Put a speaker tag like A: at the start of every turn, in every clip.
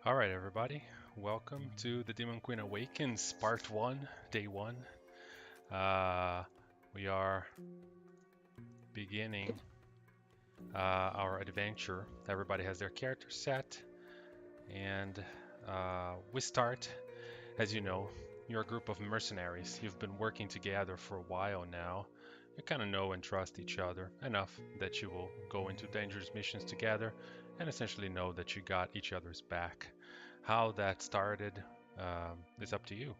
A: All right, everybody. Welcome to the Demon Queen Awakens, Part 1, Day 1. We are beginning our adventure. Everybody has their character set, and we start, as you know, you're a group of mercenaries. You've been working together for a while now. You kind of know and trust each other enough that you will go into dangerous missions together and essentially know that you got each other's back. How that started is up to you.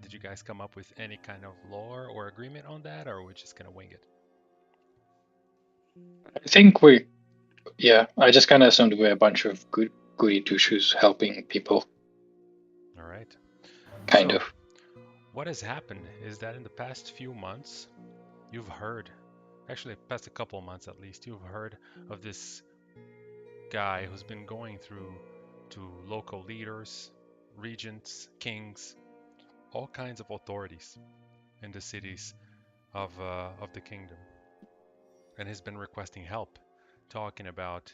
A: Did you guys come up with any kind of lore or agreement on that, or are we just gonna wing it?
B: I think I just kind of assumed we're a bunch of goody two-shoes helping people,
A: All right.
B: kind
A: So,
B: of.
A: what has happened is that in the past few months, you've heard, actually, past a couple of months at least, you've heard of this guy who's been going through to local leaders, regents, kings, all kinds of authorities in the cities of the kingdom, and has been requesting help, talking about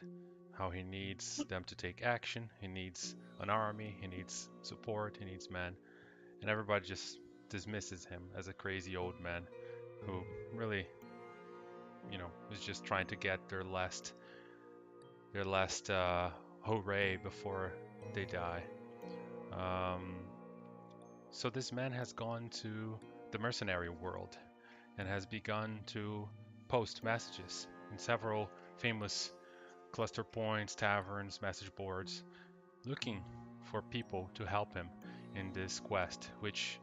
A: how he needs them to take action. He needs an army, he needs support, he needs men, and everybody just dismisses him as a crazy old man who really, is just trying to get their last hooray before they die. Um, so this man has gone to the mercenary world and has begun to post messages in several famous cluster points, taverns, message boards, looking for people to help him in this quest, which,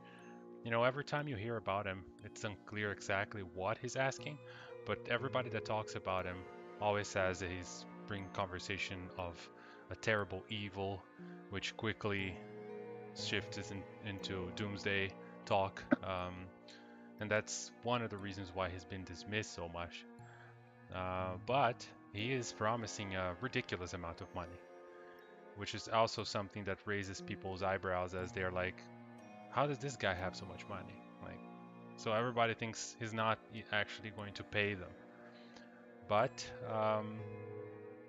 A: every time you hear about him, it's unclear exactly what he's asking, but everybody that talks about him always says that he's bringing conversation of a terrible evil, which quickly shifts into doomsday talk. And that's one of the reasons why he's been dismissed so much. But he is promising a ridiculous amount of money, which is also something that raises people's eyebrows as they're like, how does this guy have so much money? Like, so everybody thinks he's not actually going to pay them. But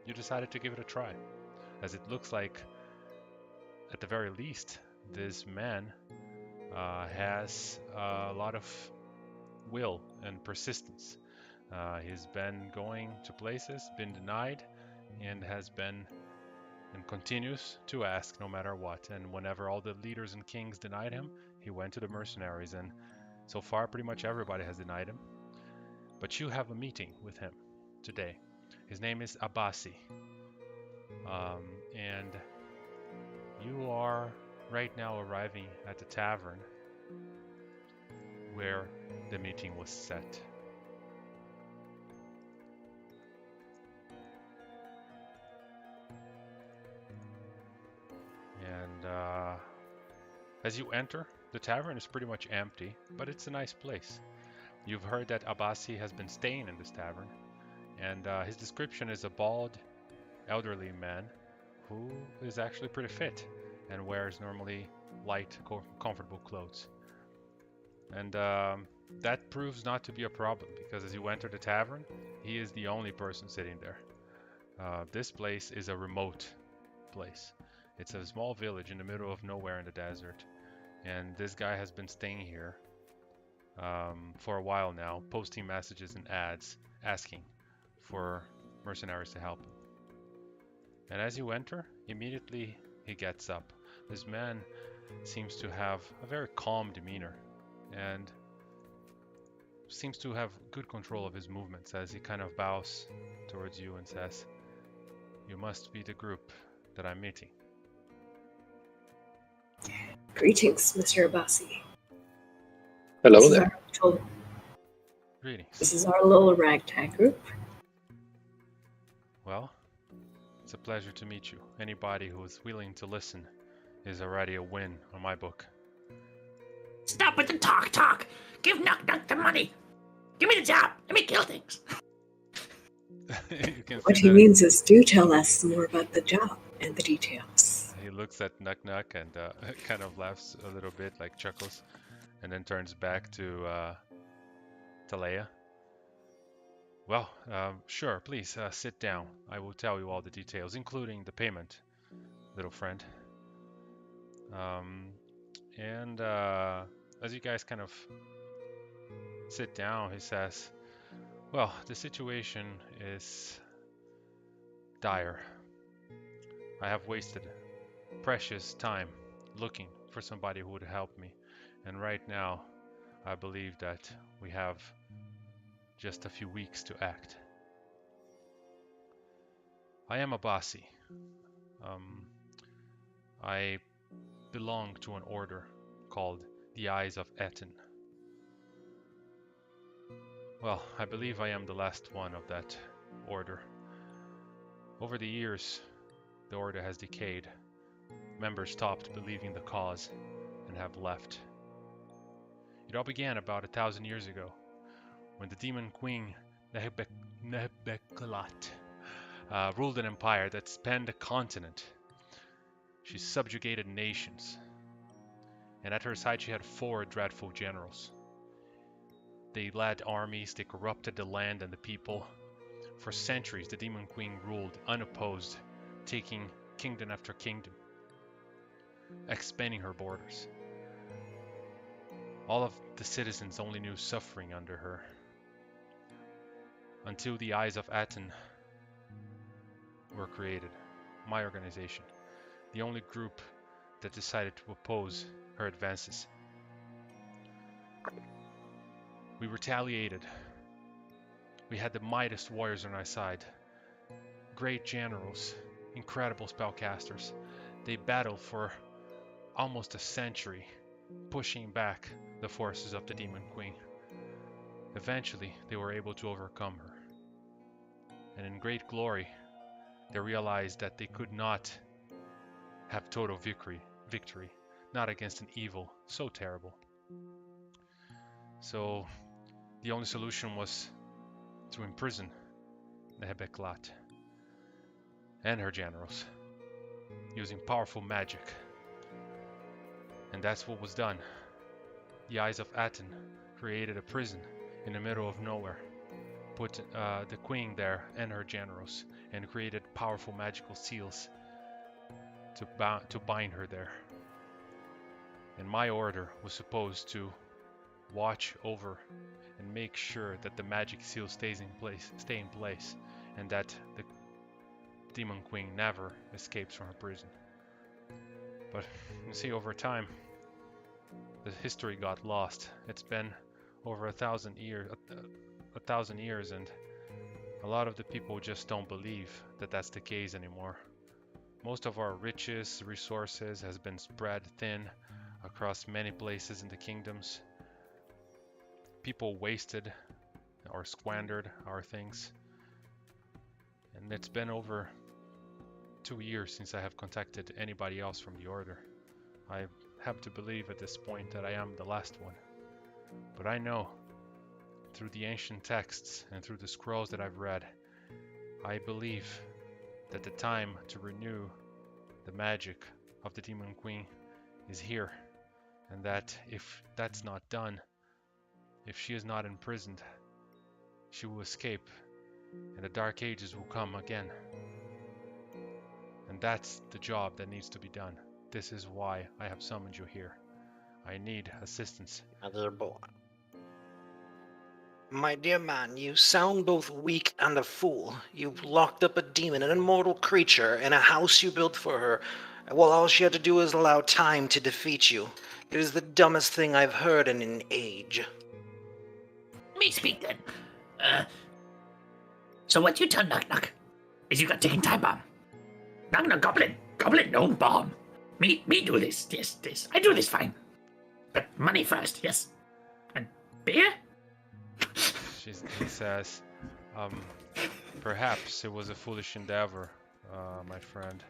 A: you decided to give it a try, as it looks like, at the very least, this man has a lot of will and persistence. He's been going to places, been denied, and has been and continues to ask no matter what. And whenever all the leaders and kings denied him, he went to the mercenaries. And so far, pretty much everybody has denied him. But you have a meeting with him today. His name is Abasi. And you are right now arriving at the tavern where the meeting was set. And as you enter, the tavern is pretty much empty, but it's a nice place. You've heard that Abasi has been staying in this tavern, and his description is a bald, elderly man who is actually pretty fit and wears normally light, comfortable clothes. And that proves not to be a problem because as you enter the tavern, he is the only person sitting there. This place is a remote place. It's a small village in the middle of nowhere in the desert, and this guy has been staying here for a while now, posting messages and ads asking for mercenaries to help him. And as you enter, immediately he gets up. This man seems to have a very calm demeanor and seems to have good control of his movements as he kind of bows towards you and says, "You must be the group that I'm meeting."
C: Greetings, Mr. Abasi.
B: Hello
C: This is
B: there.
A: Greetings.
C: This is our little ragtag group.
A: Well, it's a pleasure to meet you. Anybody who is willing to listen is already a win on my book.
D: Stop with the talk. Give Knock the money. Give me the job. Let me kill things.
C: What he means is, do tell us more about the job and the details.
A: He looks at Nuck and kind of laughs a little bit, like chuckles, and then turns back to Leia. Well, sure, please sit down. I will tell you all the details, including the payment, little friend. And as you guys kind of sit down, he says, well, the situation is dire. I have wasted precious time looking for somebody who would help me. And right now, I believe that we have just a few weeks to act. I am a Basi. I belong to an order called the Eyes of Aten. Well, I believe I am the last one of that order. Over the years, the order has decayed. Members stopped believing the cause and have left. It all began about 1,000 years ago, when the demon queen Nehebkelat ruled an empire that spanned a continent. She subjugated nations, and at her side she had 4 dreadful generals. They led armies, they corrupted the land and the people. For centuries, the demon queen ruled unopposed, taking kingdom after kingdom, expanding her borders. All of the citizens only knew suffering under her, until the Eyes of Aten were created, my organization, the only group that decided to oppose her advances. We retaliated. We had the mightiest warriors on our side, great generals, incredible spellcasters. They battled for almost a century, pushing back the forces of the Demon Queen. Eventually, they were able to overcome her. And in great glory, they realized that they could not have total victory, not against an evil so terrible. So the only solution was to imprison Nehebkelat and her generals using powerful magic. And that's what was done. The Eyes of Aten created a prison in the middle of nowhere, put the queen there and her generals, and created powerful magical seals to bind her there. And my order was supposed to watch over and make sure that the magic seal stay in place, and that the demon queen never escapes from her prison. But you see, over time, the history got lost. It's been over 1,000 years, and a lot of the people just don't believe that that's the case anymore. Most of our riches, resources has been spread thin across many places in the kingdoms. People wasted or squandered our things. And it's been over 2 years since I have contacted anybody else from the order. I have to believe at this point that I am the last one. But I know, through the ancient texts and through the scrolls that I've read, I believe that the time to renew the magic of the Demon Queen is here, and that if that's not done, if she is not imprisoned, she will escape, and the Dark Ages will come again. And that's the job that needs to be done. This is why I have summoned you here. I need assistance.
E: My dear boy. My dear man, you sound both weak and a fool. You've locked up a demon, an immortal creature, in a house you built for her, while all she had to do was allow time to defeat you. It is the dumbest thing I've heard in an age.
D: Let me speak then. So what you tell Knock Knock is you got ticking time bomb. Knock Knock Goblin, no bomb. Me do this, yes. I do this fine. But money first, yes. And beer?
A: He says, perhaps it was a foolish endeavor, my friend.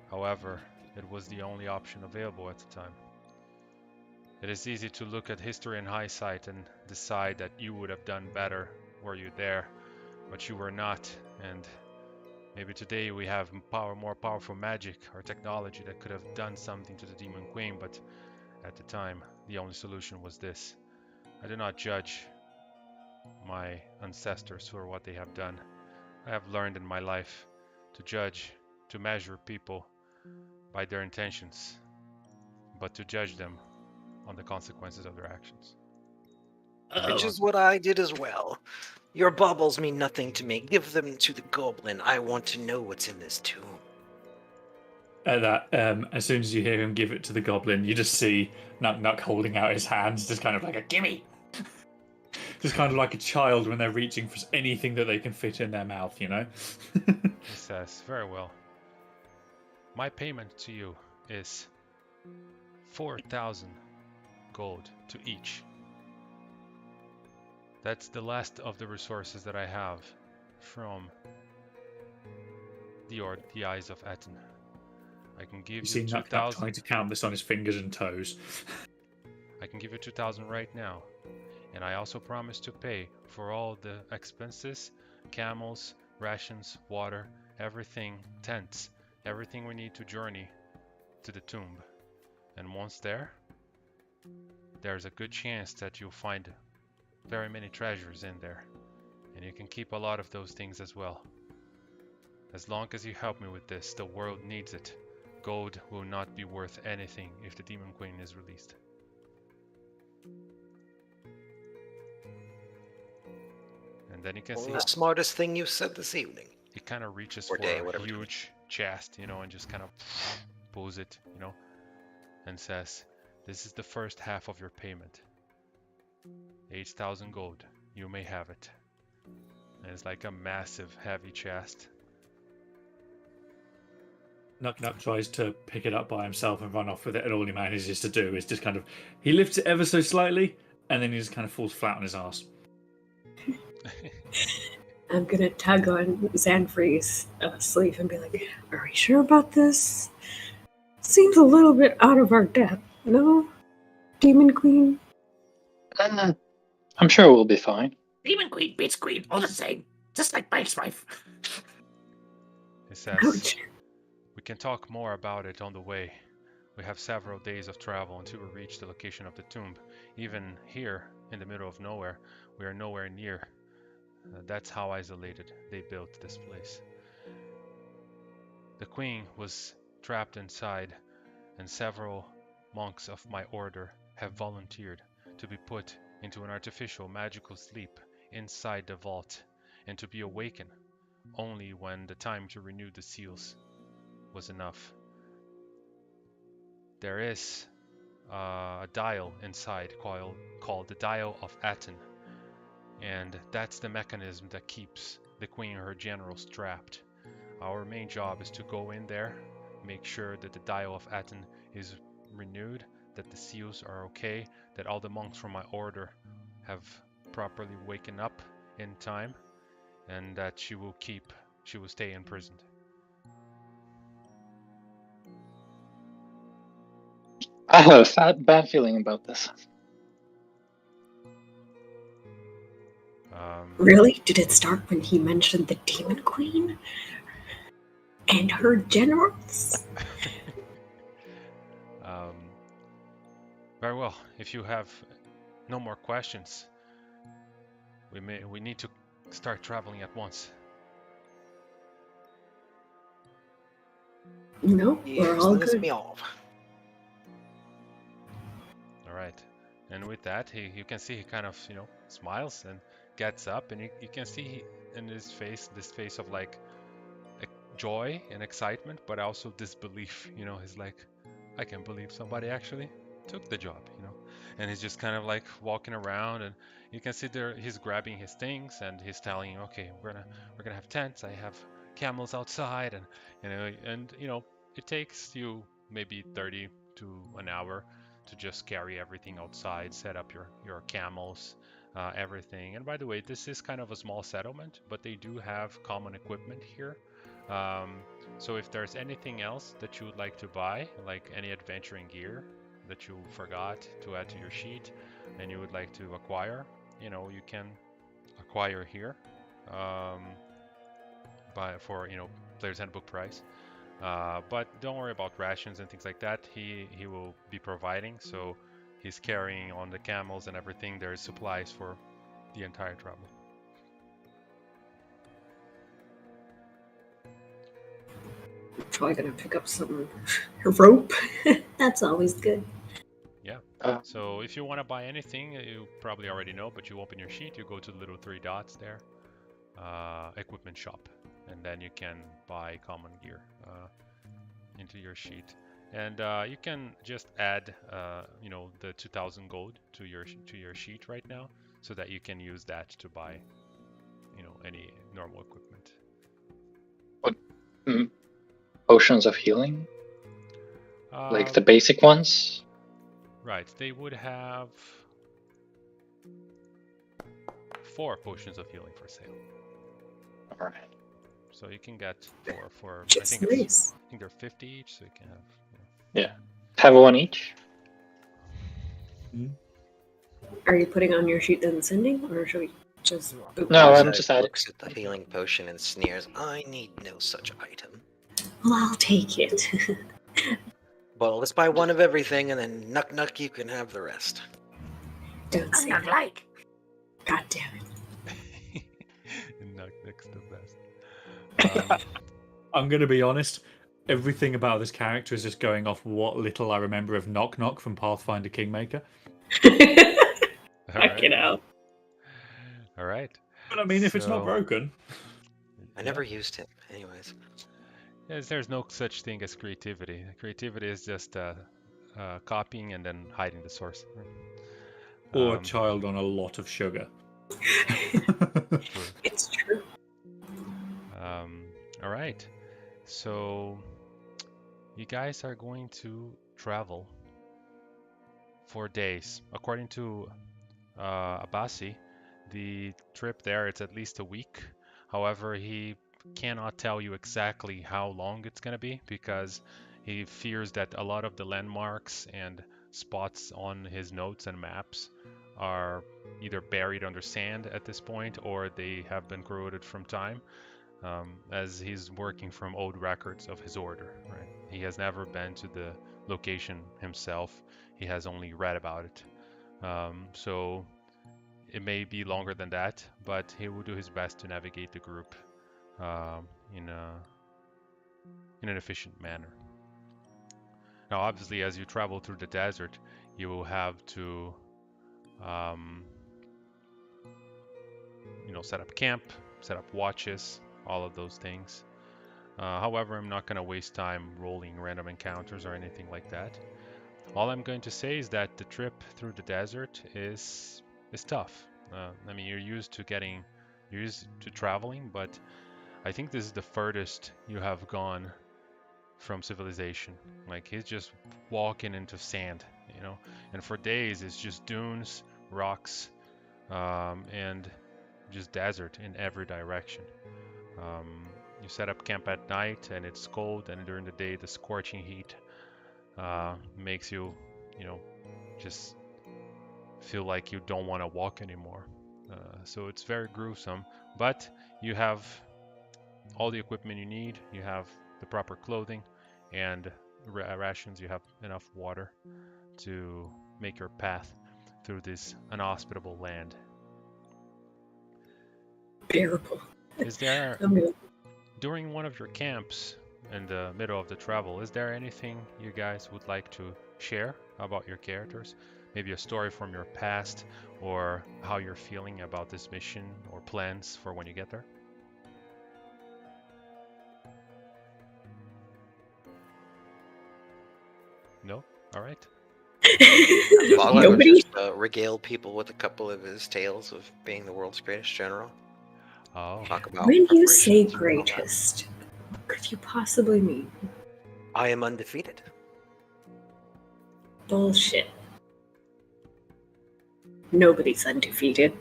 A: However, it was the only option available at the time. It is easy to look at history in hindsight and decide that you would have done better were you there, but you were not, and maybe today we have more powerful magic or technology that could have done something to the Demon Queen, but at the time, the only solution was this. I do not judge my ancestors for what they have done. I have learned in my life to judge, to measure people by their intentions, but to judge them on the consequences of their actions.
E: Which is what I did as well. Your baubles mean nothing to me. Give them to the goblin. I want to know what's in this tomb.
F: At that, as soon as you hear him give it to the goblin, you just see Nuck holding out his hands, just kind of like a gimme. Just kind of like a child when they're reaching for anything that they can fit in their mouth, you know?
A: He says, very well. My payment to you is 4,000 gold to each. That's the last of the resources that I have from the Eyes of Aten. I can give
F: You see
A: you
F: Nuck
A: 2,000.
F: trying to count this on his fingers and toes.
A: I can give you 2,000 right now. And I also promise to pay for all the expenses, camels, rations, water, everything, tents, everything we need to journey to the tomb. And once there, there's a good chance that you'll find very many treasures in there. And you can keep a lot of those things as well. As long as you help me with this, the world needs it. Gold will not be worth anything if the Demon Queen is released. And then you can see
E: The smartest thing you said this evening.
A: he kind of reaches
E: Or
A: for
E: day,
A: a
E: whatever.
A: huge chest, you know, and just kind of pulls it, you know, and says, this is the first half of your payment. 8,000 gold. You may have it. And it's like a massive, heavy chest.
F: Nuck tries to pick it up by himself and run off with it, and all he manages to do is just kind of... He lifts it ever so slightly, and then he just kind of falls flat on his ass.
C: I'm gonna tug on Zanfree's sleeve and be like, are we sure about this? Seems a little bit out of our depth, no? Demon Queen?
B: I'm sure we'll be fine.
D: Demon Queen, Bitch Queen, all the same. Just like Mike's wife.
A: He says,
C: Ouch.
A: we can talk more about it on the way. We have several days of travel until we reach the location of the tomb. Even here, in the middle of nowhere, we are nowhere near. That's how isolated they built this place. The queen was trapped inside, and several monks of my order have volunteered to be put into an artificial magical sleep inside the vault, and to be awakened only when the time to renew the seals was enough. There is a dial inside called the Dial of Aten, and that's the mechanism that keeps the queen and her generals trapped. Our main job is to go in there, make sure that the Dial of Aten is renewed, that the seals are okay, that all the monks from my order have properly waken up in time, and that she will stay imprisoned.
B: I have a bad feeling about this.
C: Really? Did it start when he mentioned the Demon Queen? And her generals?
A: Very well. If you have no more questions, we need to start traveling at once.
C: No, we're all
E: Let us
C: good.
E: be off.
A: All right. And with that, you can see he kind of, smiles and gets up, and you can see in his face this face of like joy and excitement, but also disbelief. He's like, I can't believe somebody actually took the job. And he's just kind of like walking around, and you can see there he's grabbing his things, and he's telling you, okay, we're gonna have tents. I have camels outside, and it takes you maybe 30 to an hour to just carry everything outside, set up your camels, everything. And by the way, this is kind of a small settlement, but they do have common equipment here. So if there's anything else that you would like to buy, like any adventuring gear that you forgot to add to your sheet and you would like to acquire, you can acquire here for player's handbook price. But don't worry about rations and things like that. He will be providing, so he's carrying on the camels and everything. There's supplies for the entire travel.
C: I'm probably gonna pick up some rope That's always good.
A: Yeah.
B: Uh,
A: So if you want to buy anything, you probably already know, but you open your sheet, you go to the little 3 dots there, equipment shop, and then you can buy common gear into your sheet. And you can just add, the 2,000 gold to your sheet right now, so that you can use that to buy, any normal equipment.
B: Potions of healing, like the
A: Um,
B: basic ones.
A: Right, they would have 4 potions of healing for sale.
B: All right.
A: So you can get 4 for, I
C: Just
A: think
C: nice.
A: they're 50 each, so you can have.
B: Yeah. Have one each.
C: Are you putting on your sheet then sending, or should we just?
B: No, I'm
E: Ozai
B: just adding.
E: looks at the healing potion and sneers. I need no such item.
C: Well, I'll take it.
E: Well, let's buy one of everything, and then Nuck, you can have the rest.
C: Don't say
D: Knock
C: that.
D: like.
C: God damn it.
A: Nick's the best.
F: I'm going to be honest. Everything about this character is just going off what little I remember of Knock Knock from Pathfinder Kingmaker.
C: Fucking hell.
A: All right.
F: But I mean, if it's not
A: So-
F: broken.
E: I never used him, anyways.
A: Yes, there's no such thing as creativity. Creativity is just copying and then hiding the source.
F: Or a child on a lot of sugar.
A: True.
C: It's true.
A: All right. So you guys are going to travel for days. According to Abasi, the trip there it's at least a week. However, he cannot tell you exactly how long it's going to be because he fears that a lot of the landmarks and spots on his notes and maps are either buried under sand at this point or they have been corroded from time, as he's working from old records of his order. Right? He has never been to the location himself. He has only read about it. So it may be longer than that, but he will do his best to navigate the group in an efficient manner. Now, obviously, as you travel through the desert, you will have to, set up camp, set up watches, all of those things. However, I'm not going to waste time rolling random encounters or anything like that. All I'm going to say is that the trip through the desert is tough. I mean, you're used to traveling, but I think this is the furthest you have gone from civilization. Like, he's just walking into sand, and for days it's just dunes, rocks, and just desert in every direction. You set up camp at night and it's cold, and during the day the scorching heat makes you, just feel like you don't want to walk anymore. So it's very gruesome, but you have all the equipment you need, you have the proper clothing and rations, you have enough water to make your path through this inhospitable land.
C: Bearable.
A: Is there,
C: I'm gonna
A: during one of your camps in the middle of the travel, is there anything you guys would like to share about your characters? Maybe a story from your past or how you're feeling about this mission or plans for when you get there? No? All right.
E: Lalo would
C: Nobody?
E: just regale people with a couple of his tales of being the world's greatest general.
A: Oh,
E: Talk about
C: When you say
E: preparations and all that.
C: greatest, what could you possibly mean?
E: I am undefeated.
C: Bullshit. Nobody's undefeated.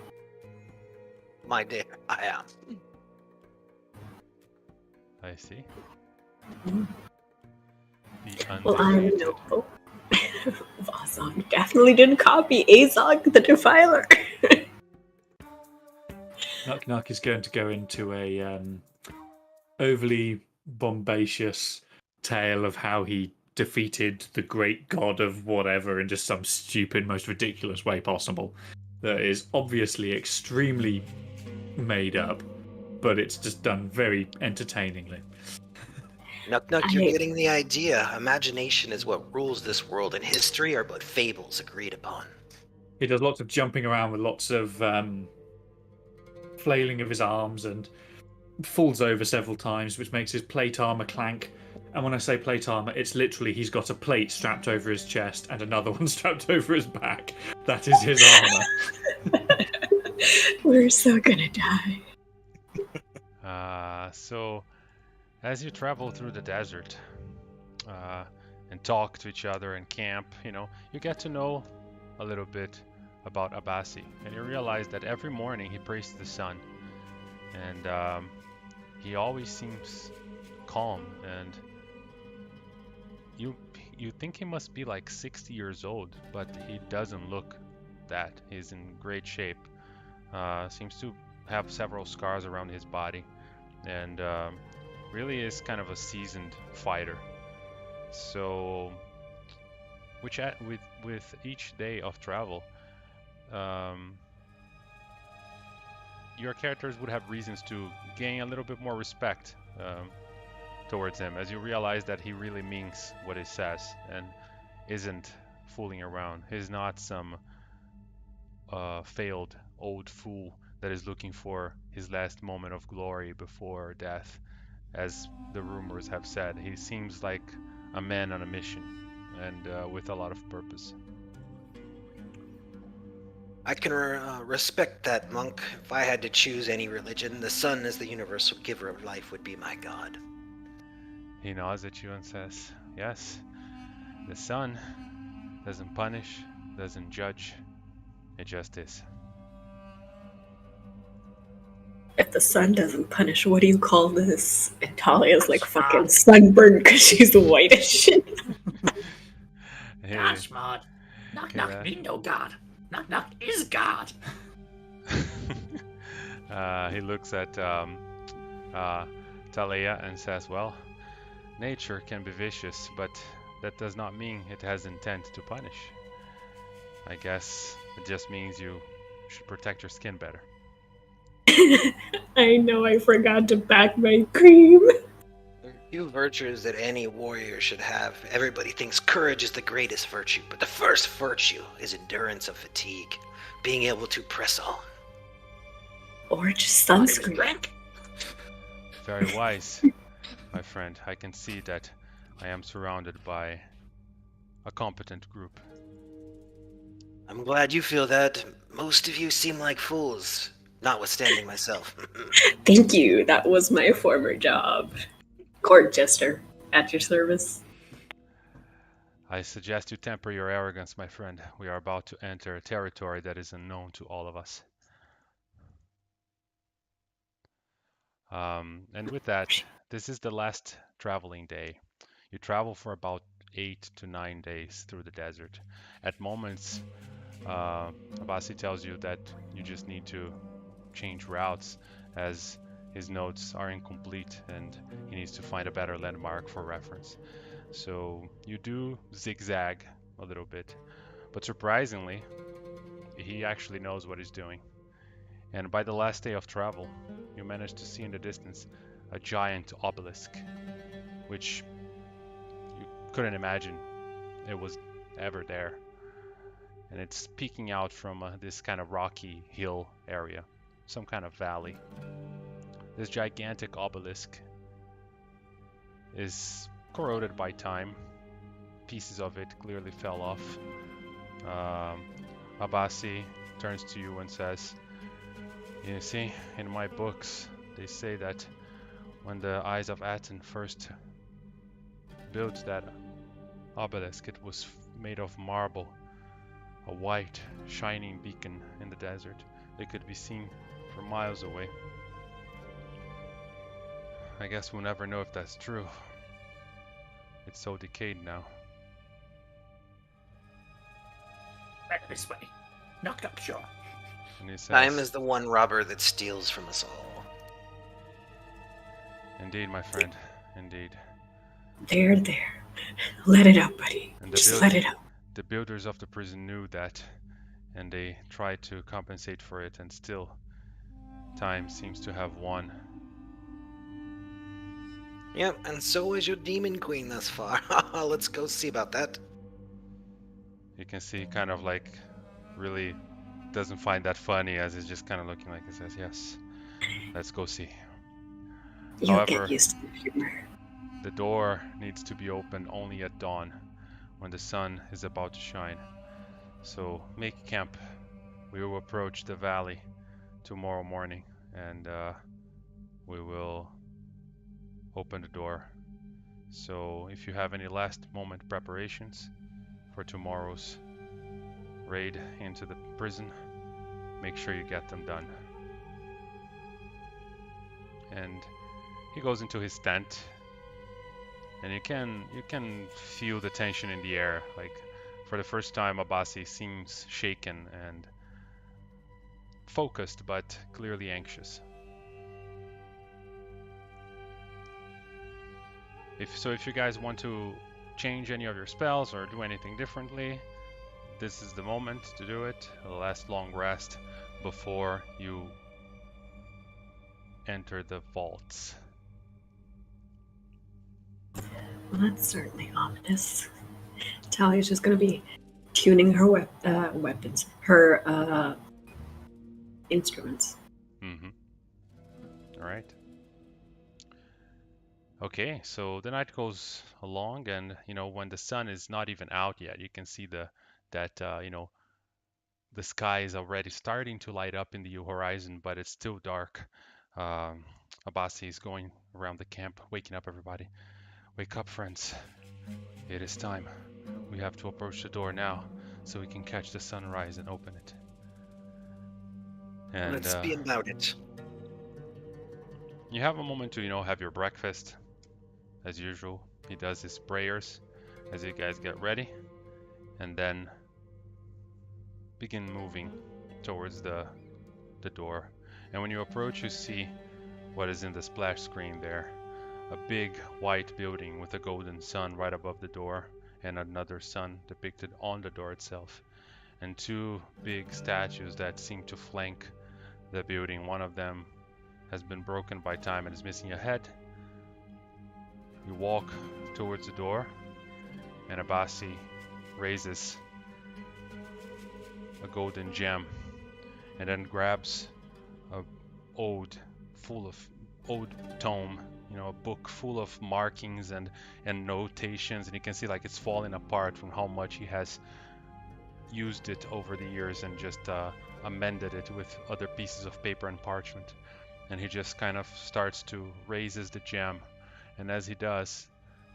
E: My dear, I am.
A: I see.
C: Mm.
A: The
C: Well, I'm
A: undefeated.
C: noble. Vazon definitely didn't copy Azog the Defiler.
F: Nuck Nuck is going to go into a overly bombacious tale of how he defeated the great god of whatever in just some stupid, most ridiculous way possible. That is obviously extremely made up, but it's just done very entertainingly.
E: Nuck, you're getting the idea. Imagination is what rules this world, and history are but fables agreed upon.
F: He does lots of jumping around with lots of flailing of his arms and falls over several times, which makes his plate armor clank. And when I say plate armor, it's literally he's got a plate strapped over his chest and another one strapped over his back. That is his armor.
C: We're so gonna die.
A: So, as you travel through the desert and talk to each other and camp, you get to know a little bit about Abasi, and you realize that every morning he prays to the sun, and he always seems calm, and you think he must be like 60 years old, but he doesn't look that. He's in great shape. Seems to have several scars around his body, and really is kind of a seasoned fighter. So, with each day of travel, your characters would have reasons to gain a little bit more respect towards him, as you realize that he really means what he says and isn't fooling around. He's not some failed old fool that is looking for his last moment of glory before death, as the rumors have said. He seems like a man on a mission, and with a lot of purpose.
E: I can respect that, monk. If I had to choose any religion, the sun as the universal giver of life would be my god.
A: He nods at you and says, yes, the sun doesn't punish, doesn't judge, it just is.
C: If the sun doesn't punish, what do you call this? And Talia's like fucking sunburned because she's white as shit.
D: God smart. Knock me no god. Knock is God.
A: He looks at Talia and says, well, nature can be vicious, but that does not mean it has intent to punish. I guess it just means you should protect your skin better.
C: I know I forgot to pack my cream.
E: There are few virtues that any warrior should have. Everybody thinks courage is the greatest virtue, but the first virtue is endurance of fatigue, being able to press on.
C: Or just sunscreen.
A: Very wise, my friend. I can see that I am surrounded by a competent group.
E: I'm glad you feel that. Most of you seem like fools, notwithstanding myself.
C: Thank you. That was my former job. Court jester, at your service.
A: I suggest you temper your arrogance, my friend. We are about to enter a territory that is unknown to all of us. And with that, this is the last traveling day. You travel for about 8 to 9 days through the desert. At moments, Abasi tells you that you just need to change routes, as his notes are incomplete and he needs to find a better landmark for reference. So you do zigzag a little bit, but surprisingly, he actually knows what he's doing. And by the last day of travel, you manage to see in the distance a giant obelisk, which you couldn't imagine it was ever there. And it's peeking out from this kind of rocky hill area, some kind of valley. This gigantic obelisk is corroded by time. Pieces of it clearly fell off. Abasi turns to you and says, you see, in my books, they say that when the Eyes of Aten first built that obelisk, it was made of marble, a white, shining beacon in the desert. It could be seen from miles away. I guess we'll never know if that's true. It's so decayed now.
D: Back this way. Knock, sure.
A: And he says,
E: Time is the one robber that steals from us all.
A: indeed, my friend, indeed.
C: There. Let it out, buddy.
A: And
C: Just let it out.
A: The builders of the prison knew that, and they tried to compensate for it, and still, time seems to have won.
E: Yep, and so is your demon queen thus far. Let's go see about that.
A: You can see kind of like really doesn't find that funny as he's just kind of looking like he says, yes, let's go see.
C: You'll
A: However,
C: get used to the humor.
A: the door needs to be opened only at dawn when the sun is about to shine. So make camp. We will approach the valley tomorrow morning and we will open the door. So if you have any last moment preparations for tomorrow's raid into the prison, make sure you get them done. And he goes into his tent, and you can feel the tension in the air. Like for the first time, Abasi seems shaken and focused, but clearly anxious. If you guys want to change any of your spells or do anything differently, this is the moment to do it. A last long rest before you enter the vaults.
C: Well, that's certainly ominous. Talia's just going to be tuning her weapons, her instruments.
A: All right. Okay, so the night goes along, and when the sun is not even out yet, you can see the sky is already starting to light up in the horizon, but it's still dark. Abasi is going around the camp, waking up everybody. Wake up, friends. It is time. We have to approach the door now, so we can catch the sunrise and open it. And
E: Let's be about it.
A: you have a moment to have your breakfast. As usual, he does his prayers as you guys get ready, and then begin moving towards the door. And when you approach, you see what is in the splash screen there. A big white building with a golden sun right above the door, and another sun depicted on the door itself, and two big statues that seem to flank the building. One of them has been broken by time and is missing a head. You walk towards the door, and Abasi raises a golden gem and then grabs a old tome, a book full of markings and notations, and you can see like it's falling apart from how much he has used it over the years and just amended it with other pieces of paper and parchment. And he just kind of starts to raises the gem, and as he does,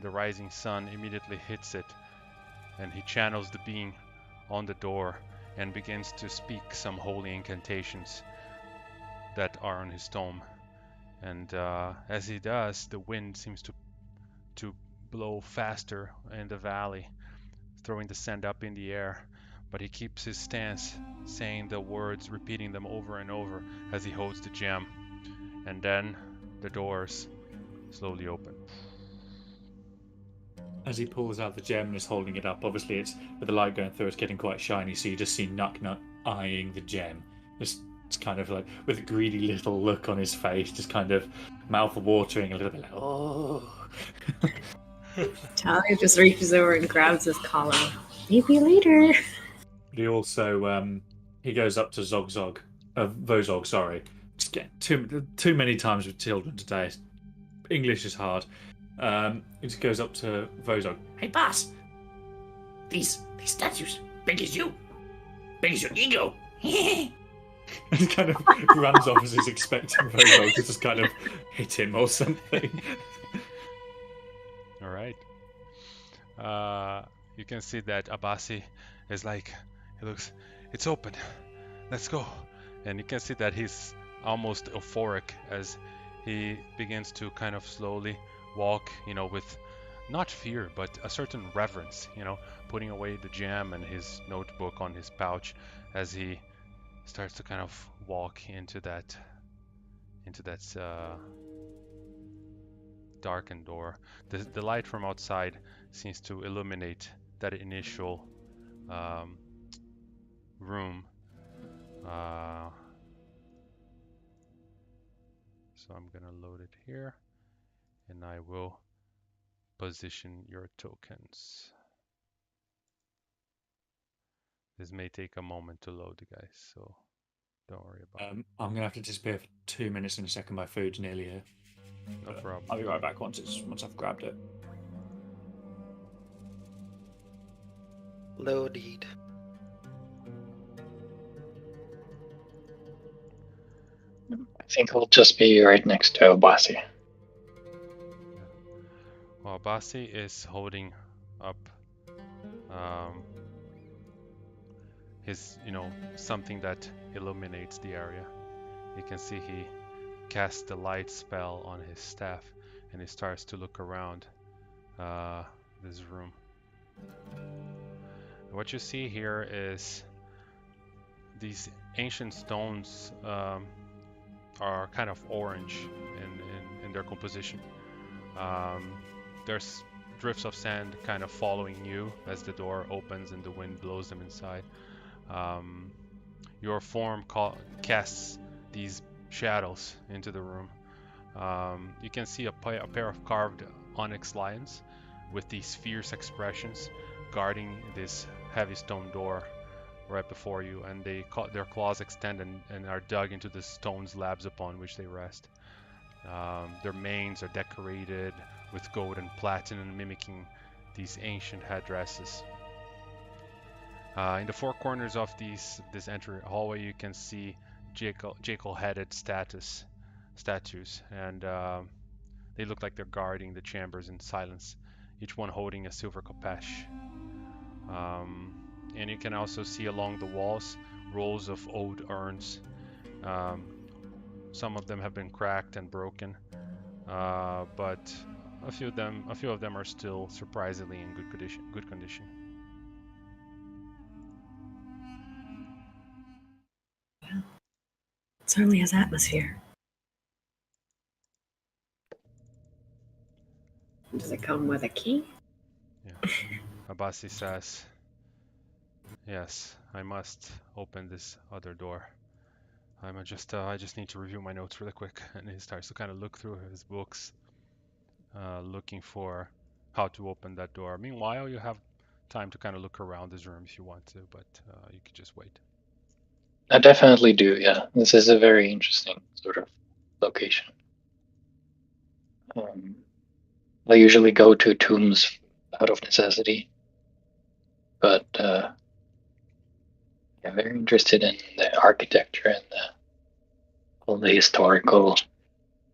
A: the rising sun immediately hits it, and he channels the being on the door and begins to speak some holy incantations that are on his tome. And as he does, the wind seems to blow faster in the valley, throwing the sand up in the air. But he keeps his stance, saying the words, repeating them over and over as he holds the gem. And then the doors slowly open.
F: As he pulls out the gem and is holding it up, obviously it's with the light going through, it's getting quite shiny, so you just see Nuk eyeing the gem. It's kind of like with a greedy little look on his face, just kind of mouth watering a little bit like, oh.
C: Talia just reaches over and grabs his collar. Maybe later.
F: He also he goes up to Vozog, sorry. Just get too many times with children today. English is hard. He just goes up to Vozog.
D: Hey, boss. These statues, big as you. Big as your ego.
F: And kind of runs off as he's expecting Vozog to just kind of hit him or something.
A: All right. You can see that Abasi is like, it's open. Let's go. And you can see that he's almost euphoric as he begins to kind of slowly walk, with not fear, but a certain reverence, putting away the gem and his notebook on his pouch as he starts to kind of walk into that darkened door. The light from outside seems to illuminate that initial room. So I'm gonna load it here, and I will position your tokens. This may take a moment to load, guys, so don't worry about it.
F: I'm gonna have to disappear for 2 minutes in a second. My food's nearly here.
A: No problem.
F: I'll be right back once I've grabbed it.
E: Loaded.
B: I think I'll just be right next to Obasi.
A: Well, Basi is holding up his, something that illuminates the area. You can see he casts the light spell on his staff, and he starts to look around this room. What you see here is these ancient stones are kind of orange in their composition. There's drifts of sand kind of following you as the door opens and the wind blows them inside. Your form casts these shadows into the room. You can see a pair of carved onyx lions with these fierce expressions guarding this heavy stone door right before you, and their claws extend and are dug into the stone slabs upon which they rest. Their manes are decorated with gold and platinum, mimicking these ancient headdresses. In the four corners of this entry hallway, you can see jackal-headed statues, and they look like they're guarding the chambers in silence, each one holding a silver khopesh. And you can also see along the walls rows of old urns. Some of them have been cracked and broken, but a few of them are still surprisingly in good condition.
C: It certainly has atmosphere. Does it come with a key?
A: Yeah. Abasi says, "Yes, I must open this other door. I just need to review my notes really quick." And he starts to kind of look through his books, looking for how to open that door. Meanwhile, you have time to kind of look around this room if you want to, but you could just wait.
B: I definitely do, yeah. This is a very interesting sort of location. I usually go to tombs out of necessity, but yeah, very interested in the architecture and all the historical,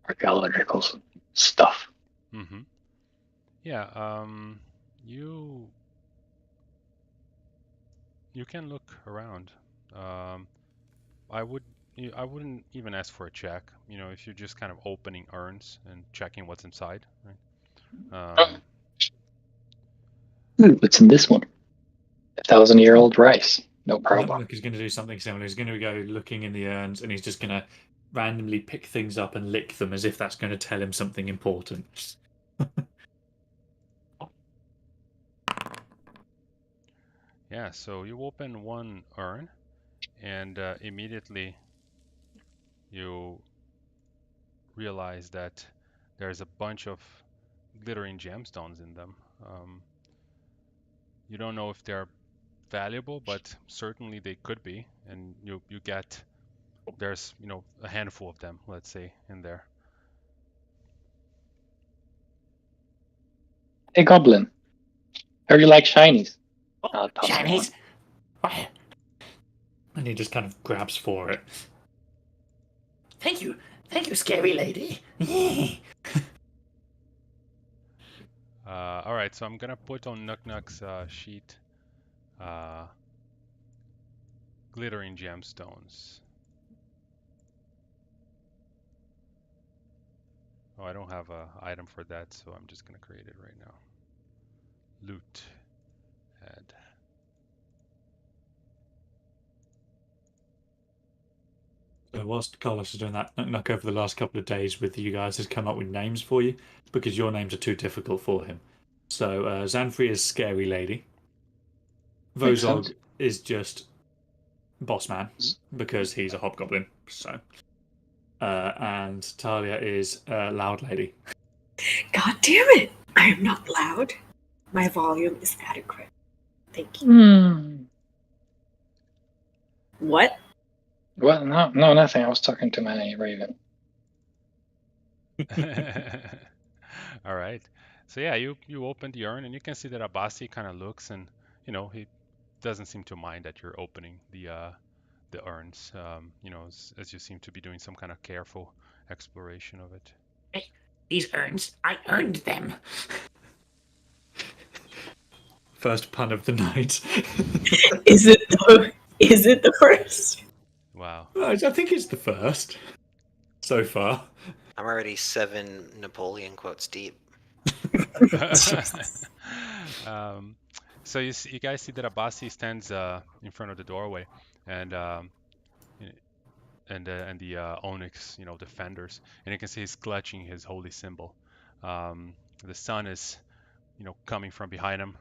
B: archaeological stuff.
A: Mm-hmm. Yeah, you can look around. I wouldn't even ask for a check. If you're just kind of opening urns and checking what's inside, right?
B: What's in this one? 1,000-year-old rice. No problem.
F: Look, he's going to do something similar. He's going to go looking in the urns, and he's just going to randomly pick things up and lick them as if that's going to tell him something important.
A: Yeah, so you open one urn, and immediately you realize that there's a bunch of glittering gemstones in them. You don't know if they're valuable, but certainly they could be, and you get there's a handful of them, let's say, in there.
B: Hey, Goblin. How do you like shinies?
D: Oh, shinies? Why,
F: And he just kind of grabs for it.
D: thank you, scary lady.
A: All right, so I'm gonna put on Nuknuk's sheet glittering gemstones. Oh, I don't have an item for that, so I'm just gonna create it right now. Loot. Add.
F: So whilst Carlos is doing that, Nuknuk over the last couple of days with you guys has come up with names for you because your names are too difficult for him. So Zanfree is Scary Lady. Vozog is just Boss Man because he's a hobgoblin. So, and Talia is Loud Lady.
C: God damn it! I am not loud. My volume is adequate. Thank you. What?
B: Well, no, nothing. I was talking to my raven.
A: All right. So yeah, you open the urn and you can see that Abasi kind of looks and he doesn't seem to mind that you're opening the urns. As you seem to be doing some kind of careful exploration of it.
D: Hey, these urns, I earned them.
F: First pun of the night.
C: Is it the first?
A: Wow.
F: I think it's the first so far.
E: I'm already 7 Napoleon quotes deep.
A: So you guys see that Abasi stands in front of the doorway, and the Onyx, defenders, and you can see he's clutching his holy symbol. The sun is, coming from behind him,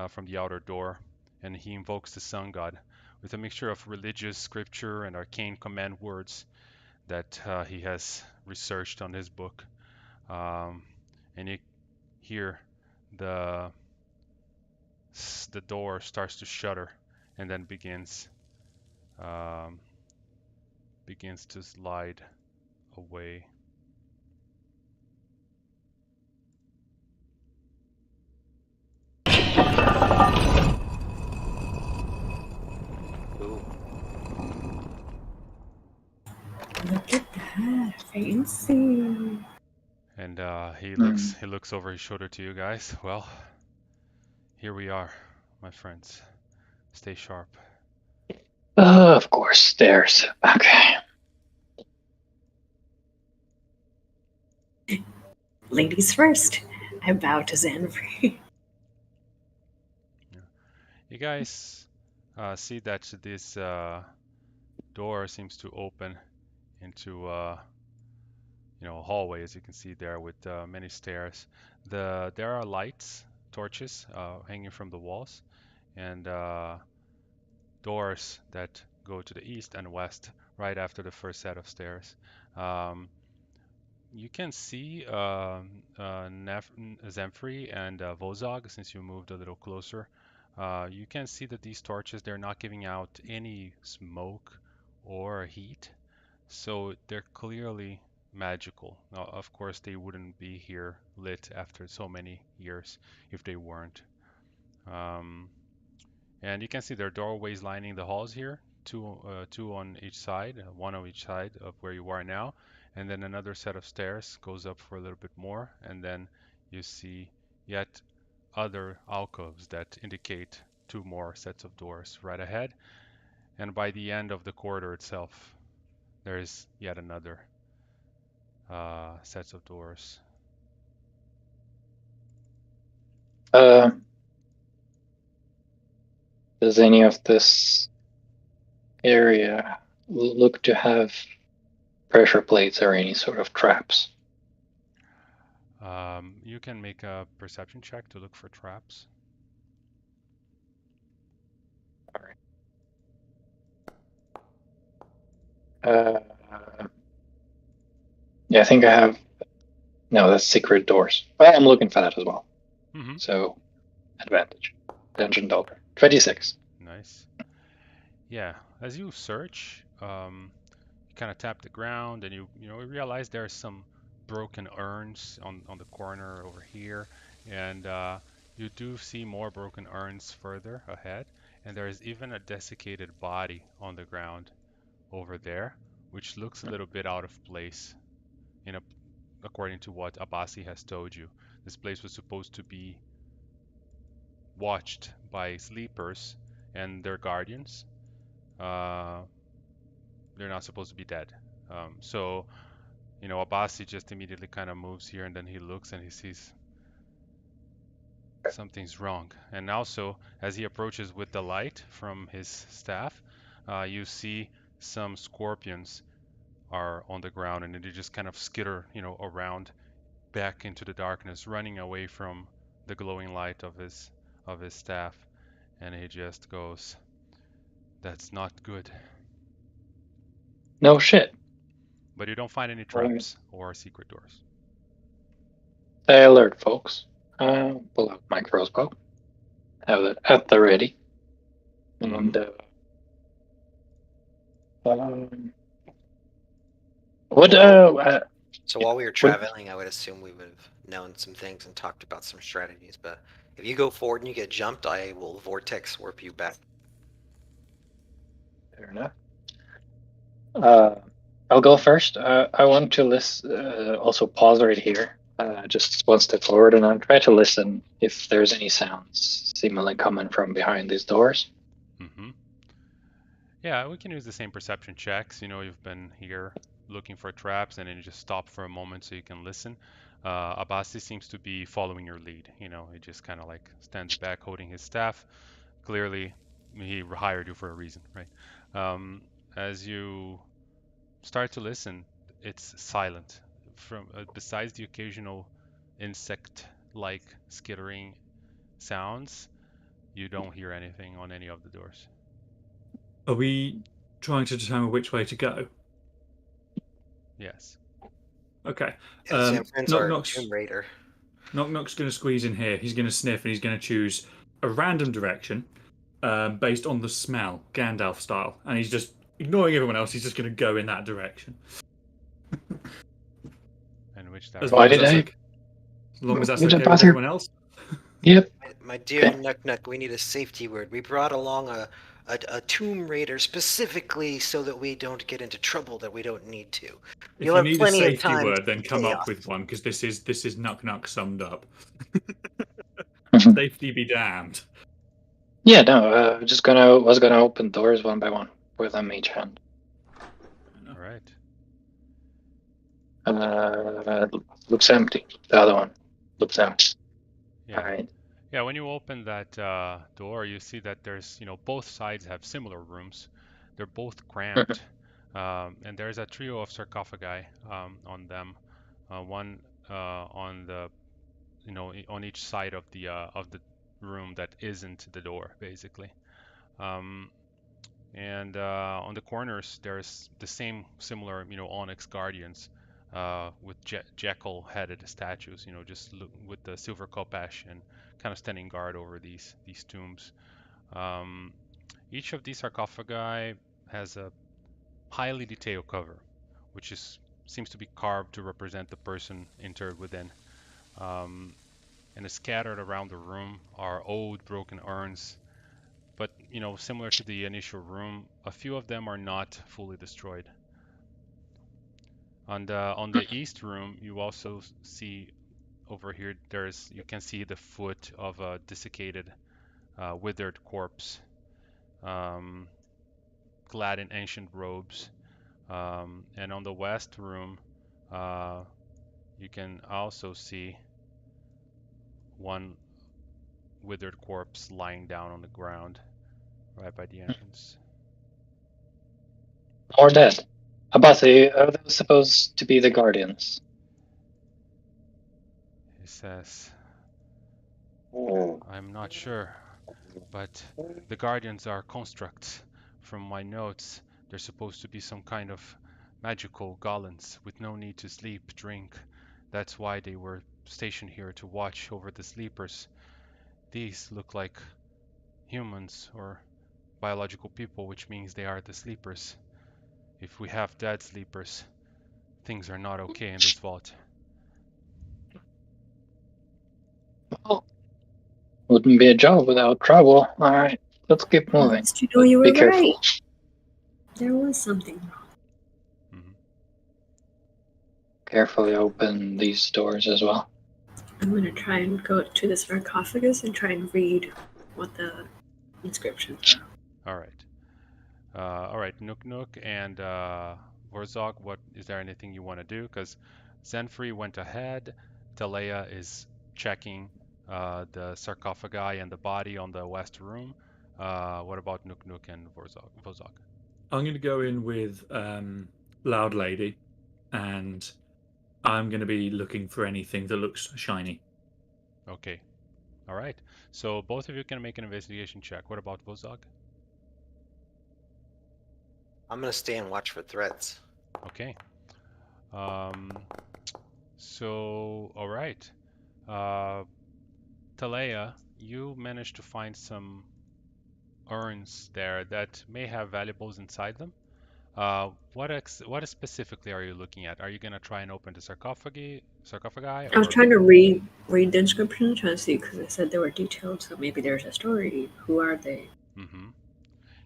A: from the outer door, and he invokes the sun god with a mixture of religious scripture and arcane command words that he has researched on his book. And you hear the door starts to shudder and then begins to slide away.
E: Ooh.
C: Look at that, fancy.
A: And he looks over his shoulder to you guys. Well, here we are, my friends. Stay sharp.
B: Of course, stairs. Okay.
C: Ladies first. I bow to Xanfrey.
A: You guys see that this door seems to open into a hallway, as you can see there, with many stairs. There are lights, torches hanging from the walls, and doors that go to the east and west right after the first set of stairs. You can see Zemfrey and Vozog, since you moved a little closer. You can see that these torches, they're not giving out any smoke or heat, so they're clearly magical. Now, of course, they wouldn't be here lit after so many years if they weren't. And you can see there are doorways lining the halls here, two on each side, one on each side of where you are now, and then another set of stairs goes up for a little bit more, and then you see yet other alcoves that indicate two more sets of doors right ahead, and by the end of the corridor itself, there is yet another sets of doors.
B: Does any of this area look to have pressure plates or any sort of traps?
A: You can make a perception check to look for traps.
B: All right. Yeah, I think I have. No, that's secret doors. Well, I'm looking for that as well.
A: Mm-hmm.
B: So, advantage. Dungeon Delver. 26.
A: Nice. Yeah, as you search, you kind of tap the ground, and you realize there are some broken urns on the corner over here, and you do see more broken urns further ahead, and there is even a desiccated body on the ground over there, which looks a little bit out of place, according to what Abasi has told you. This place was supposed to be watched by sleepers and their guardians. They're not supposed to be dead. So Abasi just immediately kind of moves here, and then he looks and he sees something's wrong. And also, as he approaches with the light from his staff, you see some scorpions are on the ground, and they just kind of skitter, around back into the darkness, running away from the glowing light of his staff. And he just goes, "That's not good."
B: No shit.
A: But you don't find any traps or secret doors.
B: Stay alert, folks. Pull out my crossbow. Have it at the ready. And what?
E: So while we were traveling, I would assume we would have known some things and talked about some strategies. But if you go forward and you get jumped, I will vortex warp you back.
B: Fair enough. I'll go first. I want to also pause right here, just one step forward, and I'll try to listen if there's any sounds seemingly coming from behind these doors.
A: Mm-hmm. Yeah, we can use the same perception checks. You know, you've been here looking for traps, and then you just stop for a moment so you can listen. Abasi seems to be following your lead. You know, he just kind of like stands back holding his staff. Clearly, he hired you for a reason, right? As you start to listen, it's silent. From besides the occasional insect-like skittering sounds, you don't hear anything on any of the doors.
F: Are we trying to determine which way to go?
A: Yes.
F: Okay.
E: Sanfran's our
F: Knock's
E: Tomb Raider.
F: going to squeeze in here. He's going to sniff and he's going to choose a random direction based on the smell, Gandalf style. And he's just ignoring everyone else. He's just going to go in that direction.
A: And which
F: As
A: direction?
F: long
B: Why
F: as
B: did
F: that's
B: I?
F: okay, as long as that's
B: You
F: okay
B: just
F: with
B: pass here?
F: everyone else.
B: Yep.
E: My dear Nuck, we need a safety word. We brought along a Tomb Raider specifically so that we don't get into trouble that we don't need to.
F: If
E: You'll
F: you
E: have
F: need a
E: plenty of
F: safety
E: time
F: word,
E: to
F: then come
E: chaos.
F: up with one, because this is Nuck summed up. Safety be damned.
B: Yeah, no. Was gonna open doors one by one with a mage hand.
A: All right.
B: Looks empty. The other one looks empty.
A: Yeah.
B: All right.
A: Yeah, when you open that door, you see that there's, both sides have similar rooms. They're both cramped, and there's a trio of sarcophagi on them. One on the, on each side of the room that isn't the door, basically. And on the corners, there's the same similar, onyx guardians with jackal-headed statues, just with the silver khopesh and kind of standing guard over these tombs. Each of these sarcophagi has a highly detailed cover, which seems to be carved to represent the person interred within. And scattered around the room are old broken urns, but similar to the initial room, a few of them are not fully destroyed. On the east room, you also see over here, you can see the foot of a desiccated, withered corpse, clad in ancient robes. And on the west room, you can also see one withered corpse lying down on the ground right by the entrance.
B: Or dead. Abasi, are those supposed to be the guardians?
A: He says, I'm not sure, but the guardians are constructs. From my notes, they're supposed to be some kind of magical golems with no need to sleep, drink. That's why they were stationed here to watch over the sleepers. These look like humans or biological people, which means they are the sleepers. If we have dead sleepers, things are not okay in this vault.
B: Well, wouldn't be a job without trouble. All right, let's keep
C: At
B: moving.
C: least you know you were
B: Be careful.
C: right. There was something wrong.
A: Mm-hmm.
B: Carefully open these doors as well.
C: I'm gonna try and go to the sarcophagus and try and read what the inscriptions are.
A: All right, Nook and Vorzog, is there anything you want to do? Because Zenfree went ahead. Talea is checking the sarcophagi and the body on the west room. What about Nook and Vorzog?
F: I'm going to go in with Loud Lady, and I'm going to be looking for anything that looks shiny.
A: Okay. All right. So both of you can make an investigation check. What about Vorzog?
E: I'm gonna stay and watch for threats.
A: Okay. So, all right. Talea, you managed to find some urns there that may have valuables inside them. What specifically are you looking at? Are you gonna try and open the sarcophagi,
C: I was
A: or?
C: trying to read the inscription, trying to see because it said they were detailed. So maybe there's a story. Who are they?
A: Mm-hmm.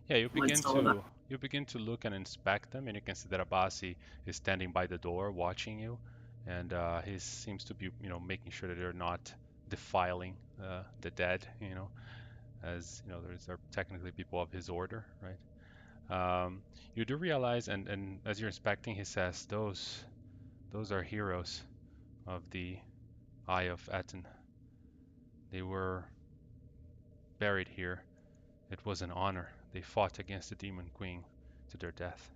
A: Yeah,
C: What's it all about?
A: you begin to look and inspect them, and you can see that Abasi is standing by the door watching you, and he seems to be, making sure that they're not defiling the dead, as those are technically people of his order, right? You do realize, and as you're inspecting, he says, those are heroes of the Eye of Aten. They were buried here. It was an honor. They fought against the Demon Queen to their death.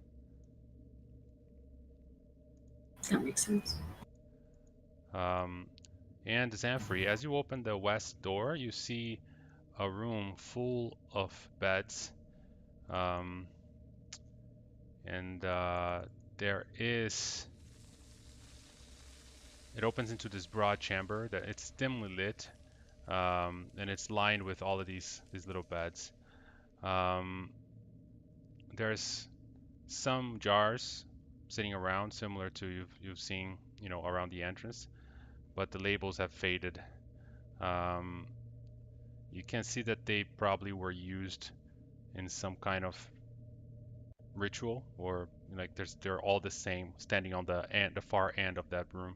C: That makes sense.
A: And Zanfrey, as you open the west door, you see a room full of beds. And there is... It opens into this broad chamber that it's dimly lit, and it's lined with all of these little beds. There's some jars sitting around, similar to you've seen, around the entrance, but the labels have faded. You can see that they probably were used in some kind of ritual, or like they're all the same, standing on the far end of that room.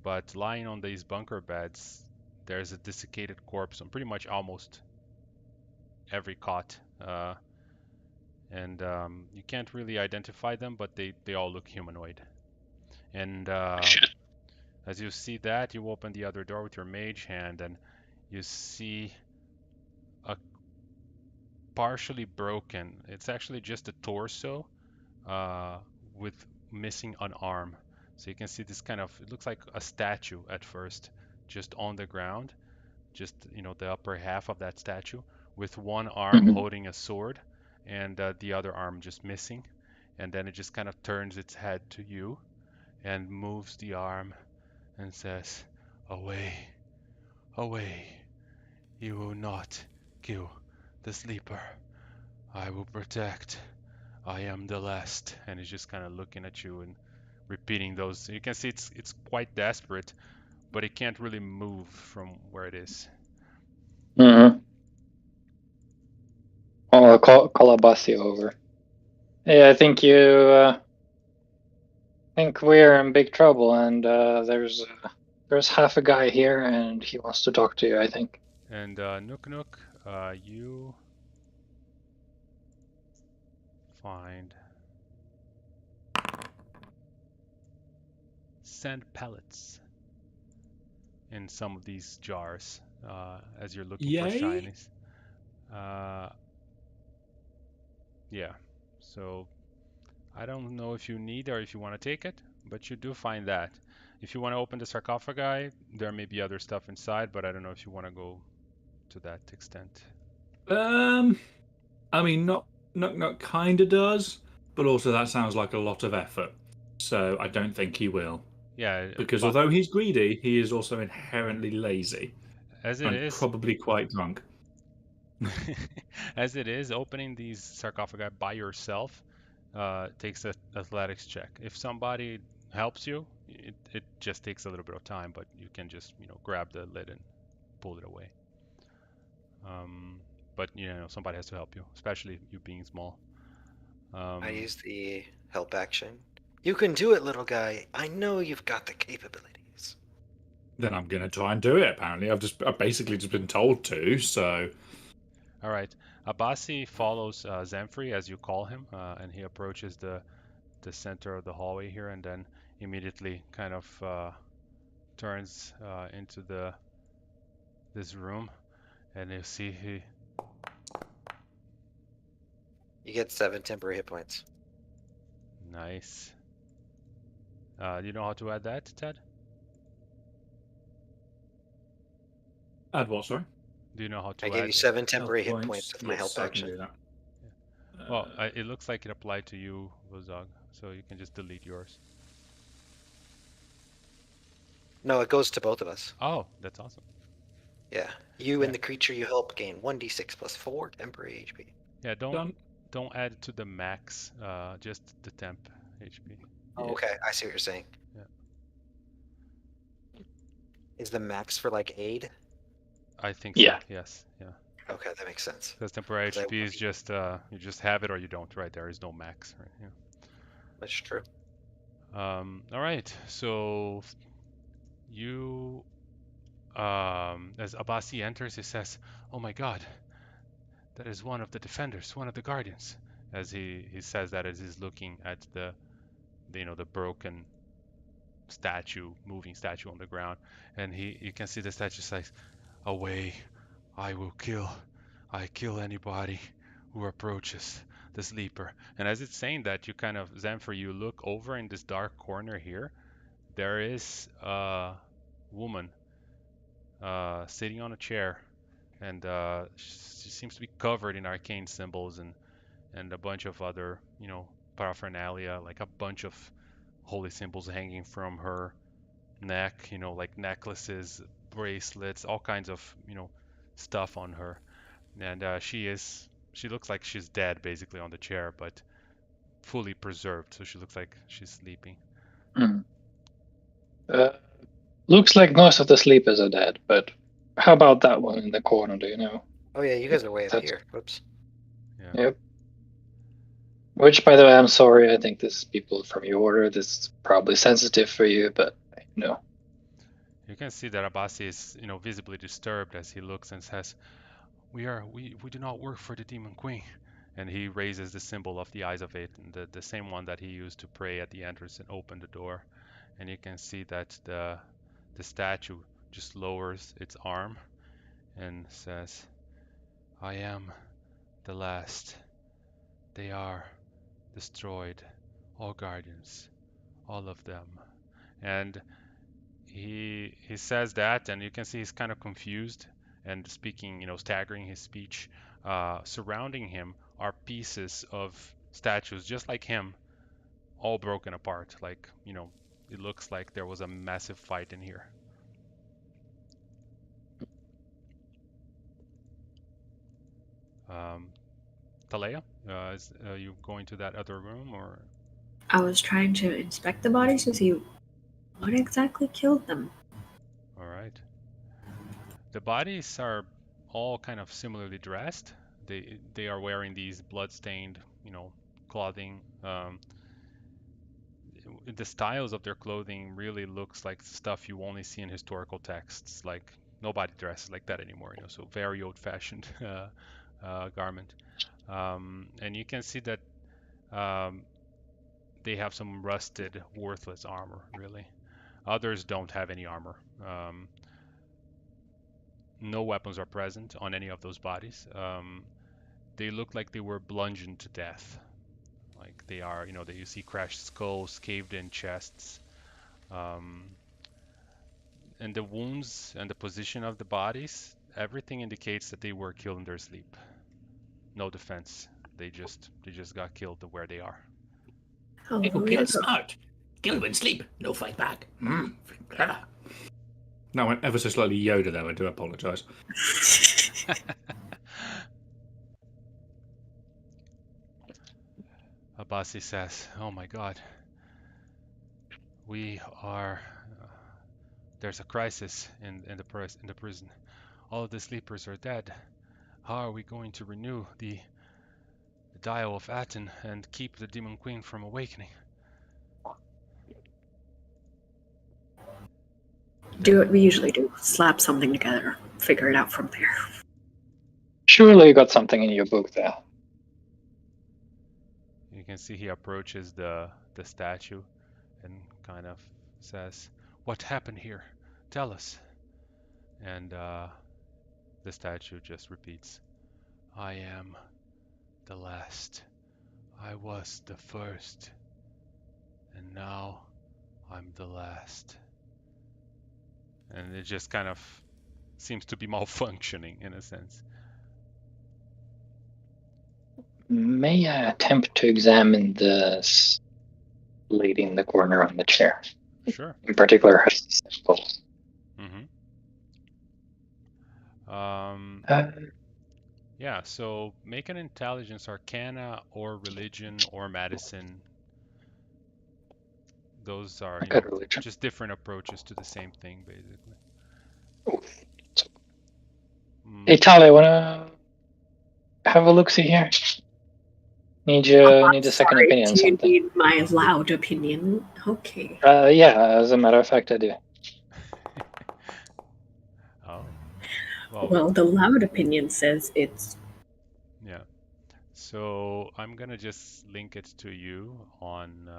A: But lying on these bunker beds, there's a desiccated corpse on pretty much almost every cot, and you can't really identify them, but they all look humanoid. And as you see that, you open the other door with your mage hand, and you see a partially broken. It's actually just a torso with missing an arm. So you can see this kind of, it looks like a statue at first, just on the ground, just the upper half of that statue, with one arm
B: Mhm.
A: holding a sword and the other arm just missing. And then it just kind of turns its head to you and moves the arm and says, "Away, away. You will not kill the sleeper. I will protect. I am the last." And he's just kind of looking at you and repeating those. You can see it's quite desperate, but it can't really move from where it is.
B: Mm-hmm. I'll call Abasi over. Hey, I think think we're in big trouble, and there's half a guy here, and he wants to talk to you, I think.
A: And Nook, you find sand pellets in some of these jars as you're looking for
F: Yay?
A: shinies. Yeah, so I don't know if you need or if you want to take it, but you do find that. If you want to open the sarcophagi, there may be other stuff inside, but I don't know if you want to go to that extent.
F: I mean, Knock kinda does, but also that sounds like a lot of effort. So I don't think he will.
A: Yeah,
F: Because
A: but
F: although he's greedy, he is also inherently lazy
A: as it
F: and
A: is,
F: probably quite drunk.
A: as it is, opening these sarcophagi by yourself takes an athletics check. If somebody helps you, it just takes a little bit of time, but you can just grab the lid and pull it away. But somebody has to help you, especially you being small.
E: I use the help action. You can do it, little guy. I know you've got the capabilities.
F: Then I'm gonna try and do it. Apparently, I've basically just been told to. So,
A: All right, Abasi follows Zemfrey as you call him, and he approaches the center of the hallway here, and then immediately kind of turns into this room, and you see he.
E: You get 7 temporary hit points.
A: Nice. Do you know how to add that, Ted?
F: add what? Sorry.
A: Do you know how to
E: I
A: add?
E: gave you 7 temporary
F: Health
E: hit points with my
F: yes,
E: help
F: I
E: action.
F: can do that.
A: Well, it looks like it applied to you, Lozog, so you can just delete yours.
E: No, it goes to both of us.
A: Oh, that's awesome.
E: Yeah. You
A: Yeah.
E: and the creature you help gain 1d6 plus 4 temporary HP.
A: Yeah,
F: Done.
A: don't add it to the max, just the temp HP.
E: Oh,
F: Yeah.
E: okay, I see what you're saying.
A: Yeah.
E: Is the max for like aid?
A: I think
B: Yeah.
A: so. Yes. Yeah.
E: Okay, that makes sense.
A: Because temporary
E: 'Cause I-
A: HP is just you just have it or you don't, right? There is no max, right? Yeah.
E: That's true.
A: All right. So you, as Abasi enters, he says, "Oh my God, that is one of the defenders, one of the guardians." As he says that as he's looking at the the broken statue, moving statue on the ground, and you can see the statue says, "Away, I will kill. I kill anybody who approaches the sleeper." And as it's saying that, you kind of, Xanfer, you look over in this dark corner here. There is a woman sitting on a chair, and she seems to be covered in arcane symbols and a bunch of other, paraphernalia, like a bunch of holy symbols hanging from her neck, like necklaces, bracelets, all kinds of, stuff on her. And she looks like she's dead basically on the chair, but fully preserved. So she looks like she's sleeping.
B: Mm. Looks like most of the sleepers are dead, but how about that one in the corner, do you know?
E: Oh yeah, you guys are way up
B: That's-
E: here. Whoops.
A: Yeah.
B: Yep. Which, by the way, I'm sorry, I think this is people from your order. This is probably sensitive for you, but no.
A: You can see that Abasi is, visibly disturbed as he looks and says, we do not work for the Demon Queen." And he raises the symbol of the Eyes of Aten, the same one that he used to pray at the entrance and open the door. And you can see that the statue just lowers its arm and says, "I am the last. They are destroyed, all guardians, all of them." And he says that, and you can see he's kind of confused and speaking, staggering his speech. Surrounding him are pieces of statues just like him, all broken apart. Like, it looks like there was a massive fight in here. Talea, is you going to that other room, or?
C: I was trying to inspect the bodies to see what exactly killed them.
A: All right. The bodies are all kind of similarly dressed. They are wearing these blood-stained, clothing. The styles of their clothing really looks like stuff you only see in historical texts. Like nobody dresses like that anymore, so very old-fashioned garment. And you can see that they have some rusted, worthless armor, really. Others don't have any armor. No weapons are present on any of those bodies. They look like they were bludgeoned to death. Like they are, that you see crashed skulls, caved-in chests. And the wounds and the position of the bodies, everything indicates that they were killed in their sleep. No defense. They just got killed where they are.
C: Oh,
D: People
C: way
D: kill
C: to go.
D: smart. Kill when sleep. No fight back. Clever.
F: That went ever so slightly Yoda there. I do apologise.
A: Abasi says, "Oh my God, we are. There's a crisis in the prison. All of the sleepers are dead. How are we going to renew the Dial of Aten and keep the Demon Queen from awakening?"
C: Do what we usually do. Slap something together. Figure it out from there.
B: Surely you got something in your book there.
A: You can see he approaches the statue and kind of says, "What happened here? Tell us." And the statue just repeats, "I am the last. I was the first. And now I'm the last." And it just kind of seems to be malfunctioning in a sense.
B: May I attempt to examine this lady in the corner on the chair?
A: Sure.
B: in particular has the symbol.
A: Yeah, so make an intelligence arcana or religion or medicine. Those are,
B: Good religion.
A: just different approaches to the same thing, basically.
B: Ooh. Hey, Tali, wanna have a look-see here? Need a second
C: Sorry,
B: opinion on
C: do you
B: something.
C: need my loud opinion? Okay.
B: Yeah, as a matter of fact, I do.
A: Oh,
C: Well, the loud opinion says it's
A: yeah. So I'm gonna just link it to you on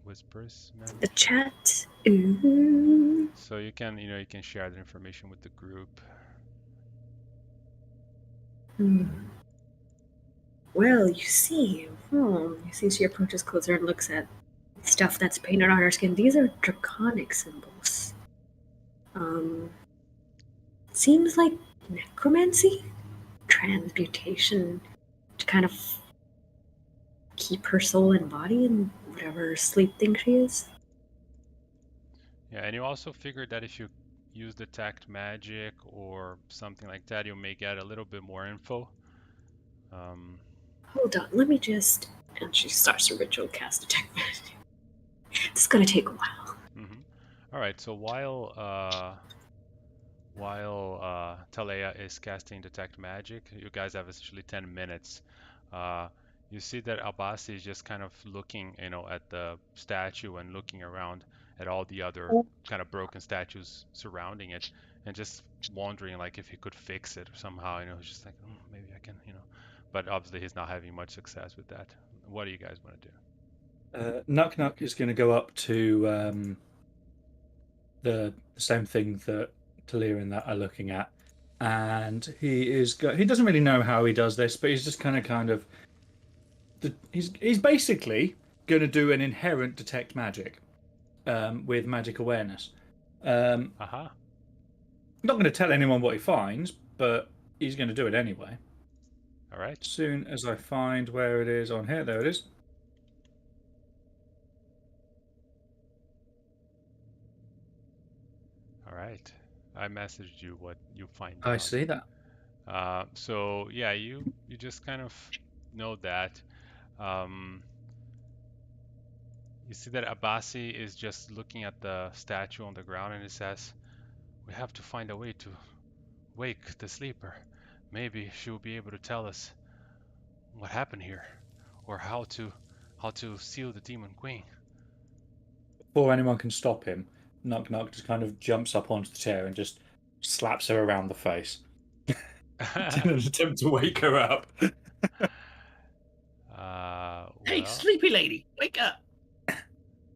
A: Whispers, man.
C: the chat. Ooh.
A: So you can, you can share the information with the group.
C: Well, you see, she approaches closer and looks at stuff that's painted on her skin. These are draconic symbols. Seems like necromancy, transmutation to kind of keep her soul and body in whatever sleep thing she is.
A: Yeah, and you also figured that if you use detect magic or something like that, you may get a little bit more info.
C: Hold on, let me just. And she starts to ritual cast detect magic. It's gonna take a while.
A: All right, so while Talea is casting detect magic, you guys have essentially 10 minutes. You see that Abasi is just kind of looking, at the statue and looking around at all the other kind of broken statues surrounding it, and just wondering like if he could fix it somehow. He's just like, maybe I can, But obviously he's not having much success with that. What do you guys want to do?
F: Nuck Nuck is going to go up to the same thing that Talia and that are looking at, and he doesn't really know how he does this, but he's just kind of he's basically going to do an inherent detect magic with magic awareness.
A: Aha.
F: Not going to tell anyone what he finds, but he's going to do it anyway.
A: All right.
F: As soon as I find where it is on here, there it is.
A: All right. I messaged you what you find
F: I
A: out.
F: see that.
A: So yeah, you just kind of know that. You see that Abasi is just looking at the statue on the ground and he says, "We have to find a way to wake the sleeper. Maybe she will be able to tell us what happened here, or how to seal the demon queen."
F: Before anyone can stop him, Nuck Nuck just kind of jumps up onto the chair and just slaps her around the face in an attempt to wake her up.
D: Hey,
A: Well,
D: sleepy lady, wake up!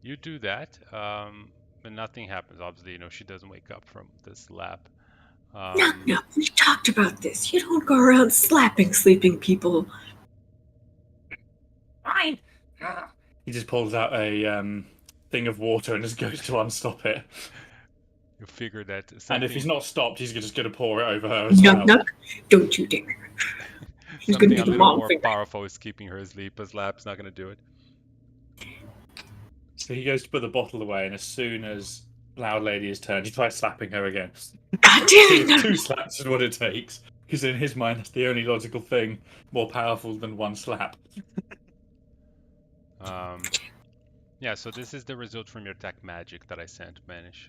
A: you do that, but nothing happens. Obviously, she doesn't wake up from the slap.
C: No, we talked about this. You don't go around slapping sleeping people.
D: Fine.
F: He just pulls out a thing of water and just goes to unstop it.
A: You figure that something...
F: And if he's not stopped, he's just going to pour it over her as well.
C: Nuck, don't you dare. He's
A: something
C: gonna
A: a
C: do the
A: little
C: mom
A: more
C: thing.
A: powerful is keeping her asleep. A slap's not going to do it.
F: So he goes to put the bottle away, and as soon as Loud Lady is turned, he tries slapping her again.
C: God damn it!
F: Two slaps is what it takes, because in his mind, that's the only logical thing more powerful than one slap.
A: Yeah, so this is the result from your tech magic that I sent, Manish.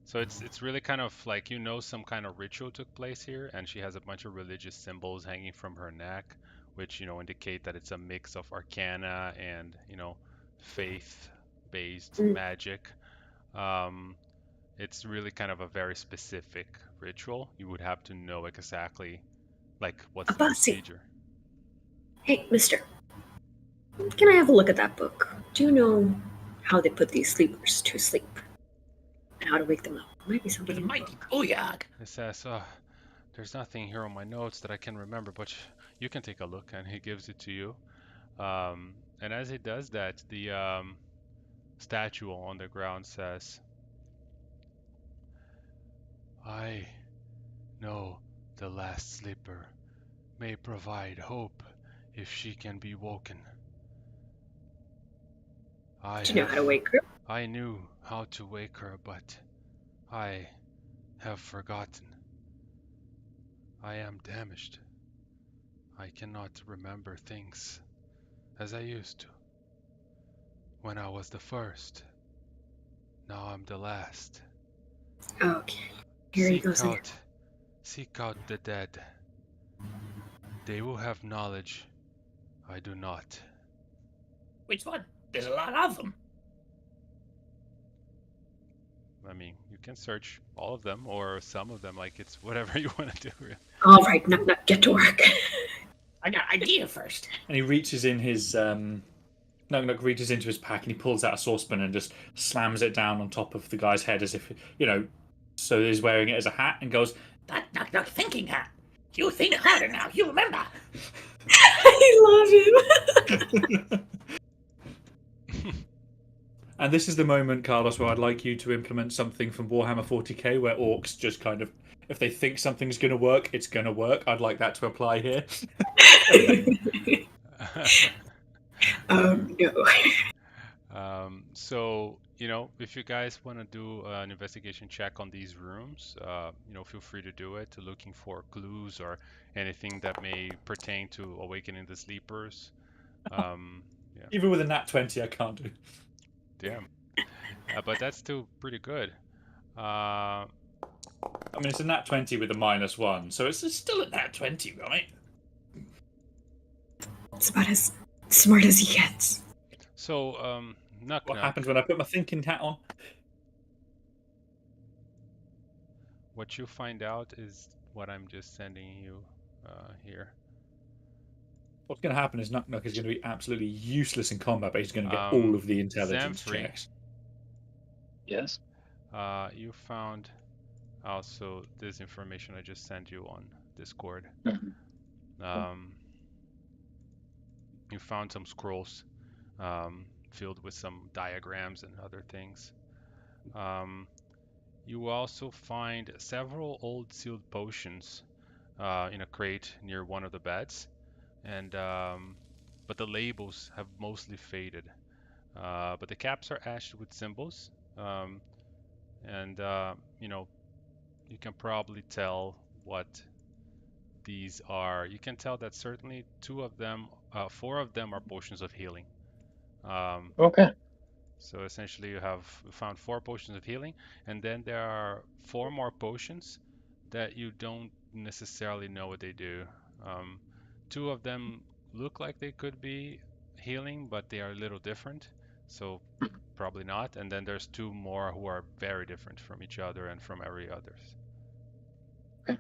A: So it's really kind of like, some kind of ritual took place here, and she has a bunch of religious symbols hanging from her neck, which, indicate that it's a mix of arcana and, faith-based magic. It's really kind of a very specific ritual. You would have to know exactly, like, what's the procedure.
C: Hey, mister. Can I have a look at that book? Do you know how they put these sleepers to sleep? And how to wake them up? Might be something.
D: With a mighty booyah.
A: It says, there's nothing here on my notes that I can remember, but you can take a look, and he gives it to you. And as he does that, the statue on the ground says, "I know the last sleeper may provide hope if she can be woken.
C: Do you know how to wake her?
A: I knew how to wake her, but I have forgotten. I am damaged. I cannot remember things as I used to. When I was the first, now I'm the last.
C: Okay. Here he goes again.
A: Seek out the dead. They will have knowledge. I do not.
D: Which one? There's a lot of them.
A: I mean, you can search all of them or some of them, like it's whatever you want to do. Really.
C: All right, Knock Knock, get to work.
D: I got idea first.
F: And he reaches in his Knock reaches into his pack and he pulls out a saucepan and just slams it down on top of the guy's head as if, so he's wearing it as a hat and goes,
D: That Knock thinking hat. You think harder now. You remember.
C: I love him.
F: And this is the moment, Carlos, where I'd like you to implement something from Warhammer 40k where orcs just kind of, if they think something's going to work, it's going to work. I'd like that to apply here.
C: No.
A: So, if you guys want to do an investigation check on these rooms, feel free to do it, looking for clues or anything that may pertain to awakening the sleepers. Yeah.
F: Even with a nat 20, I can't do.
A: Damn. But that's still pretty good.
F: I mean, it's a nat 20 with a -1, so it's still a nat 20, right?
C: It's about as smart as he gets.
A: So, Knock
F: What
A: Knock,
F: happens when I put my thinking hat on?
A: what you find out is what I'm just sending you here.
F: What's going to happen is Knock is going to be absolutely useless in combat, but he's going to get all of the intelligence
A: Zamfrey.
F: checks.
B: Yes.
A: You found also this information I just sent you on Discord.
B: Mhm.
A: You found some scrolls filled with some diagrams and other things. You also find several old sealed potions in a crate near one of the beds, and but the labels have mostly faded. But the caps are etched with symbols, and you can probably tell what these are. You can tell that certainly 4 of them are potions of healing.
B: Okay.
A: So essentially you found 4 potions of healing, and then there are 4 more potions that you don't necessarily know what they do. 2 of them look like they could be healing, but they are a little different, so probably not. And then there's 2 more who are very different from each other and from every others.
B: Okay.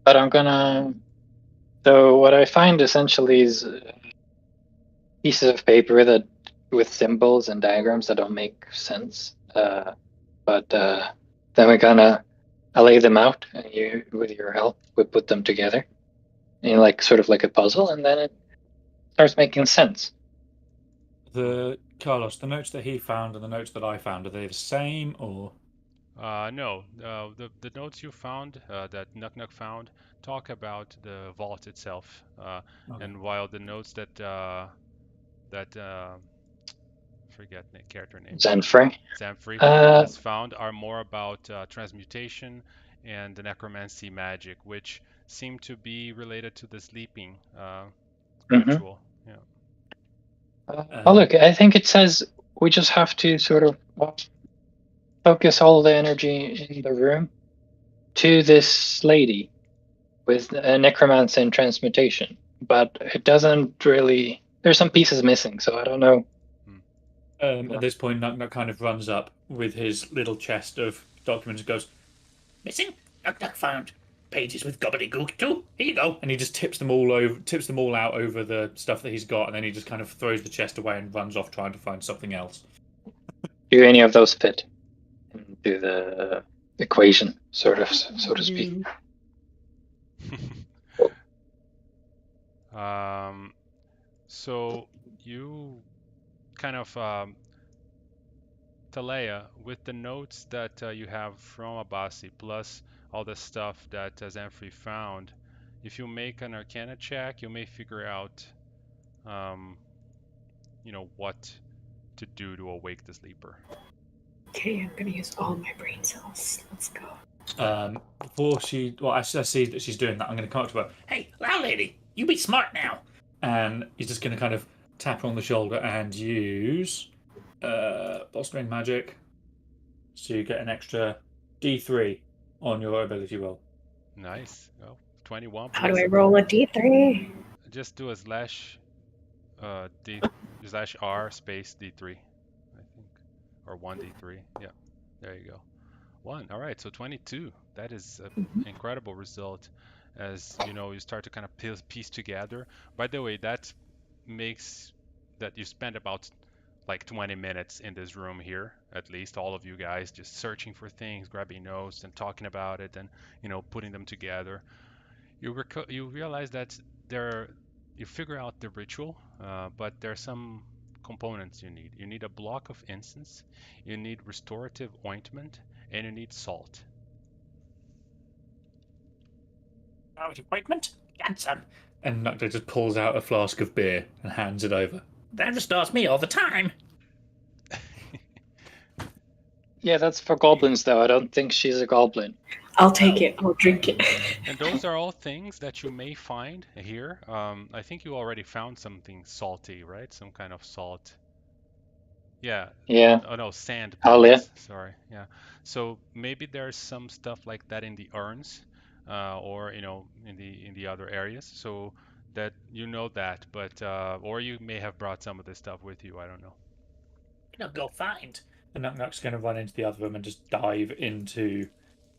B: But I'm gonna. So what I find essentially is pieces of paper that with symbols and diagrams that don't make sense. But then I lay them out, and with your help, we put them together in sort of like a puzzle, and then it starts making sense.
F: Carlos, the notes that he found and the notes that I found, are they the same or?
A: No, the notes you found that Knock found talk about the vault itself,
F: Okay.
A: and while the notes that forget the character name
B: Zamfrey
A: has found are more about transmutation and the necromancy magic, which seem to be related to the sleeping ritual. Yeah.
B: Look, I think it says we just have to sort of focus all the energy in the room to this lady with necromancy and transmutation, but it doesn't really. There's some pieces missing, so I don't know.
F: At this point, Knock kind of runs up with his little chest of documents and goes,
D: Missing? Knock found pages with gobbledygook too. Here you go.
F: and he just tips them all out over the stuff that he's got, and then he just kind of throws the chest away and runs off trying to find something else.
B: Do any of those fit into the equation, sort of, so to speak?
A: So you kind of Talea, with the notes that you have from Abasi, plus all the stuff that Zamfrey found, if you make an Arcana check, you may figure out, what to do to awake the sleeper.
C: Okay, I'm gonna use all my brain cells. Let's go.
F: Before I see that she's doing that, I'm going to come up to her.
D: Hey, loud lady, you be smart now.
F: And he's just going to kind of tap her on the shoulder and use bolstering magic. So you get an extra D3 on your ability roll.
A: Nice. Oh, 21.
C: How do I roll a d3?
A: Just do a /R space D3, I think, or 1D3. Yeah, there you go. 1. All right, so 22. That is an incredible result. As you start to kind of piece together. By the way, that makes that you spend about like 20 minutes in this room here, at least all of you guys, just searching for things, grabbing notes and talking about it, and putting them together. You realize that you figure out the ritual, but there are some components you need. You need a block of incense, you need restorative ointment, and you need salt.
D: Appointment? Got some.
F: And Nukta just pulls out a flask of beer and hands it over.
D: That restores me all the time.
B: Yeah, that's for goblins, though. I don't think she's a goblin.
C: I'll take it. I'll drink it.
A: And those are all things that you may find here. I think you already found something salty, right? Some kind of salt. Yeah.
B: Yeah.
A: Oh no, sand.
B: Oh, yeah.
A: Sorry. Yeah. So maybe there's some stuff like that in the urns, or in the other areas. So that that, but or you may have brought some of this stuff with you. I don't know.
D: Go find.
F: And Nuk's going to run into the other room and just dive into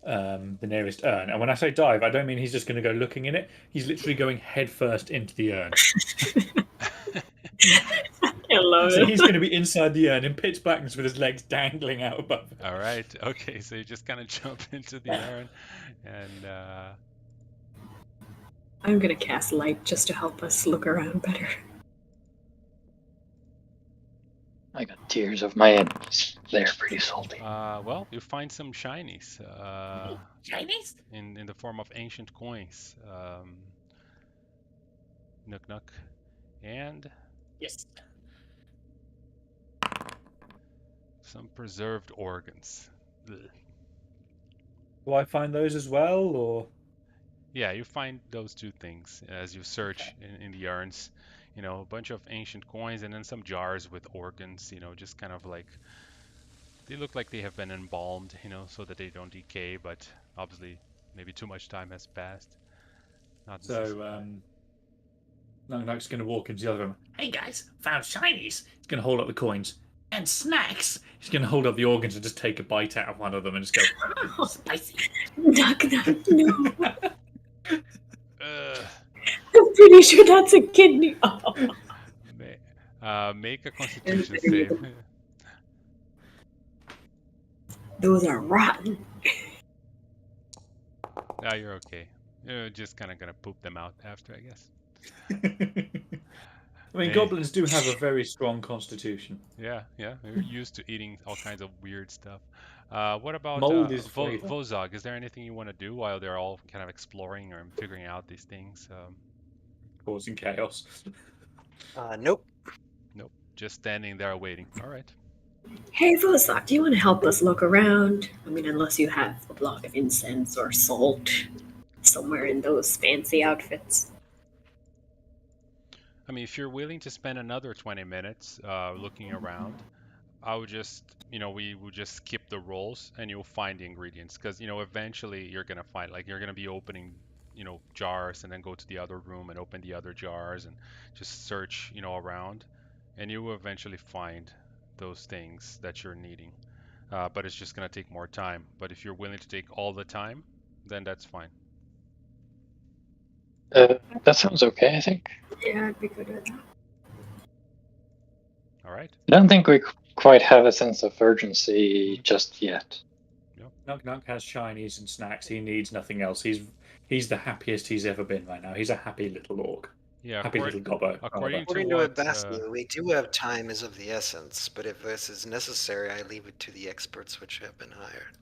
F: the nearest urn. And when I say dive, I don't mean he's just going to go looking in it. He's literally going headfirst into the urn.
C: I love
F: So
C: it.
F: he's going to be inside the urn in pitch blackness with his legs dangling out above it.
A: All right. Okay. So you just kind of jump into the urn, and
C: I'm gonna cast light just to help us look around better.
B: I got tears of my enemies. They're pretty salty.
A: well, you find some shinies.
D: Chinese?
A: In the form of ancient coins. Nuk, and
D: Yes.
A: some preserved organs. Ugh.
F: Do I find those as well, or?
A: Yeah, you find those two things as you search in the urns. A bunch of ancient coins and then some jars with organs. Just kind of like they look like they have been embalmed. So that they don't decay. But obviously, maybe too much time has passed.
F: So, Nuk's going to walk into the other room.
D: Hey guys, found shinies
F: He's going to hold up the coins.
D: and snacks.
F: He's going to hold up the organs and just take a bite out of one of them and just go.
D: Oh, spicy.
C: Knock, no.
A: Ugh.
C: I'm pretty sure that's a kidney. Oh.
A: Make a Constitution save.
C: Those are rotten.
A: Ah, you're okay. You're just kind of gonna poop them out after, I guess.
F: I mean,
A: Hey.
F: goblins do have a very strong constitution.
A: Yeah. You're used to eating all kinds of weird stuff. What about
F: Mold is flavor.
A: Vozog? Is there anything you want to do while they're all kind of exploring or figuring out these things?
F: Causing chaos.
E: Nope.
A: Nope. Just standing there waiting. All right.
C: Hey, Vosok, do you want to help us look around? I mean, unless you have a block of incense or salt somewhere in those fancy outfits.
A: I mean, if you're willing to spend another 20 minutes looking around, I would just, we would just skip the rolls and you'll find the ingredients. Because, eventually you're going to find, like, you're going to be opening, jars and then go to the other room and open the other jars and just search, around. And you will eventually find those things that you're needing. But it's just going to take more time. But if you're willing to take all the time, then that's fine.
B: That sounds okay, I think.
C: Yeah, I'd be good with that.
A: All right.
B: I don't think we quite have a sense of urgency just yet.
F: Nuk has shinies and snacks. He needs nothing else. He's the happiest he's ever been right now. He's a happy little orc.
A: Yeah.
F: Happy little gobbo.
A: according
E: According
A: to
E: to
A: what,
E: Abastia, we do have time is of the essence, but if this is necessary, I leave it to the experts which have been hired.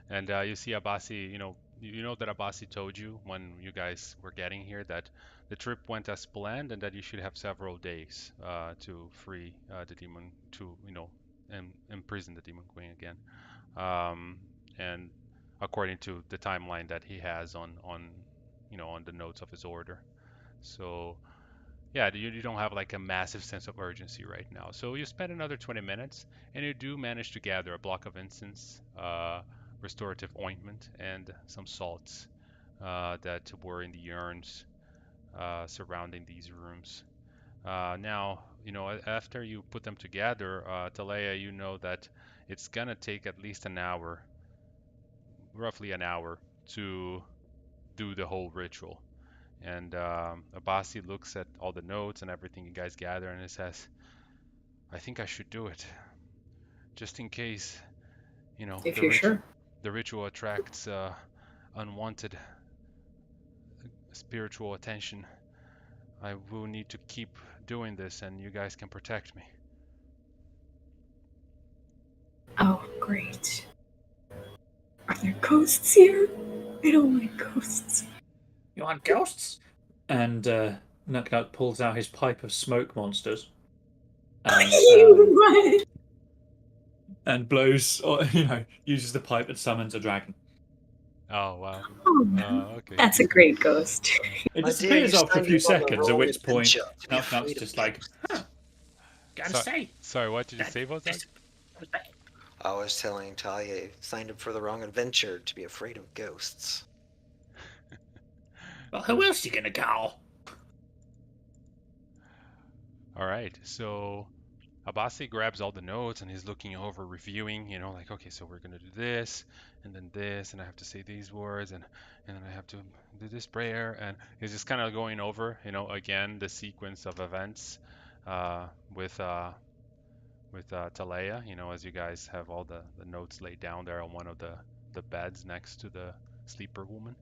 A: And you see Abasi, you know that Abasi told you when you guys were getting here that the trip went as planned and that you should have several days to free the demon to, and imprison the demon queen again. And according to the timeline that he has on the notes of his order. So yeah, you don't have like a massive sense of urgency right now. So you spend another 20 minutes and you do manage to gather a block of incense, restorative ointment, and some salts that were in the urns surrounding these rooms. Now, after you put them together, Talea, you know that it's gonna take at least an hour, roughly an hour, to do the whole ritual. And Abasi looks at all the notes and everything you guys gather and he says, I think I should do it. Just in case,
C: If you're sure.
A: the ritual attracts unwanted spiritual attention. I will need to keep doing this and you guys can protect me.
C: Oh, great. Are there ghosts here? I don't like ghosts.
D: You want ghosts?
F: And Nuk pulls out his pipe of smoke monsters. And,
C: What?
F: and blows, or uses the pipe and summons a dragon.
A: Oh, wow.
C: Oh, no.
A: Okay.
C: That's a great ghost.
F: It
E: My dear,
F: disappears
E: you
F: after a
E: signed
F: few
E: up on the
F: seconds, at
E: wrong
F: which point
E: adventure to be
F: Nuk's
E: afraid of
F: just like,
E: ghosts.
D: Gotta say.
A: Sorry, what did you say about that?
D: That was bad.
E: I was telling Talia you signed up for the wrong adventure to be afraid of ghosts.
D: Well, who else you gonna call?
A: All right, so Abasi grabs all the notes and he's looking over, reviewing, like, okay, so we're gonna do this, and then this, and I have to say these words, and then I have to do this prayer, and he's just kind of going over, again, the sequence of events with Talea, as you guys have all the notes laid down there on one of the beds next to the sleeper woman.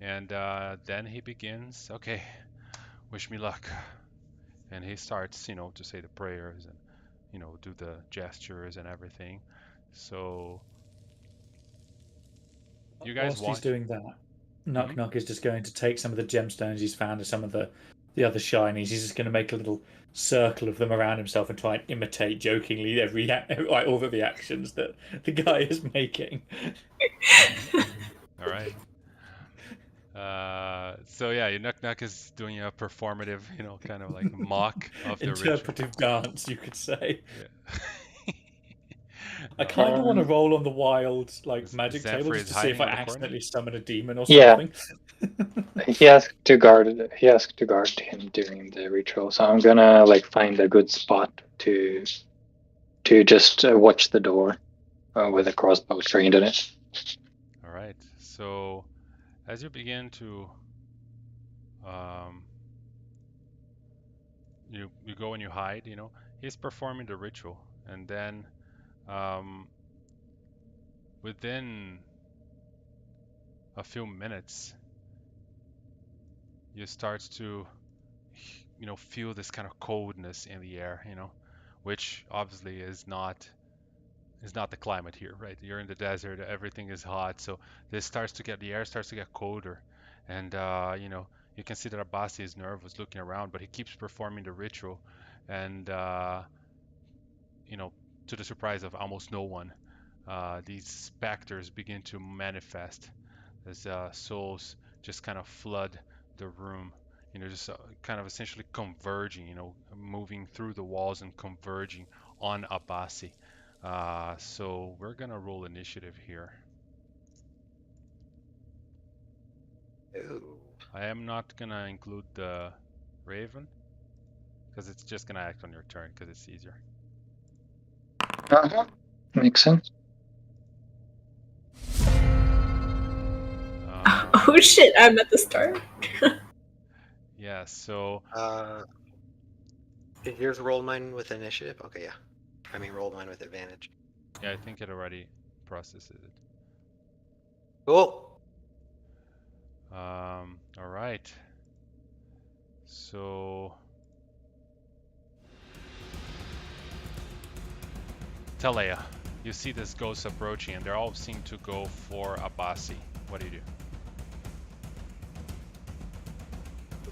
A: And then he begins, okay, wish me luck. And he starts, to say the prayers and, do the gestures and everything. So you guys
F: whilst he's doing that, Nuk is just going to take some of the gemstones he's found and some of the other shinies. He's just going to make a little circle of them around himself and try and imitate jokingly all the reactions that the guy is making.
A: All right. So yeah, Nuk is doing a performative, kind of like mock of the
F: interpretive dance, you could say.
A: Yeah.
F: I kind of want to roll on the wild magic
A: Zanfrey
F: table
A: is
F: just to see if I
A: hiding in the corner?
F: accidentally summon a demon or
B: Yeah.
F: something.
B: He asked to guard him during the ritual, so I'm gonna find a good spot to just watch the door with a crossbow trained in it.
A: All right. So as you begin to you go and you hide, he's performing the ritual, and then within a few minutes you start to feel this kind of coldness in the air, which obviously is not the climate here, right? You're in the desert, everything is hot, so the air starts to get colder, and you can see that Abasi is nervous looking around, but he keeps performing the ritual, and to the surprise of almost no one, these specters begin to manifest as souls just kind of flood the room, just kind of essentially converging, moving through the walls and converging on Abasi. So we're gonna roll initiative here.
E: Ooh.
A: I am not gonna include the Raven because it's just gonna act on your turn because it's easier.
B: Makes sense.
C: Oh shit, I'm at the start.
A: Yeah, so
E: Here's roll mine with initiative. Okay, yeah. I mean, roll mine with advantage.
A: yeah, I think it already processes it.
E: Cool.
A: All right. So Talea, you see this ghost approaching, and they all seem to go for Abasi. What do you do?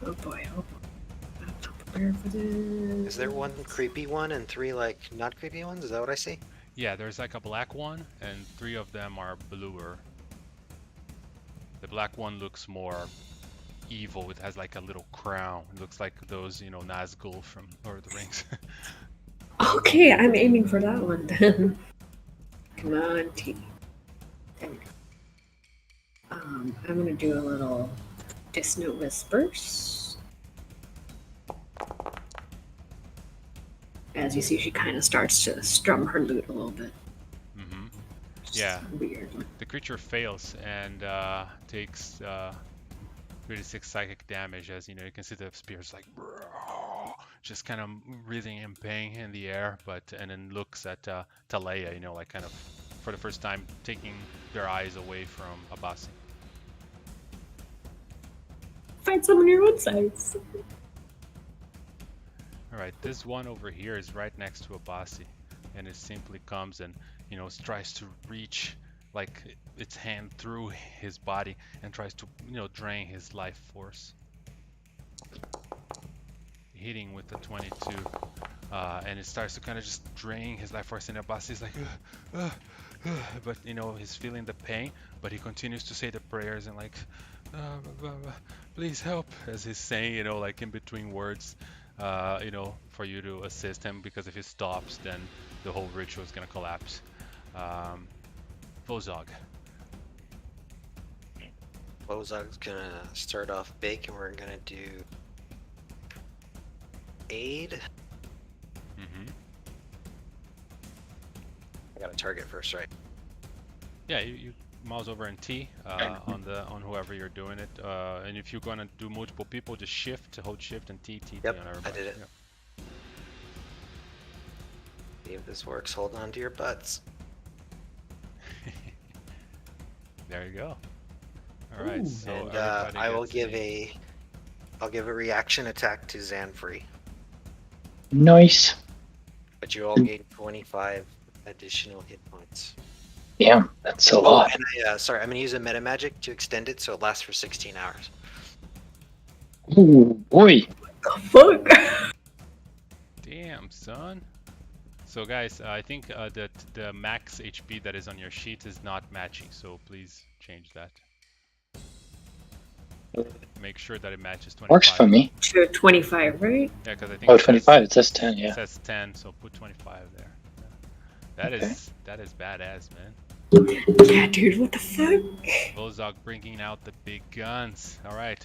C: Oh boy, oh boy. I'm not prepared for this.
E: Is there one creepy one and 3 like not creepy ones? Is that what I see?
A: Yeah, there's like a black one, and 3 of them are bluer. The black one looks more evil. It has like a little crown. It looks like those, you know, Nazgul from Lord of the Rings.
C: Okay, I'm aiming for that one then. Come on, T. There we go. I'm gonna do a little dissonant whispers. As you see, she kind of starts to strum her lute a little bit.
A: Mm-hmm.
C: Just
A: Yeah.
C: Weird.
A: The creature fails and takes 36 psychic damage. As you know, you can see the spear's like just kind of writhing in pain in the air, and then looks at Talaya, you know, like kind of for the first time taking their eyes away from Abasi.
C: Find someone your own size.
A: All right, this one over here is right next to Abasi, and it simply comes and, you know, tries to reach like its hand through his body and tries to, you know, drain his life force. Hitting with the 22, and it starts to kind of just drain his life force, and Abasi's like, but you know, he's feeling the pain, but he continues to say the prayers and like, please help, as he's saying, you know, like in between words, you know, for you to assist him, because if he stops, then the whole ritual is gonna collapse. Vozog.
E: Bozog's gonna start off big, and we're gonna do aid.
A: Mm-hmm.
E: I got a target first, right?
A: Yeah, you mouse over and T on whoever you're doing it, and if you're gonna do multiple people, just hold shift and T
E: Yep,
A: on
E: I
A: everybody.
E: did it.
A: Yep.
E: See if this works. Hold on to your butts.
A: There you go. All right, so
E: And
A: everybody
E: I will
A: gets
E: give I'll give a reaction attack to Zanfree,
B: Nice.
E: but you all gain 25 additional hit points.
B: Damn, that's a
E: Oh,
B: lot.
E: and sorry, I'm gonna use a meta magic to extend it so it lasts for 16 hours.
B: Ooh, boy.
C: The fuck?
A: Damn, son. So guys, I think that the max HP that is on your sheet is not matching, so please change that. Make sure that it matches 25.
B: Works for me.
C: To 25, right?
A: Yeah, because I think
B: Oh,
A: it says-
B: 25. It says 10,
A: It
B: yeah.
A: says 10, so put 25 there. Yeah. That is badass, man.
C: Yeah, dude, what the fuck?
A: Vozog bringing out the big guns. All right.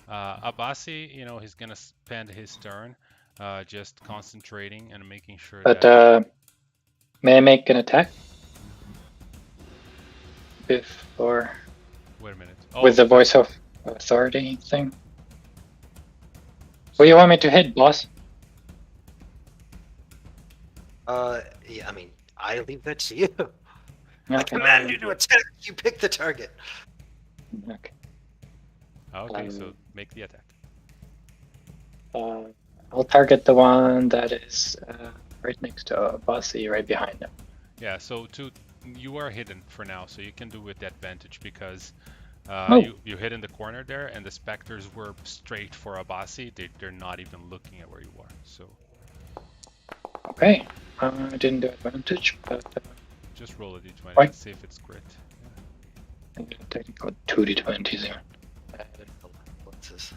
A: Abasi, you know, he's gonna spend his turn just concentrating and making sure
B: But
A: that.
B: may I make an attack? Before.
A: Wait a minute.
B: With the voice of authority thing? What do you want me to hit, boss?
E: Yeah, I mean, I leave that to you. I
B: Okay.
E: command you to attack. You pick the target.
B: Okay.
A: Okay, so make the attack.
B: I'll target the one that is right next to Bossy, right behind him.
A: Yeah, so you are hidden for now, so you can do with advantage because you hid in the corner there, and the specters were straight for Abasi. They're not even looking at where you are. So
B: Okay. I didn't do advantage, but
A: just roll a d20
B: Right.
A: and see if it's crit.
B: I'm gonna technically 2d20s here.
E: What's this?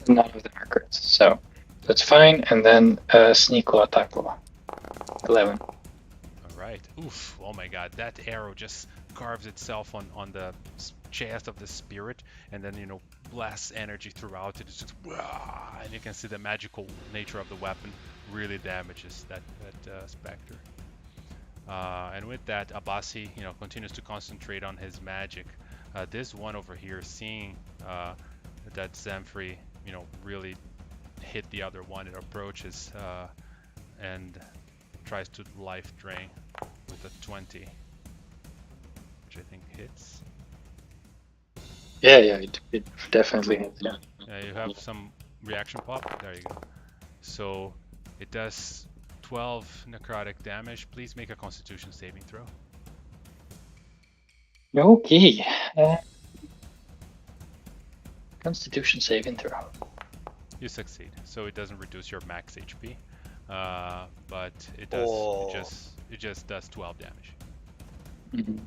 B: None of them are crits, so that's fine. And then sneak or attack roll. 11.
A: All right. Oof. Oh my God. That arrow just carves itself on the chest of the spirit, and then, you know, blasts energy throughout it. It's just, and you can see the magical nature of the weapon really damages that specter. And with that, Abasi, you know, continues to concentrate on his magic. This one over here, seeing that Zanfree, you know, really hit the other one, it approaches and tries to life drain with a 20, which I think hits.
B: Yeah, it definitely hits. Yeah.
A: You have some reaction pop. There you go. So it does 12 necrotic damage. Please make a Constitution saving throw.
B: Okay. Constitution saving throw.
A: You succeed, so it doesn't reduce your max HP, but it does.
E: Oh.
A: It just does 12 damage.
B: Mhm.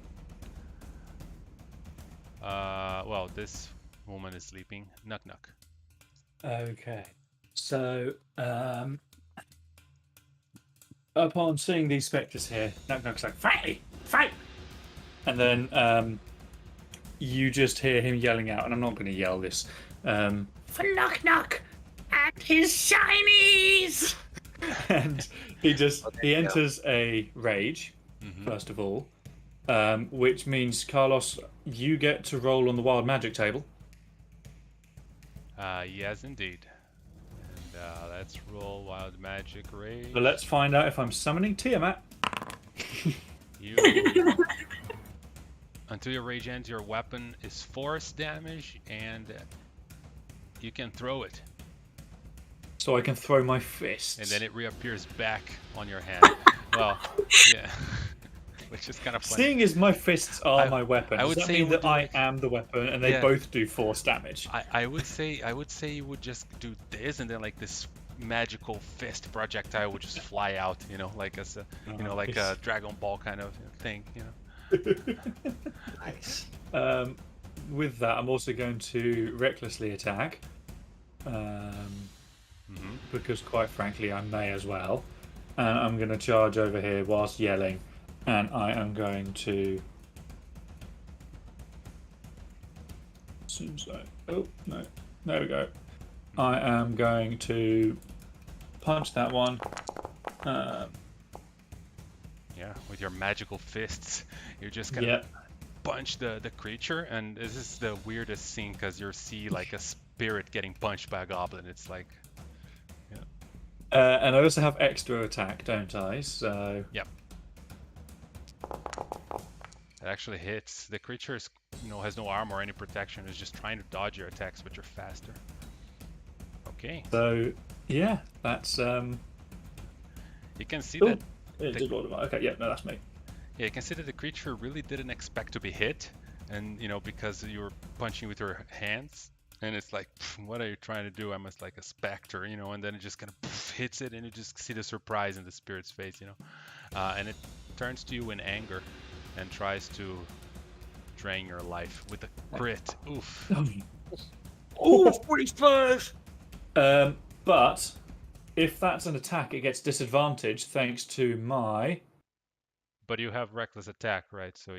A: Well, this woman is sleeping. Knock knock.
F: Okay. So, upon seeing these spectres here, Knock Knock's like, fight me! Fight! And then you just hear him yelling out, and I'm not going to yell this.
D: For Knock Knock and his shinies!
F: And he
E: there you go.
F: enters a rage, first of all, which means, Carlos, you get to roll on the wild magic table.
A: Yes, indeed. And let's roll wild magic rage.
F: So let's find out if I'm summoning Tiamat.
A: You. Until your rage ends, your weapon is force damage, and you can throw it.
F: So I can throw my fist.
A: And then it reappears back on your hand. Well, yeah. Which is kind of funny.
F: Seeing as my fists are my weapon,
A: I
F: does
A: would
F: that
A: say
F: mean
A: it would
F: that I
A: like-
F: am the weapon and they
A: Yeah.
F: both do force damage?
A: I would say you would just do this, and then like this magical fist projectile would just fly out, like as a, like a Dragon Ball kind of thing,
E: Nice.
F: With that, I'm also going to recklessly attack. Because quite frankly, I may as well. And I'm going to charge over here whilst yelling. And I am going to... Oh, no. There we go. I am going to punch that one.
A: Yeah, with your magical fists, you're just gonna punch the creature, and this is the weirdest scene because you see like a spirit getting punched by a goblin. It's like,
F: and I also have extra attack, don't I? So
A: yep. It actually hits. The creature is, has no armor or any protection. It's just trying to dodge your attacks, but you're faster. Okay.
F: So yeah, that's
A: You can see that.
F: It did all of it. Okay, yeah, no, that's me.
A: Yeah, you can see that the creature really didn't expect to be hit, and because you were punching with your hands, and it's like, what are you trying to do? I'm just like a specter, and then it just kind of hits it, and you just see the surprise in the spirit's face, and it turns to you in anger, and tries to drain your life with a crit. Oof.
E: Oh, 45!
F: But if that's an attack, it gets disadvantage thanks to my.
A: But you have reckless attack, right? So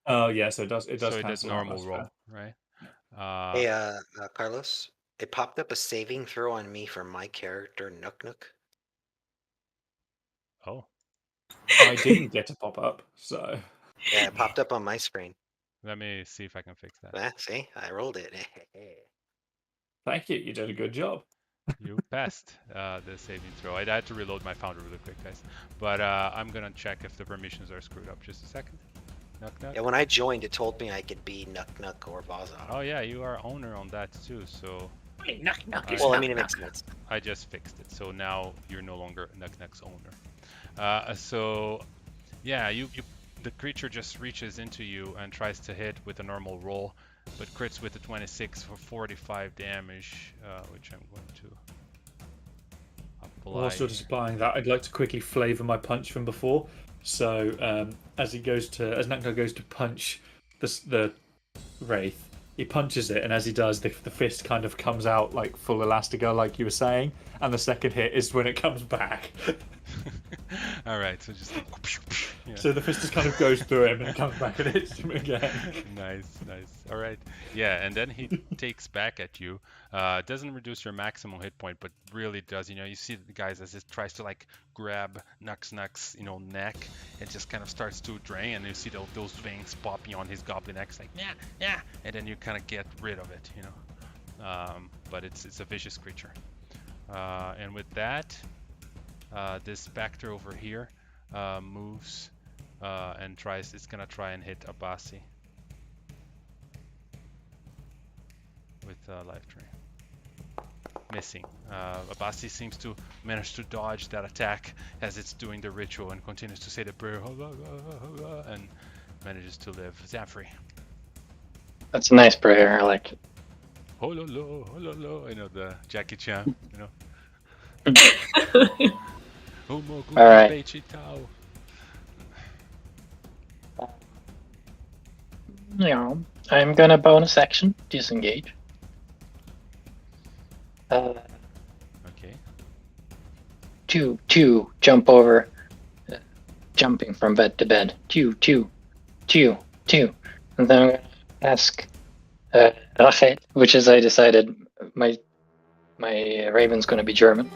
F: Oh yeah, so it does. It does.
A: so it does
F: cancel out,
A: normal
F: that's
A: roll,
F: fair.
A: right?
E: Hey, Carlos, it popped up a saving throw on me for my character, Nook Nook.
A: Oh.
F: I didn't get a pop up, so.
E: Yeah, it popped up on my screen.
A: Let me see if I can fix that.
E: See, I rolled it.
F: Thank you. You did a good job.
A: You passed the saving throw. I had to reload my Foundry really quick, guys. But I'm gonna check if the permissions are screwed up. Just a second. Knock knock.
E: Yeah, when I joined, it told me I could be Nook Nook or Vazar.
A: Oh yeah, you are owner on that too. So
D: Hey, Knock Knock is
E: Well, I
D: Knock
E: mean, it
D: Knock.
E: makes sense.
A: I just fixed it. So now you're no longer Knock Knock's owner. So yeah, the creature just reaches into you and tries to hit with a normal roll, but crits with a 26 for 45 damage, which I'm going to apply.
F: Whilst you're displaying that, I'd like to quickly flavour my punch from before. So as Nakno goes to punch the wraith, he punches it, and as he does, the fist kind of comes out like full Elastigirl, like you were saying, and the second hit is when it comes back.
A: All right, so just yeah.
F: So the fist just kind of goes through him and comes back and hits him again.
A: Nice. All right. Yeah, and then he takes back at you. Doesn't reduce your maximum hit point, but really does. You see the guys as it tries to like grab Nuck's neck, it just kind of starts to drain, and you see those veins popping on his goblin neck, like yeah, and then you kind of get rid of it, But it's a vicious creature. And with that, this specter over here moves and it's gonna try and hit Abasi with life drain. Missing. Abasi seems to manage to dodge that attack as it's doing the ritual and continues to say the prayer, and manages to live. Zanfrey.
B: That's a nice prayer. I like it.
A: Hololo, hololo. You know, the Jackie Chan, you know. Homo
B: All right.
A: Beichi Tao.
B: Yeah, I'm gonna bonus action disengage.
A: Okay.
B: Two, jump over, jumping from bed to bed. Two, and then I'm gonna ask Rachel, which is I decided my Raven's gonna be German.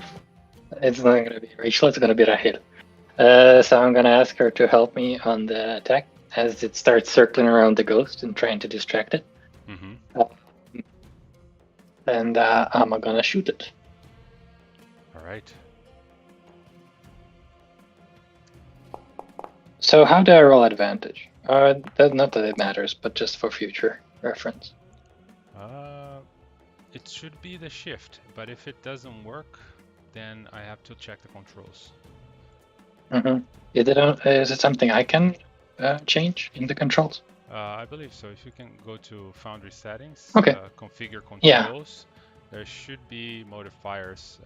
B: It's not gonna be Rachel. It's gonna be Rachel. So I'm gonna ask her to help me on the attack as it starts circling around the ghost and trying to distract it.
A: Mm-hmm.
B: And I'm gonna shoot it.
A: All right.
B: So how do I roll advantage? Not that it matters, but just for future reference.
A: It should be the shift, but if it doesn't work, then I have to check the controls.
B: Mm-hmm. Is it something I can change in the controls?
A: I believe so. If you can go to Foundry settings,
B: Okay.
A: configure controls,
B: Yeah.
A: there should be modifiers.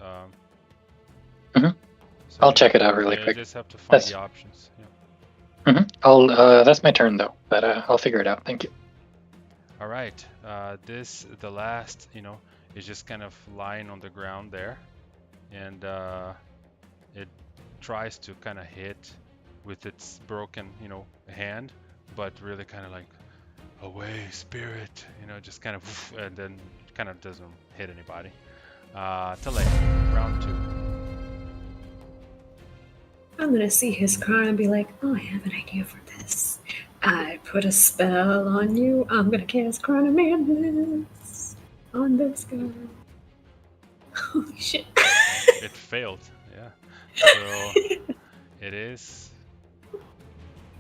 B: Mhm.
A: So
B: I'll check it out really
A: you
B: quick.
A: just have to find
B: That's-
A: the options. Yeah.
B: Mm-hmm. I'll. That's my turn though, but I'll figure it out. Thank you.
A: All right. The last, is just kind of lying on the ground there, and it tries to kind of hit with its broken, hand, but really kind of like, away, spirit, just kind of, and then kind of doesn't hit anybody. Tele, round 2.
C: I'm gonna see his crown and be like, oh, I have an idea for this. I put a spell on you. I'm gonna cast Crown of Madness on this guy. Holy shit.
A: It failed, yeah. So it is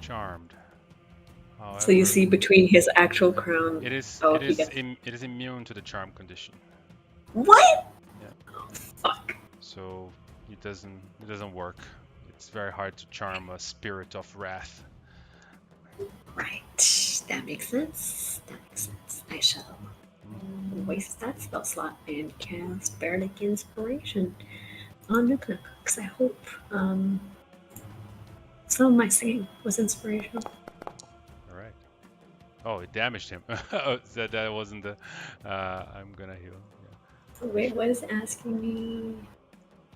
A: charmed. However,
C: So you see between his actual crown.
A: it is
C: Oh,
A: it
C: he
A: is
C: gets-
A: it is immune to the charm condition.
C: What?
A: Yeah.
C: Oh, fuck.
A: So it doesn't work. It's very hard to charm a spirit of wrath.
C: Right. That makes sense. I shall waste that spell slot and cast Bardic Inspiration on Nehebkelat, because I hope some of my singing was inspirational.
A: All right. Oh, it damaged him. That wasn't the. I'm gonna heal. Yeah.
C: Wait, what is it asking me?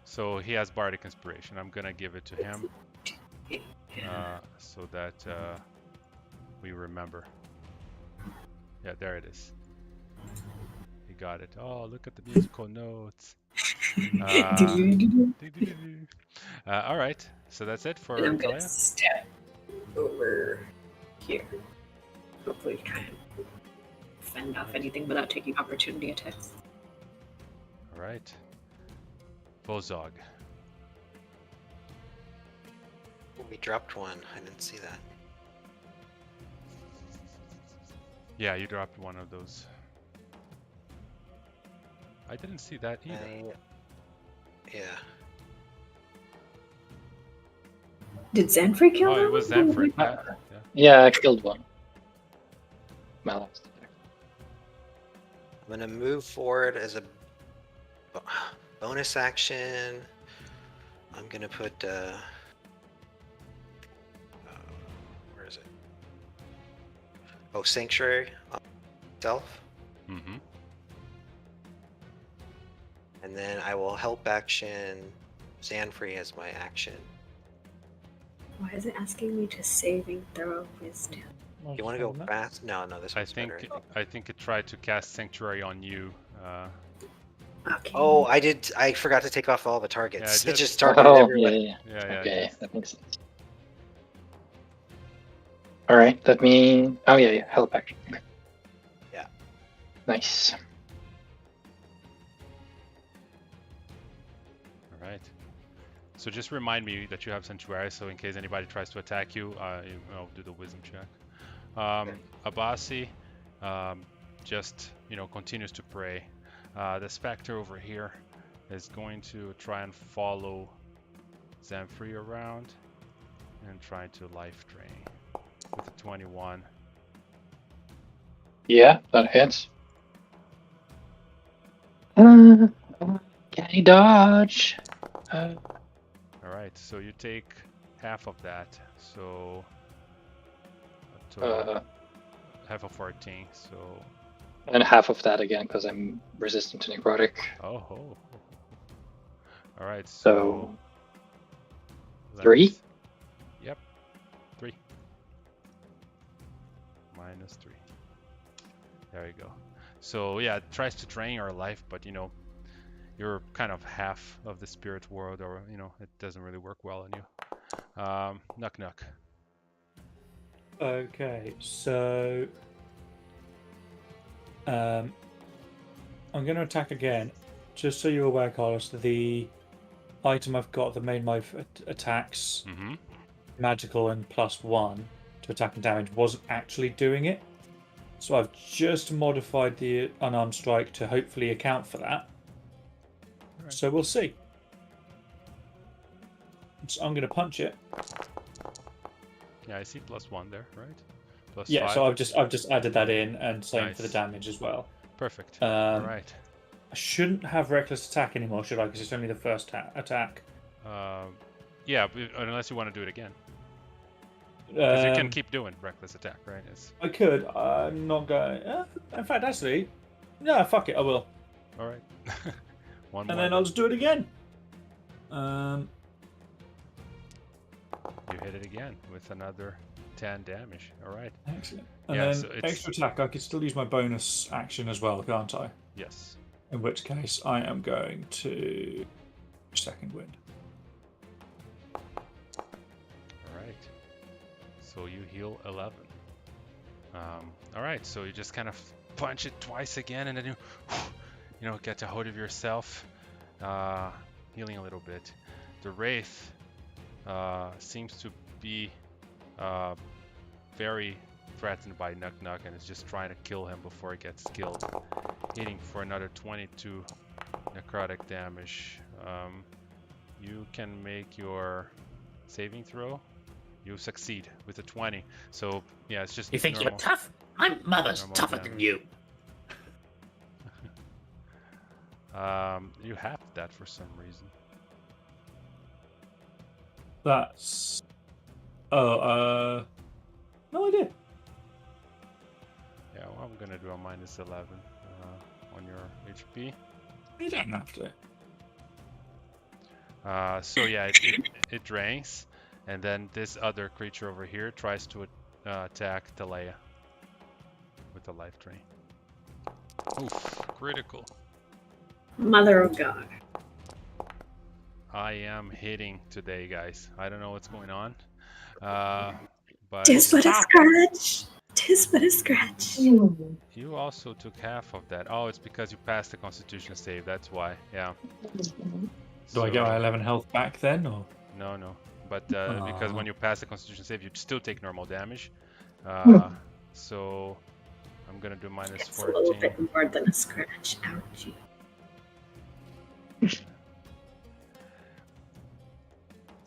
A: So he has bardic inspiration. I'm gonna give it to him, so that we remember. Yeah, there it is. He got it. Oh, look at the musical notes. All right. So that's it for
C: And I'm gonna
A: Talia.
C: step over here. Hopefully try and fend off anything without taking opportunity attacks.
A: All right. Bozog.
E: We dropped one. I didn't see that.
A: Yeah, you dropped one of those. I didn't see that either.
E: Yeah.
C: Did Zanfrey kill
A: Oh,
C: him?
A: it was Zanfrey. Yeah.
B: Yeah, I killed one. My last attack.
E: I'm gonna move forward as a bonus action. I'm gonna put where is it? Oh, Sanctuary on myself,
A: Mm-hmm.
E: and then I will help action Zanfrey as my action.
C: Why is it asking me to saving throw wisdom?
E: You want to go fast? No, this
A: I
E: one's
A: think
E: better.
A: I think it tried to cast Sanctuary on you.
C: Okay.
E: Oh, I forgot to take off all the targets.
A: Yeah,
E: It just
A: just-
E: targeted
B: Oh,
E: everyone.
B: yeah.
A: Yeah.
B: Okay,
A: just-
B: that makes sense. All right, that means. Oh yeah, help action. Okay.
E: Yeah.
B: Nice.
A: All right. So just remind me that you have Sanctuary, so in case anybody tries to attack you, do the Wisdom check. Abasi, just continues to pray. The Spectre over here is going to try and follow Zanfrey around and try to life drain. with a 21.
B: Yeah, that hits. Can he dodge?
A: All right, so you take half of that. So a total, half of 14. So
B: And half of that again because I'm resistant to necrotic.
A: oh. All right,
B: So
A: that
B: 3?
A: makes- Yep, 3. Minus 3. There you go. So yeah, it tries to drain your life, but you know, you're kind of half of the spirit world, or you know, it doesn't really work well on you. Knock knock.
F: Okay, so I'm going to attack again. Just so you're aware, Carlos, the item I've got that made my attacks
A: Mm-hmm.
F: magical and +1 to attack and damage wasn't actually doing it. So I've just modified the unarmed strike to hopefully account for that.
A: Right.
F: So we'll see. So I'm going to punch it.
A: Yeah, I see +1 there, right? Plus
F: Yeah,
A: 5.
F: so I've just added that in, and same for the
A: Nice.
F: damage as well.
A: Perfect. All
F: Um,
A: right.
F: I shouldn't have reckless attack anymore, should I? Because it's only the first attack.
A: Yeah, unless you want to do it again. Because you can
F: Um,
A: keep doing reckless attack, right? It's
F: I could. I'm not going. In fact, actually, no, fuck it. I will.
A: all right. One
F: And
A: more.
F: then I'll just do it again.
A: You hit it again with another 10 damage. All right.
F: Excellent. And
A: Yeah,
F: then
A: so it's-
F: extra attack. I could still use my bonus action as well, can't I?
A: Yes.
F: In which case, I am going to second wind.
A: All right. So you heal 11. All right. So you just kind of punch it twice again, and then you know, get a hold of yourself, healing a little bit. The wraith seems to be very threatened by Knock Knock, and is just trying to kill him before he gets killed. Hitting for another 22 necrotic damage. You can make your saving throw. You succeed with a 20. So yeah, it's just
D: You think
A: normal.
D: you're tough? My mother's
A: Normal
D: tougher than
A: damage.
D: you.
A: You have that for some reason.
F: That's. Oh, no idea.
A: Yeah, well, I'm gonna do a minus 11 on your HP.
F: You don't have to.
A: So yeah, it drains, and then this other creature over here tries to attack Talea with a life drain. Oof, critical.
C: Mother of God.
A: I am hitting today, guys. I don't know what's going on, but
C: Tis but a scratch. Tis but a scratch.
A: you also took half of that. Oh, it's because you passed the Constitution save. That's why. Yeah.
F: Do I get
A: So-
F: my 11 health back then, or?
A: No. But because
F: Aw.
A: when you pass the Constitution save, you still take normal damage. So I'm gonna do minus
C: It's a little
A: 14.
C: bit more than a scratch. Ouchie.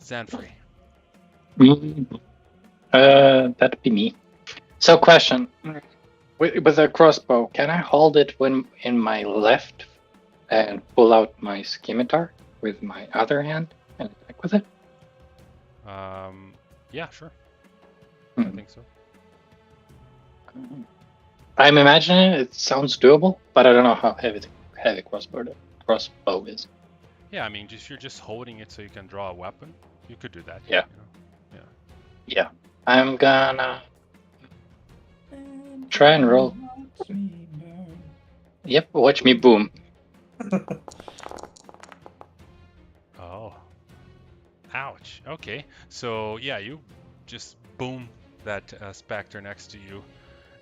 A: Zanfrey.
B: That'd be me. So, question: with a crossbow, can I hold it when in my left and pull out my scimitar with my other hand and attack with it?
A: Yeah, sure. I
B: Hmm.
A: think so.
B: I'm imagining it sounds doable, but I don't know how heavy crossbow is.
A: Yeah, I mean, if you're just holding it so you can draw a weapon, you could do that.
B: Yeah.
A: You know?
B: Yeah, I'm gonna try and roll. Yep, watch me boom.
A: Oh. Ouch. Okay. So yeah, you just boom that specter next to you,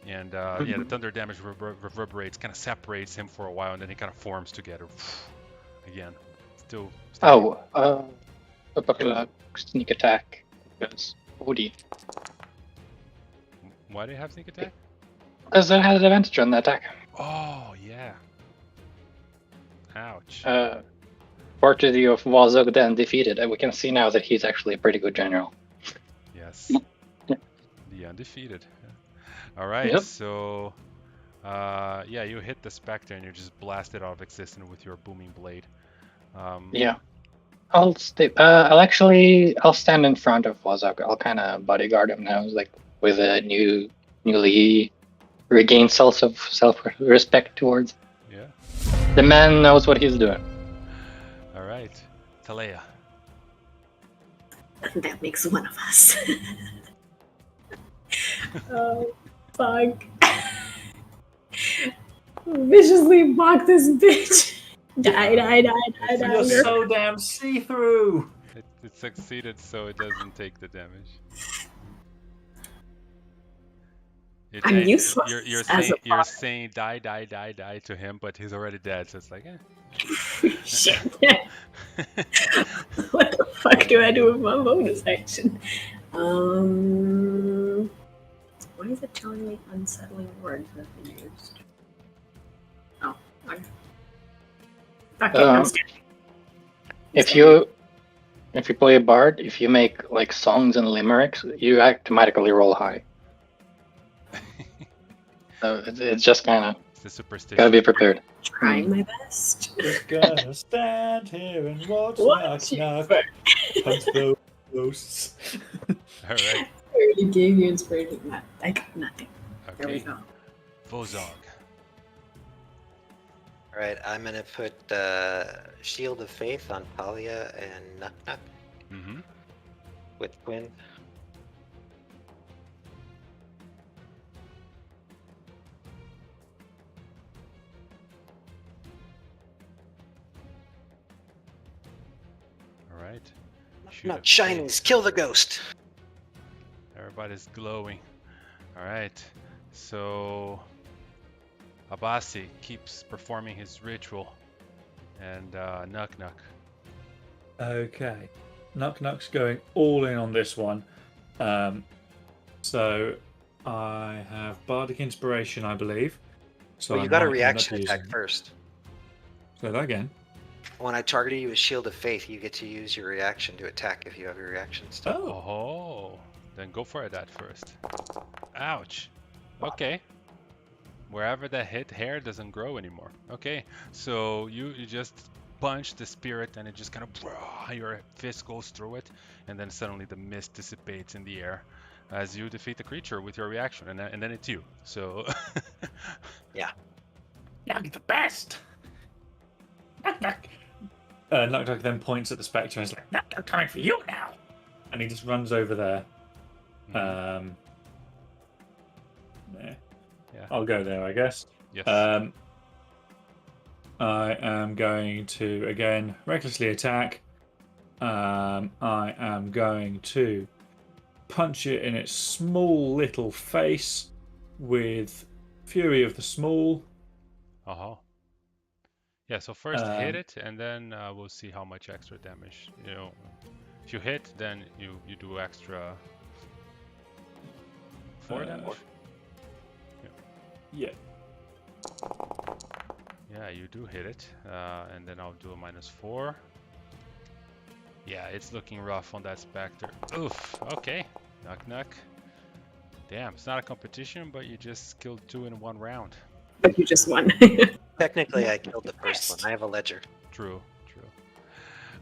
A: and yeah, the thunder damage reverberates, kind of separates him for a while, and then he kind of forms together again. Still.
B: Sneak attack. Because Odie.
A: Why do you have sneak attack?
B: Because I had advantage on the attack.
A: Oh yeah. Ouch.
B: Party of Wazog then defeated, and we can see now that he's actually a pretty good general.
A: Yes. The The undefeated. All right,
B: Yep.
A: so yeah, you hit the specter and you just blast it out of existence with your booming blade.
B: Yeah. I'll I'll stand in front of Wazak. I'll kind of bodyguard him now, like with a newly regained self-respect towards.
A: Yeah.
B: The man knows what he's doing.
A: All right, Talea.
C: That makes one of us. Oh, fuck. Viciously mock this bitch. Die.
F: You're so damn see-through.
A: It succeeded, so it doesn't take the damage.
C: I'm useless
A: You're
C: as
A: saying
C: a bot.
A: saying die to him, but he's already dead. So it's like,
C: Shit. What the fuck do I do with my bonus action? Why is it telling me unsettling words have been used? Oh, okay. Okay, I'm standing.
B: If you play a bard, if you make like songs and limericks, you automatically roll high. So it's just kind of
A: it's the superstition.
B: gotta be prepared.
C: Trying my best.
F: Just gonna stand here and watch
C: What?
F: knock knock punch those ghosts.
A: All right.
C: I already gave you inspiration. Nothing. There we
A: Okay.
C: go.
A: Vozog.
E: Alright, I'm gonna put Shield of Faith on Talia and Nuck Nuck
A: Mm-hmm.
E: with Quinn.
A: All right. Shoot
E: Not
A: a
E: shinies, kill the ghost!
A: Everybody's glowing. All right. So Abasi keeps performing his ritual, and Nuck Nuck.
F: Okay. Nuck Nuck's going all in on this one. So I have Bardic Inspiration, I believe. So
E: Well, you
F: I
E: got a
F: might end up
E: reaction
F: using-
E: attack first.
F: Say that again.
E: When I targeted you with Shield of Faith, you get to use your reaction to attack if you have your reaction still.
A: Oh, then go for that first. Ouch. Okay. Wherever that hit, hair doesn't grow anymore. Okay, so you just punch the spirit and it just kind of, your fist goes through it, and then suddenly the mist dissipates in the air as you defeat the creature with your reaction, and then it's you. So
D: You're the best. Knock knock.
F: Nuck Nuck then points at the spectre and is like,
D: Knock knock coming for you now.
F: and he just runs over there.
A: Mhm.
F: There.
A: Yeah.
F: I'll go there, I guess.
A: yes.
F: I am going to again recklessly attack. I am going to punch it in its small little face with Fury of the Small.
A: Uh-huh. Yeah, so first hit
F: Um,
A: it, and then we'll see how much extra damage. You know, if you hit, then you do extra 4 damage.
F: Yeah.
A: Yeah, you do hit it, and then I'll do a -4. Yeah, it's looking rough on that specter. Oof. Okay. Knock knock. Damn, it's not a competition, but you just killed 2 in 1 round.
C: But you just won.
E: Technically, I killed the first one. I have a ledger.
A: True.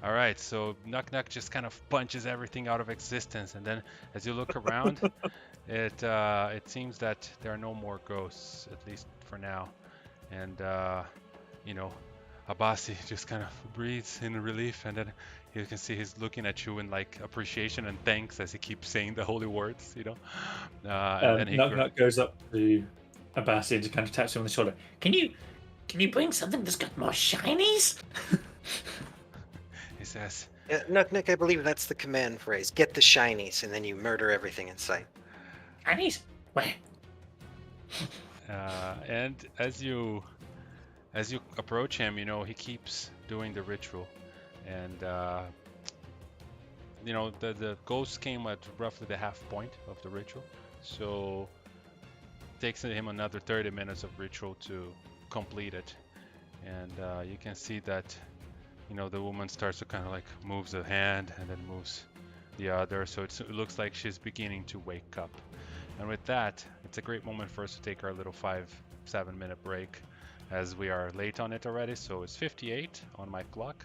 A: All right, so Nuck Nuck just kind of punches everything out of existence, and then as you look around, it seems that there are no more ghosts, at least for now. And you know, Abasi just kind of breathes in relief, and then you can see he's looking at you in like appreciation and thanks as he keeps saying the holy words, you know. And then he
F: Nuck Nuck goes up to Abasi and just kind of taps him on the shoulder.
D: Can you bring something that's got more shinies?
A: he says,
E: Nuck Nuck, I believe that's the command phrase. Get the shinies, and then you murder everything in sight.
D: Shinies? Where?
A: and as you approach him, you know, he keeps doing the ritual, and you know, the ghost came at roughly the half point of the ritual, so it takes him another 30 minutes of ritual to complete it. And you can see that, you know, the woman starts to kind of like moves a hand and then moves the other, so it looks like she's beginning to wake up. And with that, it's a great moment for us to take our little 5-7 minute break, as we are late on it already. So it's 58 on my clock.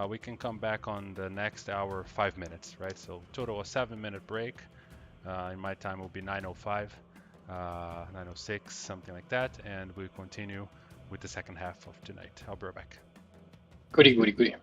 A: We can come back on the next hour 5 minutes, right? So total a 7-minute break. In my time will be 9:05, 9:06, something like that, and we continue with the second half of tonight. I'll be right back.
B: Goody, goody, goody.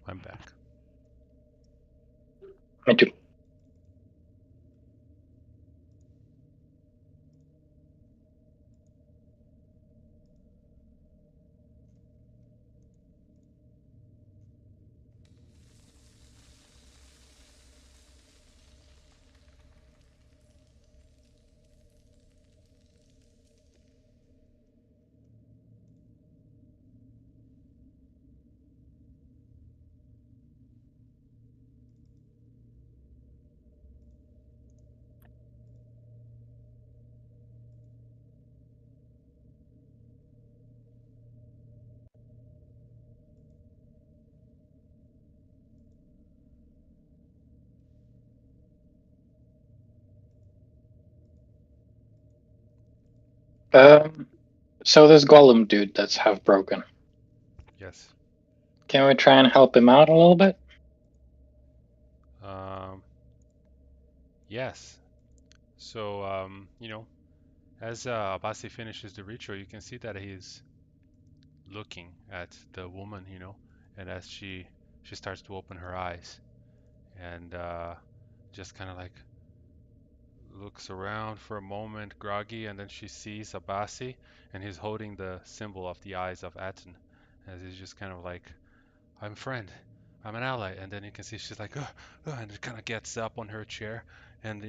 A: I'm back.
B: Me too. So this golem dude that's half broken.
A: Yes.
B: Can we try and help him out a little bit?
A: Yes. So, as Abasi finishes the ritual, you can see that he's looking at the woman, and as she starts to open her eyes, and just kind of like looks around for a moment, groggy, and then she sees Abasi, and he's holding the symbol of the Eyes of Aten, as he's just kind of like, I'm a friend, I'm an ally, and then you can see she's like, and it kind of gets up on her chair, and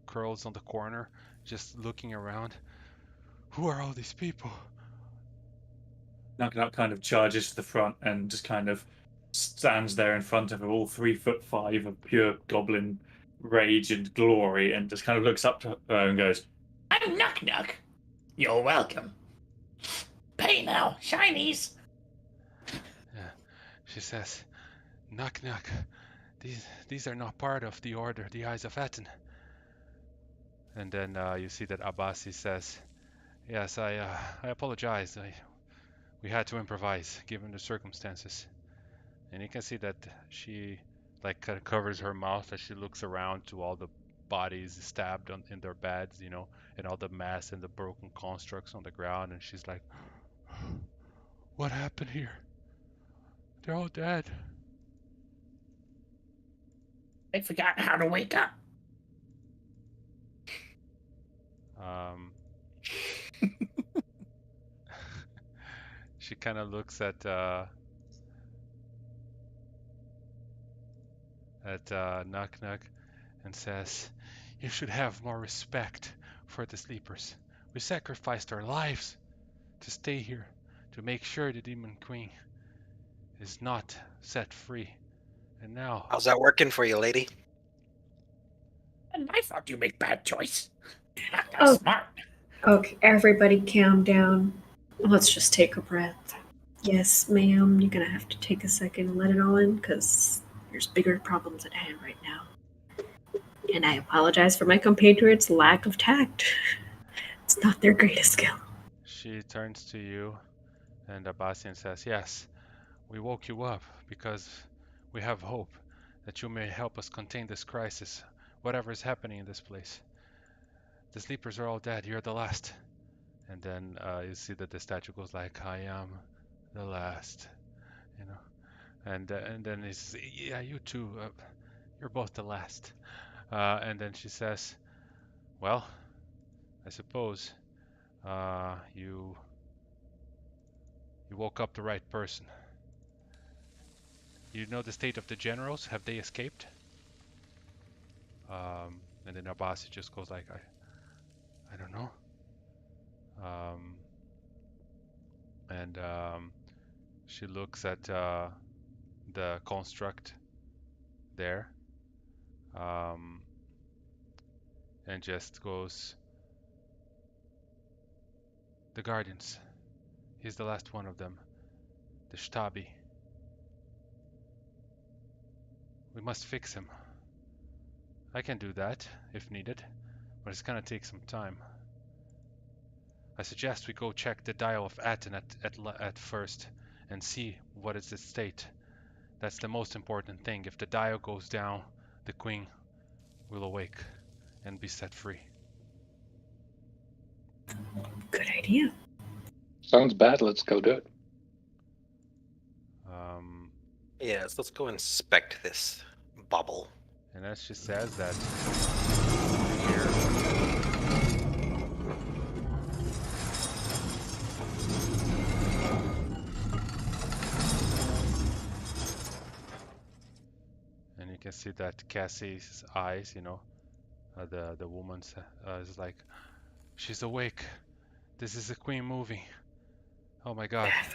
A: curls on the corner, just looking around. Who are all these people?
F: Knock kind of charges to the front and just kind of stands there in front of her, all 3'5" of pure goblin rage and glory, and just kind of looks up to her and goes,
D: I'm Knock. You're welcome. Pay now, shinies.
A: Yeah. She says, knock. These are not part of the order, the Eyes of Aten. And then you see that Abasi says, yes, I apologize. We had to improvise given the circumstances. And you can see that she like kind of covers her mouth as she looks around to all the bodies stabbed in their beds, and all the mess and the broken constructs on the ground. And she's like, what happened here? They're all dead.
D: I forgot how to wake up.
A: She kind of looks at Knock and says, you should have more respect for the sleepers. We sacrificed our lives to stay here, to make sure the Demon Queen is not set free. And now...
E: How's that working for you, lady?
D: And I thought you made bad choice. That's
C: Oh.
D: smart.
C: Okay, everybody calm down. Let's just take a breath. Yes, ma'am, you're gonna have to take a second and let it all in because there's bigger problems at hand right now. And I apologize for my compatriots' lack of tact. It's not their greatest skill.
A: She turns to you and Abasian says, yes, we woke you up because we have hope that you may help us contain this crisis, whatever is happening in this place. The sleepers are all dead, you're the last. And then you see that the statue goes like, I am the last, and then he says, yeah, you too, you're both the last. And then she says, well, I suppose you woke up the right person. You know the state of the generals? Have they escaped? And then Abasi just goes like, I don't know. And she looks at the construct there, and just goes, the Guardians. He's the last one of them. The Shtabi. We must fix him. I can do that, if needed, but it's gonna take some time. I suggest we go check the dial of Aten at first, and see what is its state. That's the most important thing. If the dial goes down, the Queen will awake and be set free.
C: Good idea.
B: Sounds bad. Let's go do it.
E: Yes, let's go inspect this bubble.
A: And as she says that, here, and you can see that Cassie's eyes, the woman's is like, she's awake. This is a Queen movie. Oh my God.
C: Bad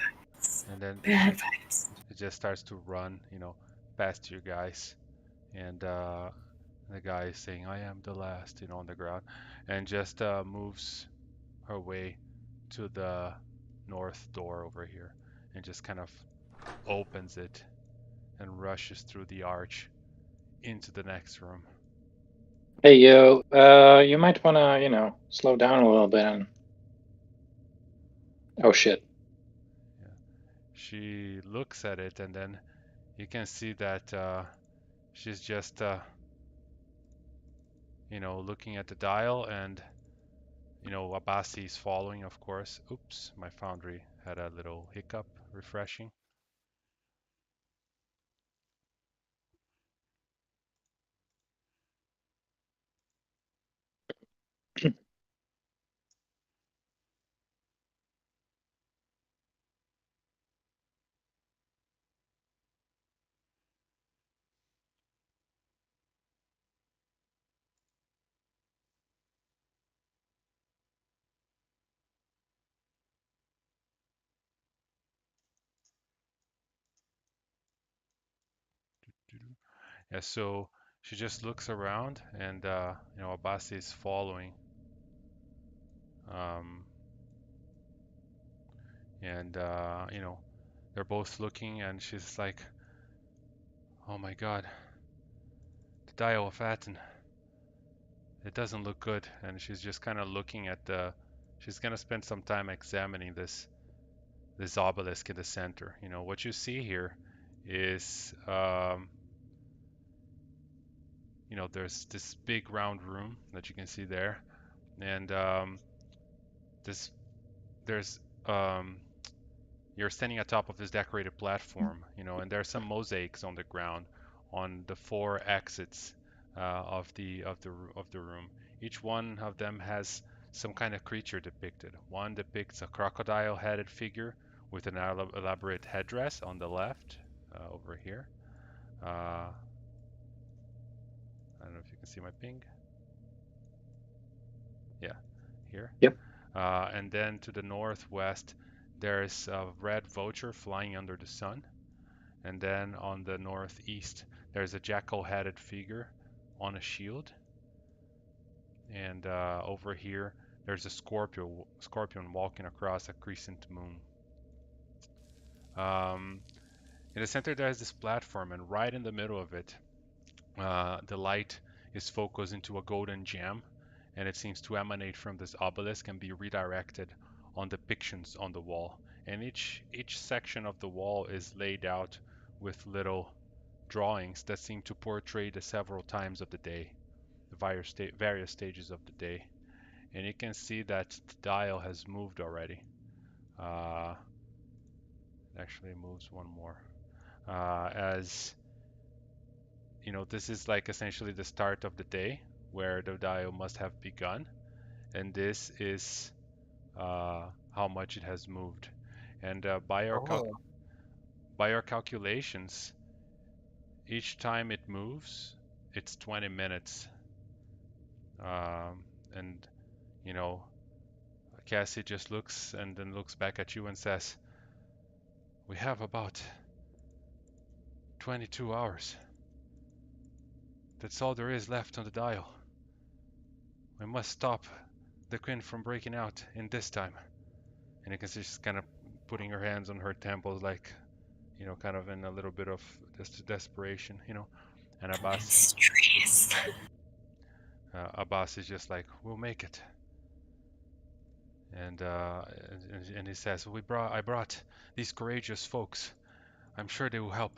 C: vibes.
A: And then
C: Bad vibes.
A: it just starts to run, past you guys. And the guy is saying, I am the last, on the ground. And just moves her way to the north door over here. And just kind of opens it and rushes through the arch into the next room.
B: Hey, yo, you might want to, slow down a little bit and... Oh, shit.
A: Yeah. She looks at it, and then you can see that she's just, looking at the dial, and, Abasi is following, of course. Oops, my Foundry had a little hiccup refreshing. Yeah, so she just looks around, and Abasi is following. And they're both looking, and she's like, oh my God, the dial of Aten. It doesn't look good. And she's just kind of looking at she's gonna spend some time examining this obelisk in the center. What you see here is there's this big round room that you can see there, and there's you're standing atop of this decorated platform, and there's some mosaics on the ground on the 4 exits of the room. Each one of them has some kind of creature depicted. One depicts a crocodile-headed figure with an elaborate headdress on the left, over here. I don't know if you can see my ping. Yeah, here.
B: Yep.
A: And then to the northwest, there's a red vulture flying under the sun. And then on the northeast, there's a jackal-headed figure on a shield. And over here, there's a scorpion walking across a crescent moon. In the center, there's this platform, and right in the middle of it, the light is focused into a golden gem, and it seems to emanate from this obelisk and be redirected on depictions on the wall. And each section of the wall is laid out with little drawings that seem to portray the several times of the day, the various stages of the day. And you can see that the dial has moved already. It actually moves one more. As this is like essentially the start of the day where the dial must have begun, and this is how much it has moved. And by our calculations, each time it moves, it's 20 minutes. And Cassie just looks and then looks back at you and says, we have about 22 hours. That's all there is left on the dial. We must stop the Queen from breaking out in this time. And you can see she's kind of putting her hands on her temples, like, kind of in a little bit of desperation, And Abbas is just like, we'll make it. And he says, I brought these courageous folks. I'm sure they will help.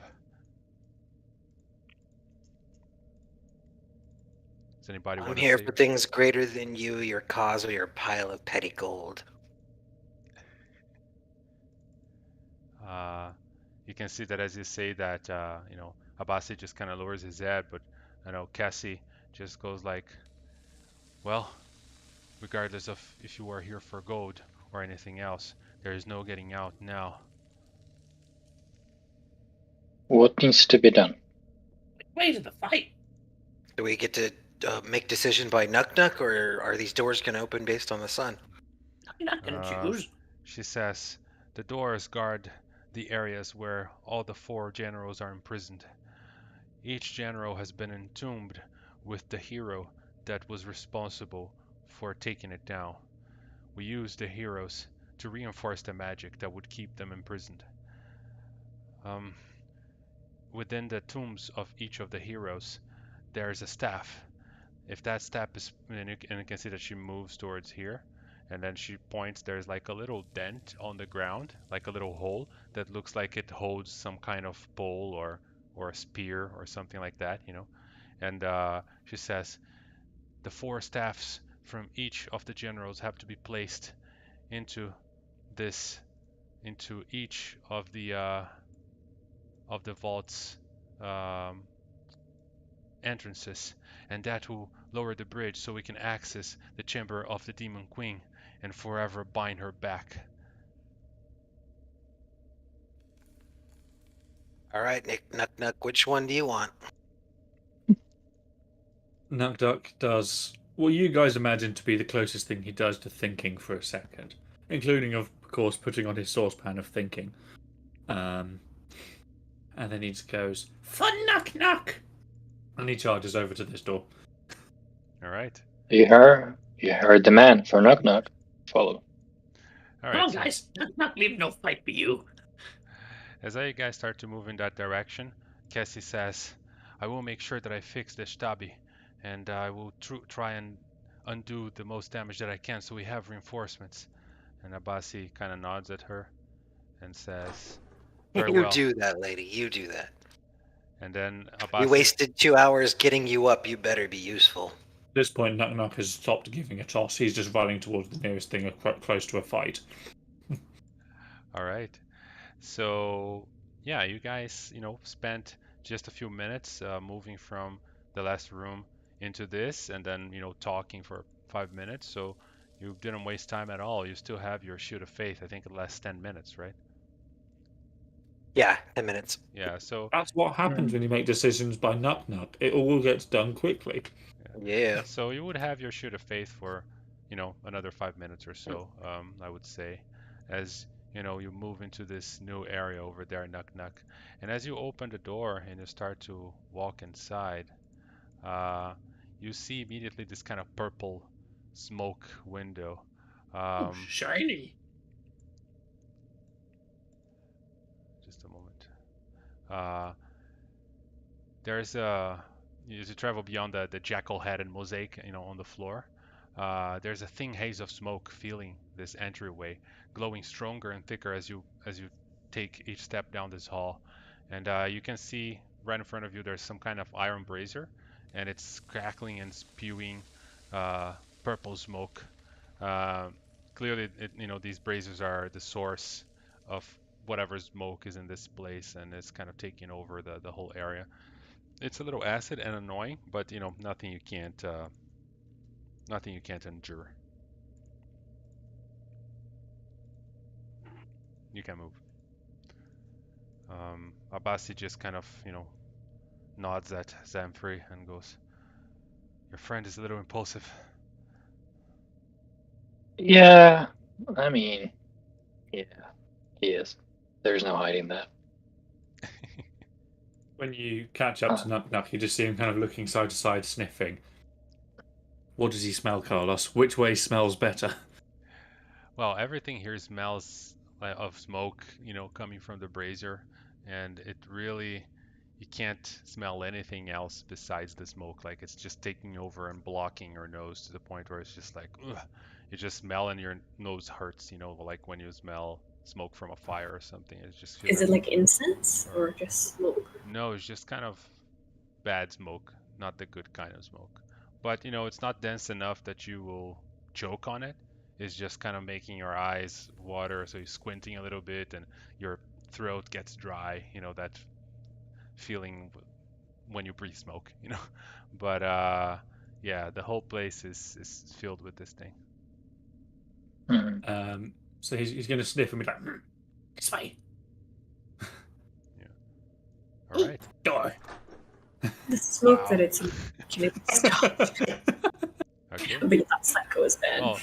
A: Does anybody want
E: I'm
A: to
E: here
A: say?
E: for things greater than you, your cause, or your pile of petty gold.
A: you can see that as you say that, Abasi just kind of lowers his head, but Cassie just goes like, well, regardless of if you are here for gold or anything else, there is no getting out now.
B: What needs to be done?
D: Way to the fight.
E: Do we get to make decision by Nuck, or are these doors going to open based on the sun?
D: I'm not gonna choose.
A: She says, the doors guard the areas where all the 4 generals are imprisoned. Each general has been entombed with the hero that was responsible for taking it down. We use the heroes to reinforce the magic that would keep them imprisoned. Within the tombs of each of the heroes, there is a staff. If that staff is, and you can see that she moves towards here, and then she points, there's like a little dent on the ground, like a little hole that looks like it holds some kind of bowl or a spear or something like that, And she says, the 4 staffs from each of the generals have to be placed into each of the vault's entrances, and that will lower the bridge so we can access the chamber of the Demon Queen and forever bind her back.
E: All right, Nuck, which one do you want?
F: Nuck does what you guys imagine to be the closest thing he does to thinking for a second, including, of course, putting on his saucepan of thinking. And then he just goes,
D: For Nuck.
F: and he charges over to this door.
A: All right.
B: You heard the man for Nuck. Follow.
A: All
D: Come
A: right.
D: on, guys. Nuck leave no fight for you.
A: As you guys start to move in that direction, Cassie says, I will make sure that I fix this Shtabi, and I will try and undo the most damage that I can so we have reinforcements. And Abasi kind of nods at her and says, very
E: You
A: well.
E: do that, lady. You do that.
A: And then
E: We
A: Abasi...
E: wasted 2 hours getting you up. You better be useful.
F: At this point, Nuck has stopped giving a toss. He's just running towards the nearest thing close to a fight.
A: All right. So, yeah, you guys, spent just a few minutes moving from the last room into this and then, talking for 5 minutes. So you didn't waste time at all. You still have your Shield of Faith. I think it lasts 10 minutes, right?
E: Yeah, 10 minutes.
A: Yeah, so...
F: That's what happens when you make decisions by Nuck. It all gets done quickly.
E: Yeah.
A: So you would have your Shield of Faith for, another 5 minutes or so, I would say, as you move into this new area over there, Nuck. And as you open the door and you start to walk inside, you see immediately this kind of purple smoke window.
D: Shiny.
A: Just a moment. There's as you travel beyond the jackal head and mosaic, on the floor, there's a thin haze of smoke filling this entryway, glowing stronger and thicker as you take each step down this hall. And you can see right in front of you there's some kind of iron brazier, and it's crackling and spewing purple smoke. Clearly, these braziers are the source of whatever smoke is in this place, and it's kind of taking over the whole area. It's a little acid and annoying, but nothing you can't endure. You can move. Abasi just kind of nods at Zamfri and goes, your friend is a little impulsive.
B: Yeah, I mean, yeah, he is. There's no hiding that.
F: When you catch up to Nuck, you just see him kind of looking side to side, sniffing. What does he smell, Carlos? Which way smells better?
A: Well, everything here smells of smoke, coming from the brazier, and it really, you can't smell anything else besides the smoke. Like, it's just taking over and blocking your nose to the point where it's just like, ugh. You just smell and your nose hurts, like when you smell smoke from a fire or something. It just feels
C: Is it like incense or just smoke?
A: No, it's just kind of bad smoke, not the good kind of smoke. But it's not dense enough that you will choke on it. It's just kind of making your eyes water, so you're squinting a little bit and your throat gets dry, that feeling when you breathe smoke, But yeah, the whole place is filled with this thing.
B: Mhm.
F: So he's going to sniff and be like,
D: This way.
A: All right.
D: Door.
C: The smoke
A: Wow.
C: that it's can it stop?
A: Okay.
C: I think that psycho is bad.
A: Well,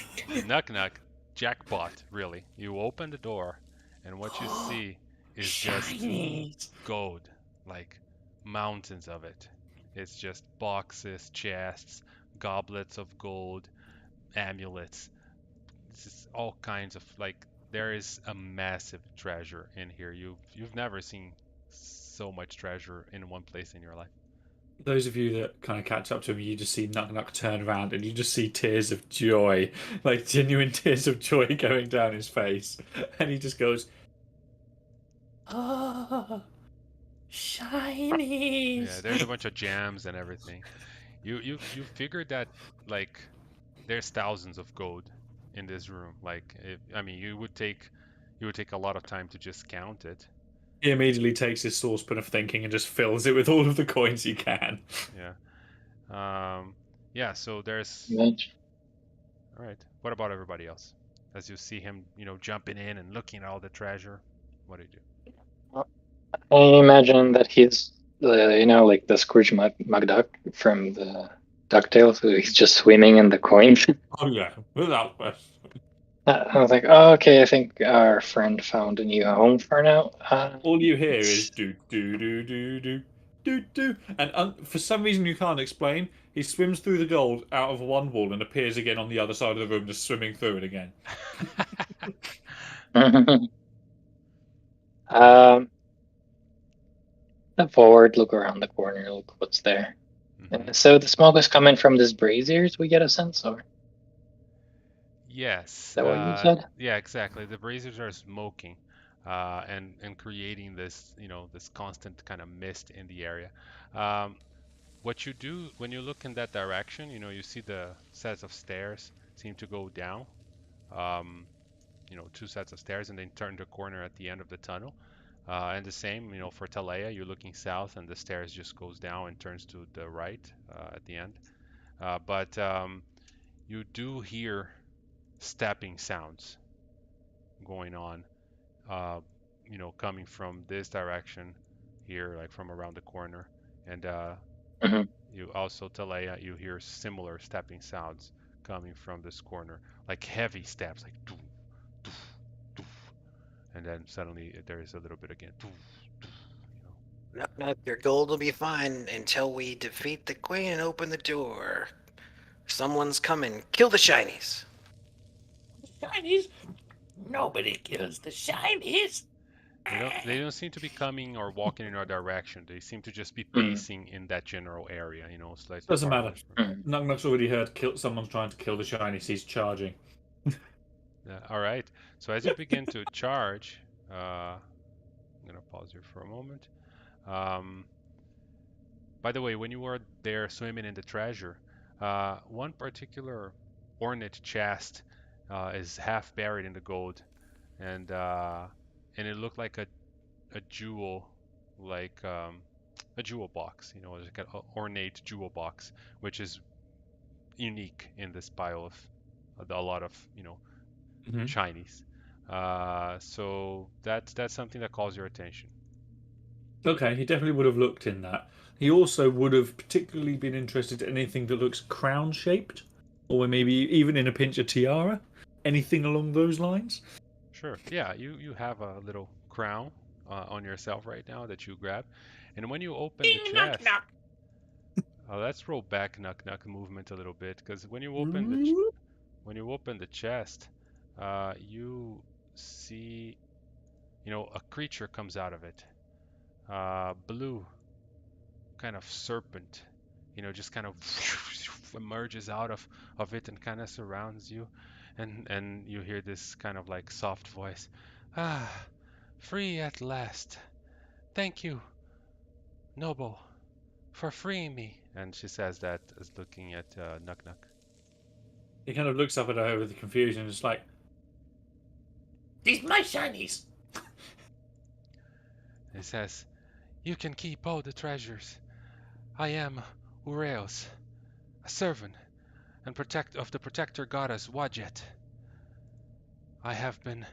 A: knock knock, jackpot, really. You open the door, and what you see is just
D: Shinies.
A: gold, like mountains of it. It's just boxes, chests, goblets of gold, amulets. This is all kinds of like there is a massive treasure in here. You've never seen so much treasure in one place in your life.
F: those of you that kind of catch up to him, you just see Nuck Nuck turn around and you just see tears of joy, like genuine tears of joy going down his face. And he just goes,
D: Oh, shinies.
A: Yeah, there's a bunch of jams and everything. You figured that like there's thousands of gold in this room. Like I mean, you would take a lot of time to just count it.
F: he immediately takes his saucepan of thinking and just fills it with all of the coins he can.
A: Yeah. Yeah, so there's
B: Imagine.
A: all right. What about everybody else? As you see him, jumping in and looking at all the treasure, what do you do?
B: I imagine that he's, like the Scrooge McDuck from the DuckTales, so he's just swimming in the coins.
F: Oh yeah, without question.
B: I was like, oh, okay, I think our friend found a new home for now.
F: All you hear is do do do do do do do, and for some reason you can't explain, he swims through the gold out of one wall and appears again on the other side of the room, just swimming through it again.
B: Step forward, look around the corner, look what's there.
A: Mhm.
B: So the smoke is coming from this braziers, we get a sense, or?
A: Yes.
B: Is that what you said?
A: Yeah, exactly. The braziers are smoking, and creating this, this constant kind of mist in the area. Um, what you do when you look in that direction, you see the sets of stairs seem to go down. Two sets of stairs, and then turn the corner at the end of the tunnel. And the same, for Talaya, you're looking south, and the stairs just goes down and turns to the right at the end. But you do hear stepping sounds going on, uh, coming from this direction here, like from around the corner. And
B: Mhm.
A: you also, Talaya, you hear similar stepping sounds coming from this corner, like heavy steps, like doof, doof, doof. And then suddenly there is a little bit again. Doof, doof,
E: Knock, knock, your gold will be fine until we defeat the queen and open the door. Someone's coming. Kill the shinies.
D: Shinies? Nobody kills the shinies.
A: They don't seem to be coming or walking in our direction. They seem to just be
B: Mhm.
A: pacing in that general area, slightly
F: Doesn't
A: far
F: matter.
A: away.
B: Mhm.
F: Nuck Nuck's already heard someone's trying to kill the shinies. He's charging.
A: All right. So as you begin to charge, I'm gonna pause here for a moment. By the way, when you were there swimming in the treasure, one particular ornate chest is half buried in the gold, and it looked like a jewel, like a jewel box, like an ornate jewel box, which is unique in this pile of a lot of
F: Mhm.
A: Chinese. So that's something that calls your attention.
F: Okay, he definitely would have looked in that. He also would have particularly been interested in anything that looks crown shaped, or maybe even in a pinch a tiara. Anything along those lines?
A: Sure. Yeah, you have a little crown on yourself right now that you grab, and when you open the
D: Ding, knock,
A: chest,
D: knock.
A: let's roll back knock movement a little bit, because when you open the chest, you see, a creature comes out of it, blue, kind of serpent, just kind of emerges out of it and kind of surrounds you, and you hear this kind of like soft voice, ah, free at last. Thank you, noble, for freeing me. And she says that as looking at Nuck Nuck.
F: He kind of looks up at her with the confusion, and is like,
D: These my shinies.
A: It says, "You can keep all the treasures. I am Ureos, a servant and of the protector goddess Wadjet. I have been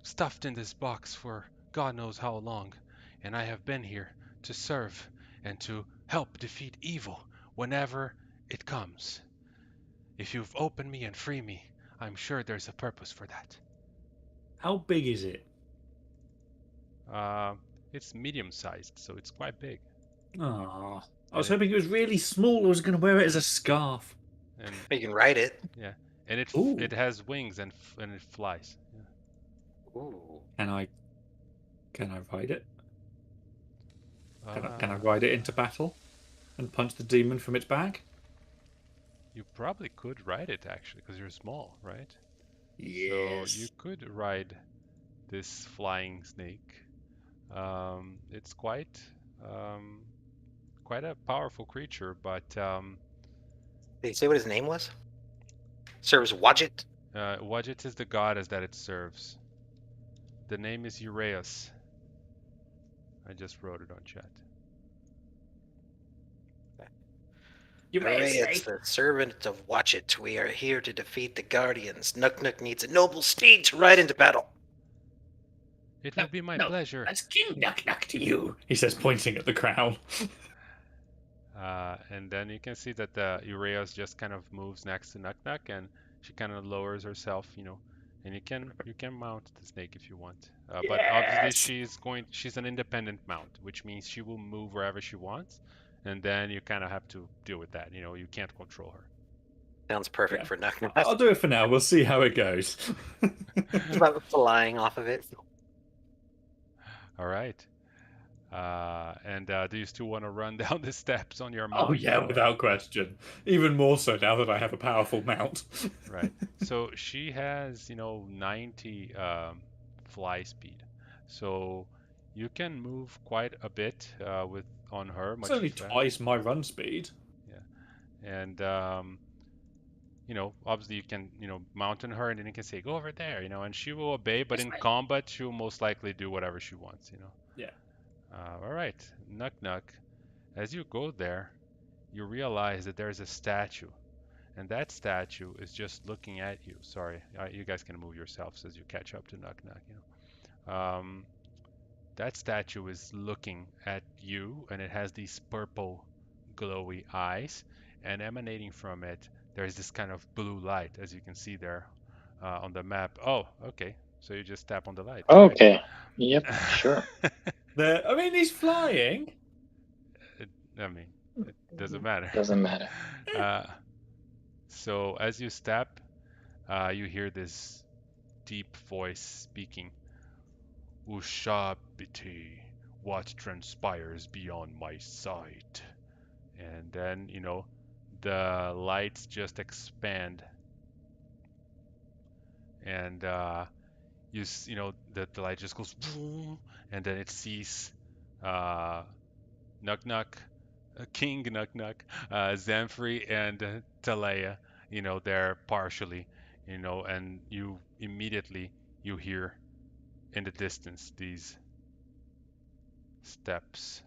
A: stuffed in this box for God knows how long, and I have been here to serve and to help defeat evil whenever it comes. If you've opened me and free me, I'm sure there's a purpose for that."
F: How big is it?
A: It's medium-sized, so it's quite big.
F: Ah, I
A: And
F: was hoping it was really small. I was going to wear it as a scarf.
A: and
E: You can ride it.
A: yeah, and
F: Ooh.
A: it has wings and it flies. Yeah.
E: Ooh.
F: Can I ride it? Can I
A: Uh,
F: ride it into battle and punch the demon from its back?
A: You probably could ride it actually, because you're small, right?
F: Yes.
A: So you could ride this flying snake. It's quite a powerful creature, but
E: Did he say what his name was? Serves Wadjet?
A: Wadjet is the goddess that it serves. The name is Ureus. I just wrote it on chat.
E: It's the servant of Wadjet. We are here to defeat the Guardians. Nuk needs a noble steed to ride into battle.
A: It will be my pleasure.
D: That's King Nuk to you.
F: He says, pointing at the crown.
A: And then you can see that the Ureus just kind of moves next to Nuk, and she kind of lowers herself, and you can mount the snake if you want. But obviously she's an independent mount, which means she will move wherever she wants, and then you kind of have to deal with that. You can't control her.
E: Sounds perfect for Nuk.
F: I'll do it for now. We'll see how it goes.
E: It's about flying off of it.
A: All right. And do you still want to run down the steps on your mount?
F: Oh yeah, without question. Even more so now that I have a powerful mount.
A: Right. So she has, 90 fly speed. So you can move quite a bit on her.
F: It's only twice my run speed.
A: Yeah. And obviously you can, mount on her, and then you can say, "Go over there," and she will obey, but in combat she will most likely do whatever she wants,
F: Yeah.
A: All right, Nuk. As you go there, you realize that there's a statue, and that statue is just looking at you. Sorry, you guys can move yourselves as you catch up to Nuk. That statue is looking at you, and it has these purple, glowy eyes, and emanating from it, there's this kind of blue light, as you can see there on the map. Oh, okay. So you just tap on the light.
B: Okay. Yep. Sure.
F: He's flying.
A: It doesn't matter.
B: Doesn't matter.
A: So as you step, you hear this deep voice speaking. "Ushabiti, what transpires beyond my sight?" And then, the lights just expand, and the light just goes boom, and then it sees King Nuk, Zamfri, and Talaya, there partially, and you immediately you hear in the distance these steps.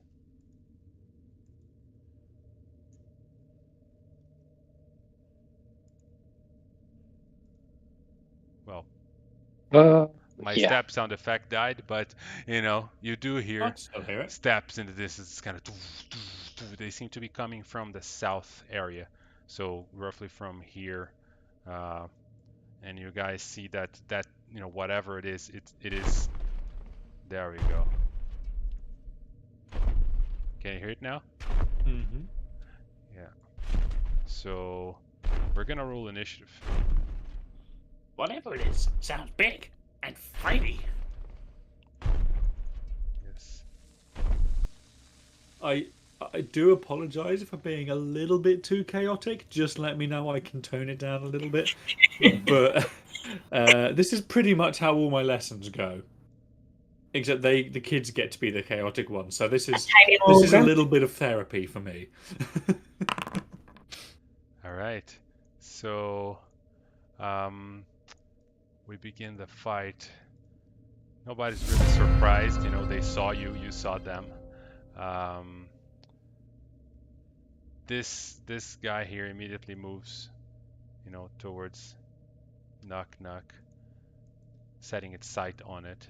A: Well, my step sound effect died, but you do hear steps in the distance. It's kind of they seem to be coming from the south area, so roughly from here, and you guys see that whatever it is, it is. There we go. Can you hear it now?
F: Mm-hmm.
A: Yeah. So we're gonna roll initiative.
D: Whatever it is, sounds big and fighty.
A: Yes.
F: I do apologize for being a little bit too chaotic. Just let me know I can tone it down a little bit. But this is pretty much how all my lessons go. Except the kids get to be the chaotic ones. So this is a little bit of therapy for me.
A: All right. So we begin the fight. Nobody's really surprised, they saw you, you saw them. This guy here immediately moves, towards Knock, setting its sight on it,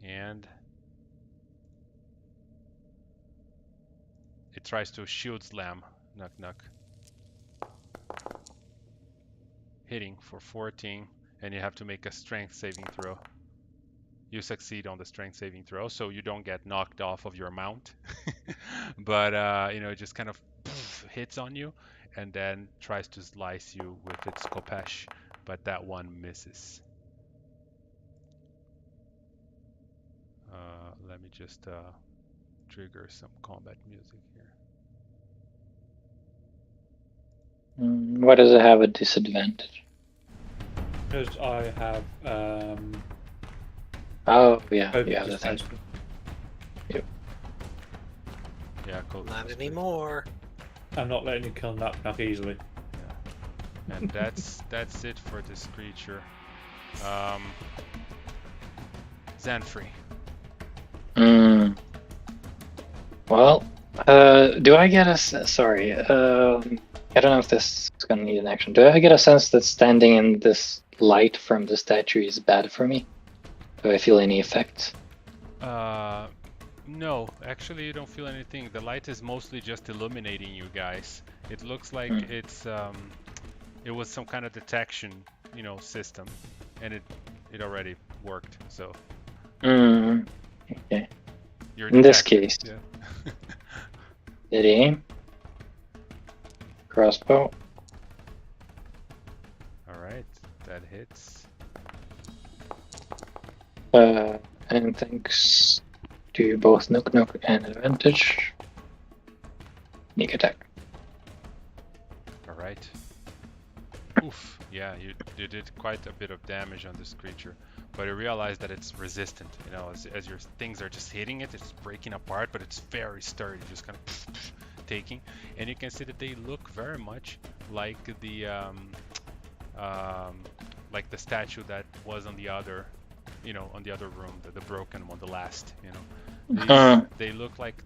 A: and it tries to shield slam Knock, hitting for 14, and you have to make a strength saving throw. You succeed on the strength saving throw, so you don't get knocked off of your mount, but it just kind of hits on you, and then tries to slice you with its kopesh, but that one misses. Let me just trigger some combat music here.
B: Why does it have a disadvantage?
F: Because I have.
B: Oh, yeah,
F: Open
B: you have the thing.
F: dispensable.
A: Yeah, cool.
E: Not anymore.
F: I'm not letting you kill Knock easily.
A: Yeah. And that's it for this creature. Zanfree.
B: Well, do I get a sorry? I don't know if this is gonna need an action. Do I get a sense that standing in this light from the statue is bad for me? Do I feel any effects?
A: No, actually you don't feel anything. The light is mostly just illuminating you guys. It looks like it was some kind of detection, system, and it already worked. So.
B: Okay.
A: You're
B: in this
A: detected.
B: case,
A: Yeah.
B: did he aim? Crossbow.
A: All right, that hits.
B: And thanks to both Nook and advantage. Sneak attack.
A: All right. Oof. Yeah, you did quite a bit of damage on this creature, but you realize that it's resistant. As your things are just hitting it, it's breaking apart, but it's very sturdy, just kind of taking. And you can see that they look very much like the statue that was on the other, on the other room, the broken one, the last. They look like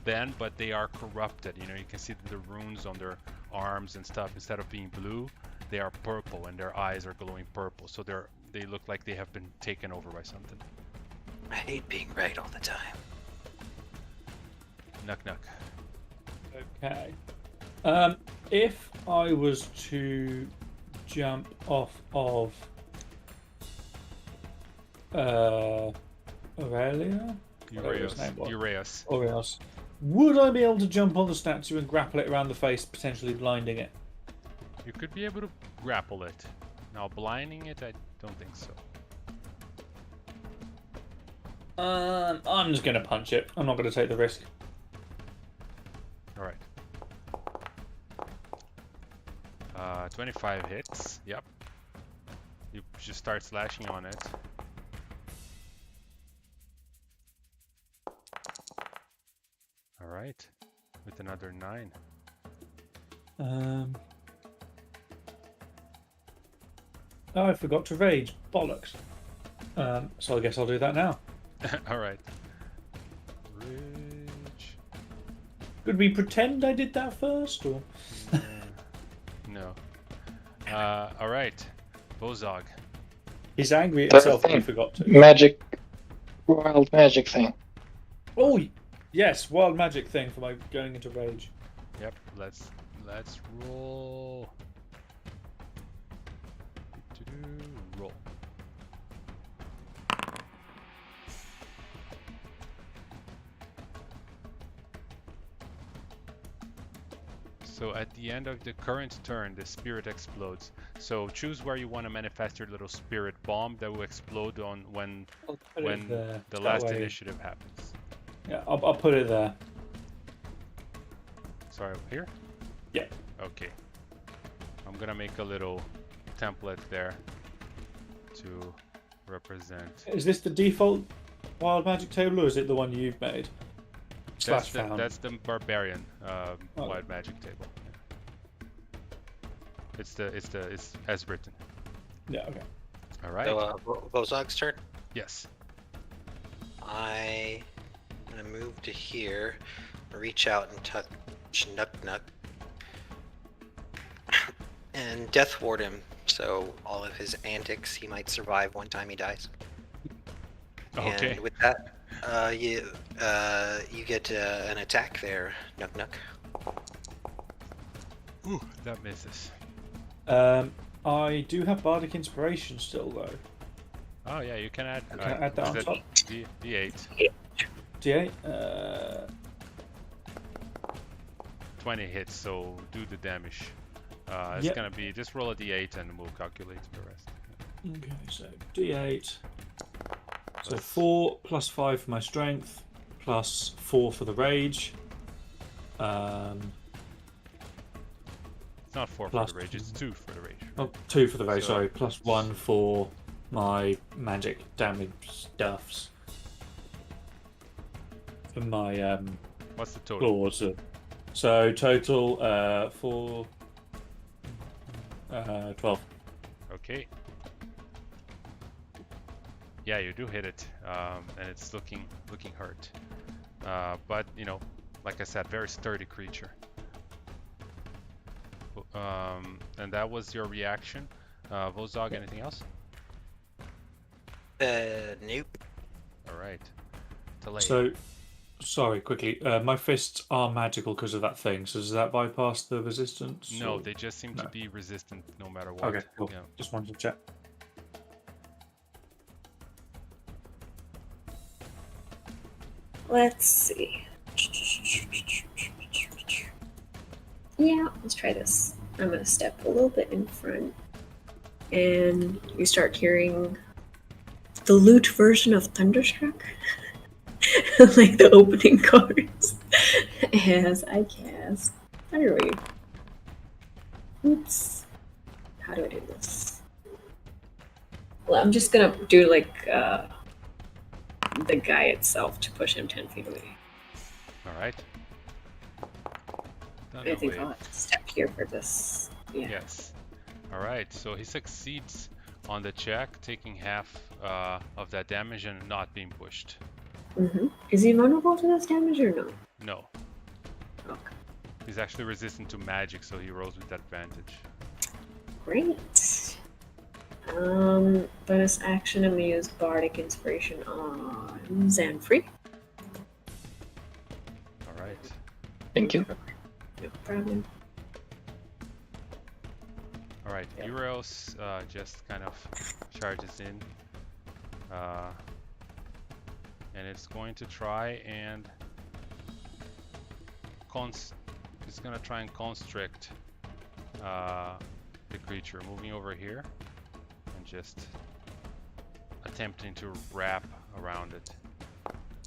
A: then, but they are corrupted. You can see the runes on their arms and stuff. Instead of being blue, they are purple, and their eyes are glowing purple. So they look like they have been taken over by something.
E: I hate being right all the time.
A: Knock.
F: Okay. If I was to jump off of Aurelia?
A: Uraeus.
F: Would I be able to jump on the statue and grapple it around the face, potentially blinding it?
A: You could be able to grapple it. Now, blinding it, I don't think so.
F: I'm just going to punch it. I'm not going to take the risk.
A: All right. 25 hits. Yep. You just start slashing on it. All right. With another 9.
F: Oh, I forgot to rage. Bollocks. So I guess I'll do that now.
A: All right. Rage.
F: Could we pretend I did that first, or?
A: No. All right. Bozog.
F: He's angry at himself that he forgot to.
B: Magic. Wild magic thing.
F: Oh, yes. Wild magic thing for my going into rage.
A: Yep. Let's roll. Roll. So at the end of the current turn, the spirit explodes. So choose where you want to manifest your little spirit bomb that will explode on when the last initiative happens.
F: Yeah, I'll put it there.
A: Sorry, here?
F: Yeah.
A: Okay. I'm gonna make a little template there to represent.
F: Is this the default wild magic table, or is it the one you've made?
A: That's the barbarian wild magic table. Yeah. It's as written.
F: Yeah. Okay.
A: All right.
E: So, Bozog's turn.
A: Yes.
E: I here, reach out and touch Nuck, and death ward him. So all of his antics, he might survive one time he dies.
A: Okay.
E: And with that, you get an attack there, Nuck.
A: Ooh, that misses.
F: I do have bardic inspiration still though.
A: Oh yeah, you can add.
F: Can I add that on top?
A: D8.
F: D8.
A: 20 hits, so do the damage. It's
F: Yep.
A: gonna be just roll a D8 and we'll calculate the rest.
F: Okay, so D8. So
A: Plus-
F: 4 plus 5 for my strength, plus 4 for the rage.
A: It's not 4
F: Plus-
A: for the rage, it's 2 for the rage.
F: Oh, 2 for the rage,
A: So-
F: sorry. Plus 1 for my magic damage stuffs. For my
A: What's the total?
F: claws. So total 4... 12.
A: Okay. Yeah, you do hit it, and it's looking hurt. But you know, like I said, very sturdy creature. And that was your reaction. Vozog, anything else?
E: Nope.
A: All right. Delay.
F: So, sorry, quickly. My fists are magical because of that thing. So does that bypass the resistance?
A: No,
F: or-
A: they just seem to
F: No.
A: be resistant no matter what.
F: Okay, cool.
A: Yeah.
F: Just wanted to check.
C: Let's see. Yeah, let's try this. I'm gonna step a little bit in front, and you start hearing the lute version of Thunderstruck, like the opening cards, as I cast Thunder Wave. Oops. How do I do this? Well, I'm just gonna do like the guy itself to push him 10 feet away.
A: All right.
C: I think
A: Wave.
C: I'll have to step here for this. Yeah.
A: Yes. All right. So he succeeds on the check, taking half of that damage and not being pushed.
C: Mm-hmm. Is he vulnerable to this damage or no?
A: No,
C: Okay.
A: he's actually resistant to magic, so he rolls with advantage.
C: Great. Bonus action, I'm gonna use Bardic Inspiration on Zanfree.
A: All right.
B: Thank you.
C: No problem.
A: All right.
C: Yeah.
A: Euros just kind of charges in, and it's going to try and it's gonna try and constrict the creature, moving over here and just attempting to wrap around it.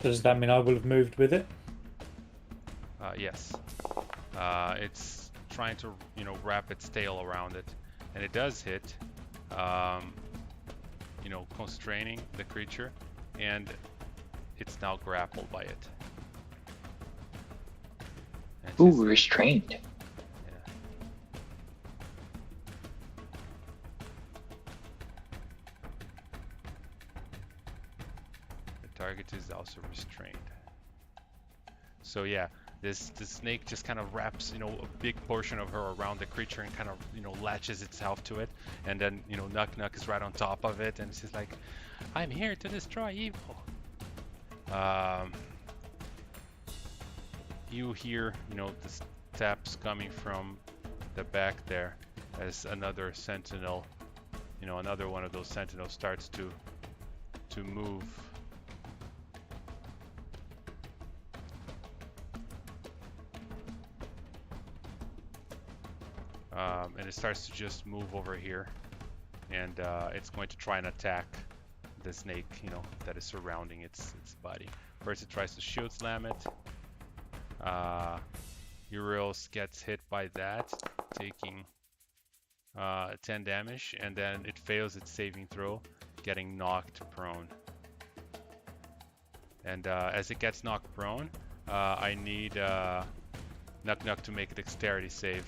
F: Does that mean I will have moved with it?
A: Yes. It's trying to, wrap its tail around it, and it does hit, constraining the creature, and it's now grappled by it. And
B: Ooh,
A: she's-
B: restrained.
A: yeah. The target is also restrained. So yeah, this snake just kind of wraps, a big portion of her around the creature and kind of, latches itself to it. And then, Nuck is right on top of it, and she's like, "I'm here to destroy evil." You hear, the steps coming from the back there as another sentinel, another one of those sentinels starts to move. And it starts to just move over here, and it's going to try and attack the snake, that is surrounding its body. First, it tries to shield slam it. Uriels gets hit by that, taking 10 damage, and then it fails its saving throw, getting knocked prone. And as it gets knocked prone, I need Nuck to make a dexterity save.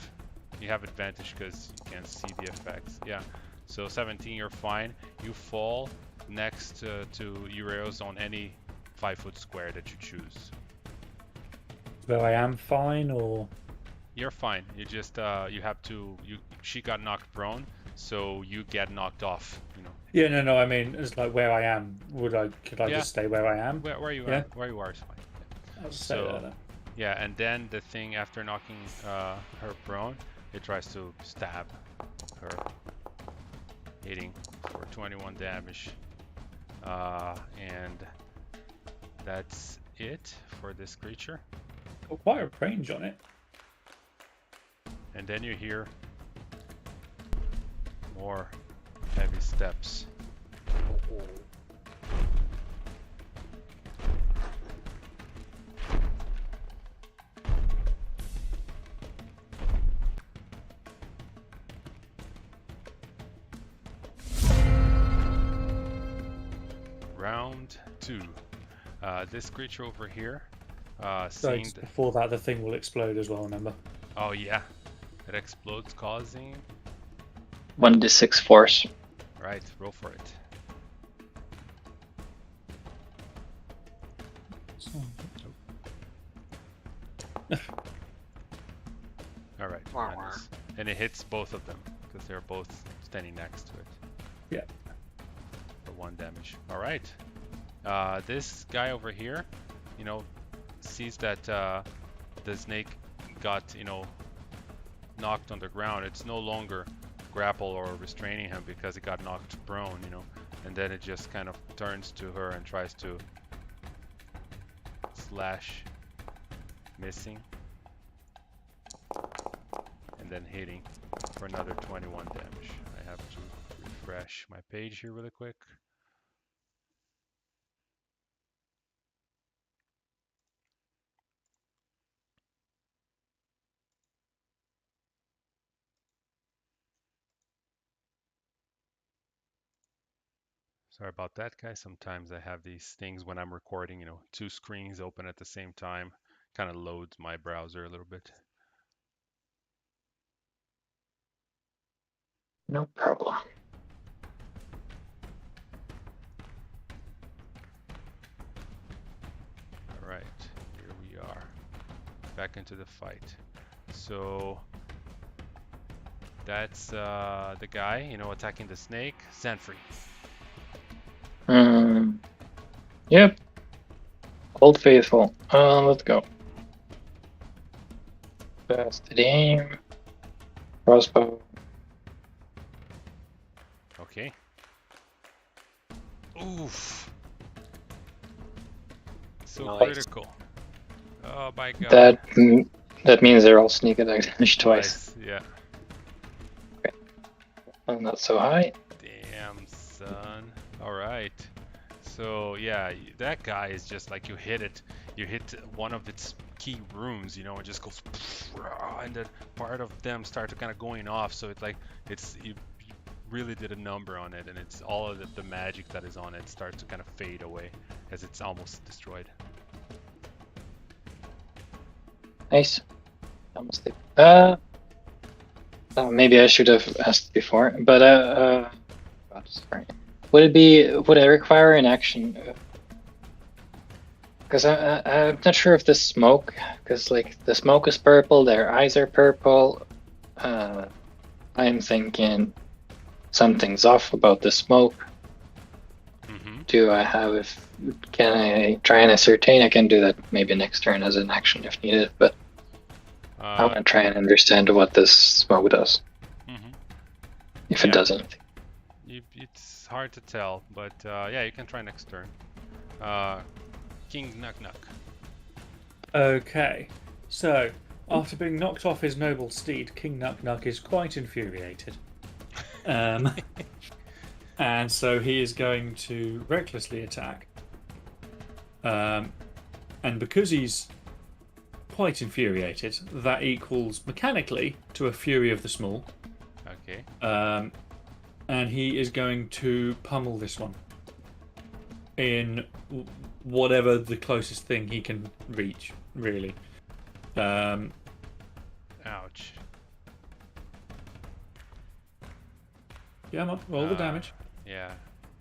A: You have advantage because you can't see the effects. Yeah, so 17, you're fine. You fall next to Uriels on any 5-foot square that you choose.
F: where I am fine, or
A: You're fine. You just you have to. She got knocked prone, so you get knocked off. You know.
F: yeah, no. I mean, it's like where I am. Could I
A: Yeah.
F: just stay where I am?
A: Where you
F: Yeah.
A: are, where you are is fine.
F: I'll just stay there then.
A: Yeah, and then the thing after knocking her prone, it tries to stab her, hitting for 21 damage. And that's it for this creature.
F: Got quite a range on it.
A: And then you hear more heavy steps. Round 2. This creature over here, seeing
F: So before that, the thing will explode as well. Remember?
A: oh yeah, it explodes, causing
B: 1d6 force.
A: right. Roll for it. All right, nice. And it hits both of them because they're both standing next to it.
F: Yeah.
A: For 1 damage. All right. This guy over here, you know, sees that the snake got, you know, knocked on the ground. It's no longer grapple or restraining him because it got knocked prone, you know, and then it just kind of turns to her and tries to slash, missing, and then hitting for another 21 damage. I have to refresh my page here really quick. Sorry about that, guys. Sometimes I have these things when I'm recording, you know, 2 screens open at the same time. Kind of loads my browser a little bit.
B: No problem.
A: All right, here we are. Back into the fight. So that's the guy, you know, attacking the snake. Sandfree.
B: Yep. Old Faithful. Let's go. Best aim. Crossbow.
A: Okay. Oof. So
B: Nice.
A: critical. Oh my god.
B: That means they're all sneak attack damage twice.
A: Nice. Yeah.
B: Oh, not so high.
A: Damn, son. All right. So yeah, that guy is just like you hit one of its key runes, you know, it just goes, and then part of them start to kind of going off. So it's like you really did a number on it, and it's all of the magic that is on it starts to kind of fade away as it's almost destroyed.
B: Nice. Almost maybe I should have asked before, but God, sorry. Would I require an action? Because I'm not sure if the smoke, because like the smoke is purple, their eyes are purple. I'm thinking something's off about the smoke.
A: Mm-hmm.
B: Can I try and ascertain? I can do that maybe next turn as an action if needed, but I want to try and understand what this smoke does.
A: Mm-hmm.
B: If it does anything.
A: It's hard to tell, but yeah, you can try next turn. King Knock Knock.
F: Okay, so after being knocked off his noble steed, King Knock Knock is quite infuriated. And so he is going to recklessly attack. And because he's quite infuriated, that equals mechanically to a Fury of the Small.
A: Okay.
F: And he is going to pummel this one in whatever the closest thing he can reach, really.
A: Ouch.
F: Yeah, roll the damage.
A: Yeah.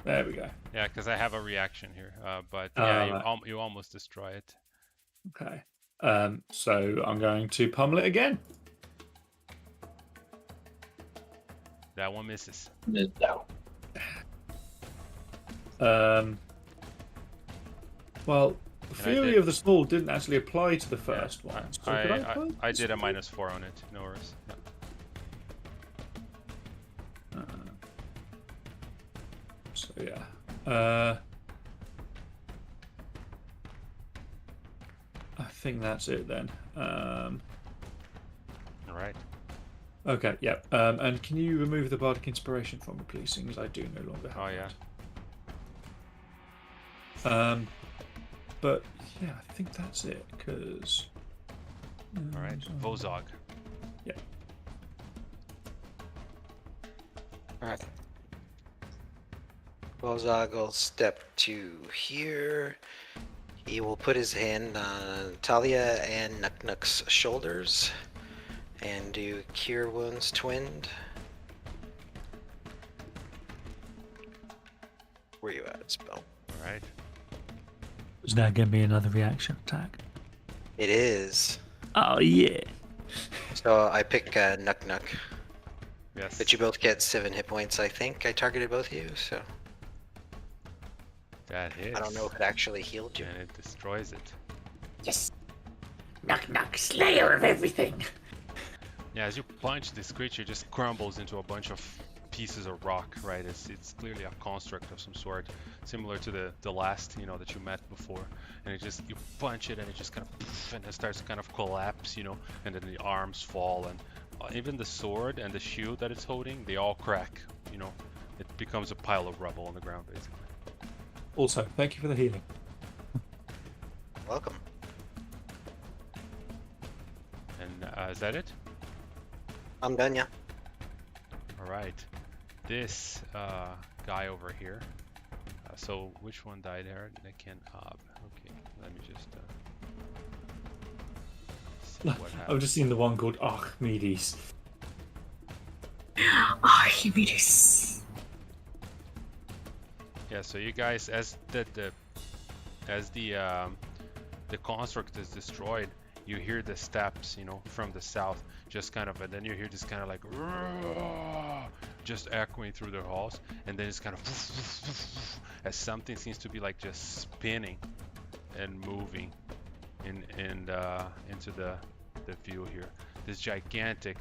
F: There we go.
A: Yeah, because I have a reaction here, but yeah, you almost destroy it.
F: Okay. So I'm going to pummel it again.
A: That one misses.
B: No.
F: Well,
A: I
F: Fury
A: did-
F: of the Small didn't actually apply to the first one. So could
A: I did a -4 on it. No worries. Yeah.
F: So yeah. I think that's it then.
A: All right.
F: Okay, yeah. And can you remove the bardic inspiration from me, please, seeing as I do no longer have
A: Oh yeah.
F: that. But yeah, I think that's it, because...
A: All right. Vozog.
F: Yeah.
E: Alright. Bozog will step to here. He will put his hand on Talia and Nuknuk's shoulders and do Cure Wounds Twinned. Where you at, spell?
A: All right.
G: Is that going to be another reaction attack?
E: It is.
G: Oh, yeah.
E: So I pick Nuknuk.
A: Yes.
E: But you both get 7 hit points, I think. I targeted both of you, so
A: That hits.
E: I don't know if it actually healed you.
A: And it destroys it.
D: Yes. Knock, slayer of everything.
A: Yeah, as you punch, this creature just crumbles into a bunch of pieces of rock, right? It's clearly a construct of some sort, similar to the last, that you met before. And it just, you punch it and it just kind of, poof, and it starts to kind of collapse, and then the arms fall, and even the sword and the shield that it's holding, they all crack, It becomes a pile of rubble on the ground, basically.
F: Also, thank you for the healing.
E: Welcome.
A: And is that it?
E: I'm done, yeah.
A: All right. This guy over here. So which one died there? Nick and Hob. Okay, let me just see what
F: I've
A: happened.
F: just seen the one called Archimedes.
C: Archimedes.
A: Yeah. So you guys, as the construct is destroyed, you hear the steps, from the south, just kind of, and then you hear this kind of like, just echoing through the halls, and then it's kind of, as something seems to be like just spinning and moving into the view here. This gigantic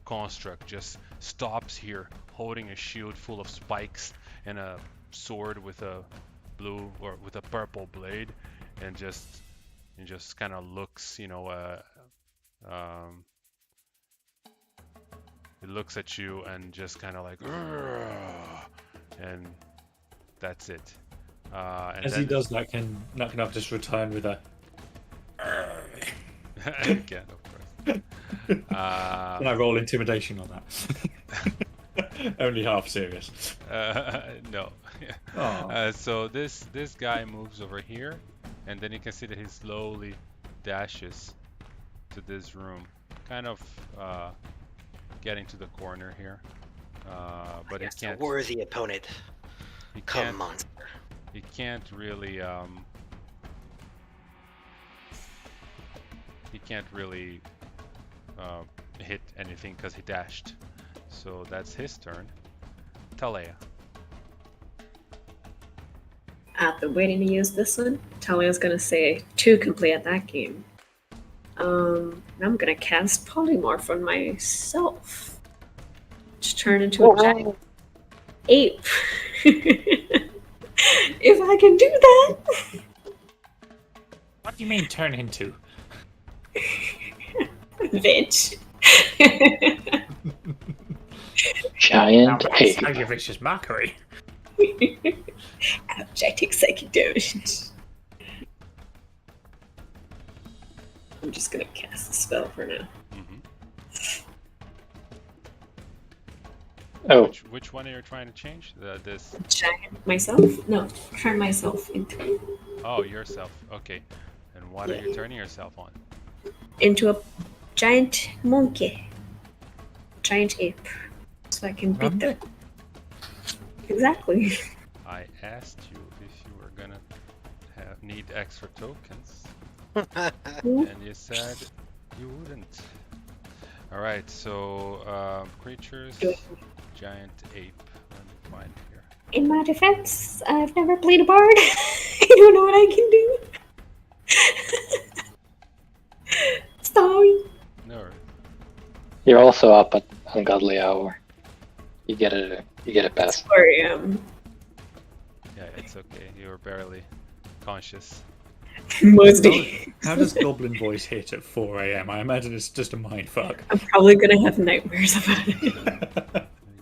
A: construct just stops here, holding a shield full of spikes and a sword with a blue or with a purple blade, and just kind of looks, it looks at you and just kind of like, and that's it. And
F: As
A: then
F: he does that, can Nuknuk just return with a...
A: again, of course.
F: Can I roll intimidation on that? Only half serious.
A: No.
F: Aw.
A: So this guy moves over here, and then you can see that he slowly dashes to this room, kind of getting to the corner here. But he
E: Yes,
A: can't.
E: a worthy opponent.
A: He
E: Come
A: can't.
E: on.
A: He can't really. He can't really hit anything because he dashed. So that's his turn. Talia.
C: After waiting to use this one, Talia's gonna say 2 can play at that game. I'm gonna cast polymorph on myself. Just turn into a giant ape. If I can do that.
F: What do you mean turn into?
C: Bitch.
B: Giant ape.
F: How your vicious mockery.
C: Ouch, I take psychic damage. I'm just gonna cast the spell for now.
B: Oh,
A: Which one are you trying to change? This.
C: Giant myself? No, turn myself into
A: Yourself. Okay. And what are you turning yourself on?
C: a giant monkey. Giant ape. So I can beat them. Exactly.
A: I asked you if you were gonna need extra tokens. And you said you wouldn't. All right, so creatures, giant ape. Let me find here.
C: In my defense, I've never played a bard. I don't know what I can do. Sorry.
A: No.
B: You're also up at ungodly hour. You get it
C: That's
B: pass.
C: 4 a.m.
A: Yeah, it's okay. You're barely conscious.
C: Mostly.
F: How does Goblin Voice hit at 4 a.m.? I imagine it's just a mindfuck.
C: I'm probably gonna have nightmares about it.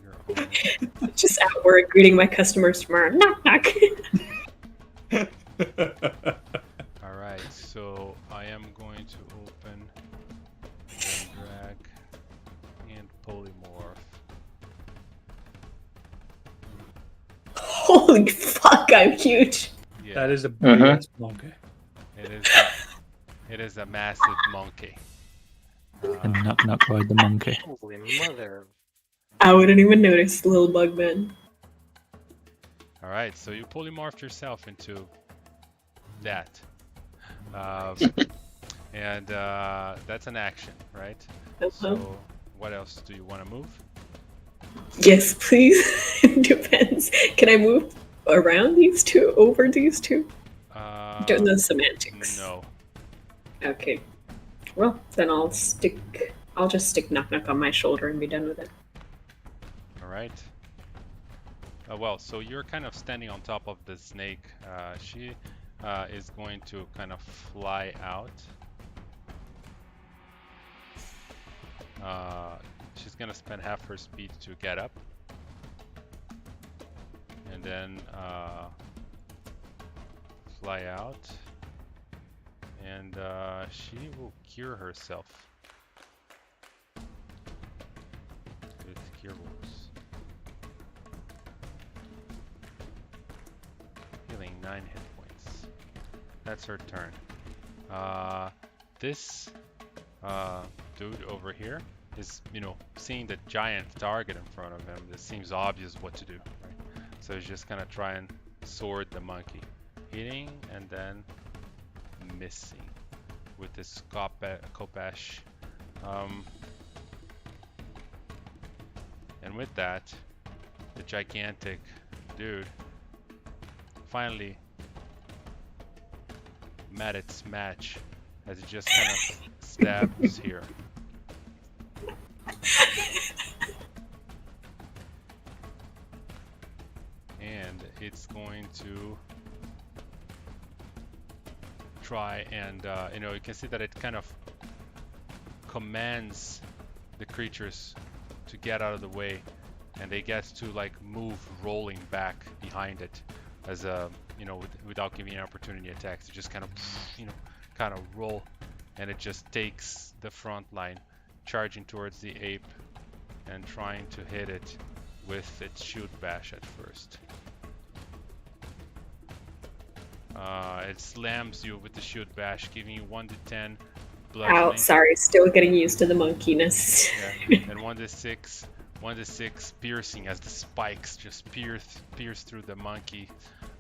A: You're on.
C: Just at work greeting my customers tomorrow. Knock knock.
A: All right, so I am going to open, then drag, and polymorph.
C: Holy fuck, I'm huge.
A: Yeah,
F: That is a big ass monkey.
A: it is a massive monkey.
G: And Knock ride the monkey.
E: Holy mother.
C: I wouldn't even notice, little bug man.
A: All right, so you polymorphed yourself into that, and that's an action, right? So what else do you want to move?
C: Yes, please. It depends. Can I move around these two, over these two? Don't know semantics.
A: No.
C: Okay. Well, then I'll just stick knock knock on my shoulder and be done with it.
A: All right. Well, so you're kind of standing on top of the snake. She is going to kind of fly out. She's gonna spend half her speed to get up, and then fly out, and she will cure herself with cure wounds, healing 9 hit points. That's her turn. This dude over here is, seeing the giant target in front of him. It seems obvious what to do, right? So he's just gonna try and sword the monkey, hitting and then missing with this Kopesh. And with that, the gigantic dude finally met its match as it just kind of stabs here. And it's going to try and, you can see that it kind of commands the creatures to get out of the way, and they get to like move rolling back behind it as a, without giving an opportunity attacks. It just kind of roll, and it just takes the front line, charging towards the ape and trying to hit it with its shoot bash at first. It slams you with the shoot bash, giving you 1d10 bludgeoning.
C: Ow, sorry, still getting used to the monkeyness.
A: Yeah, and 1d6 piercing as the spikes just pierce through the monkey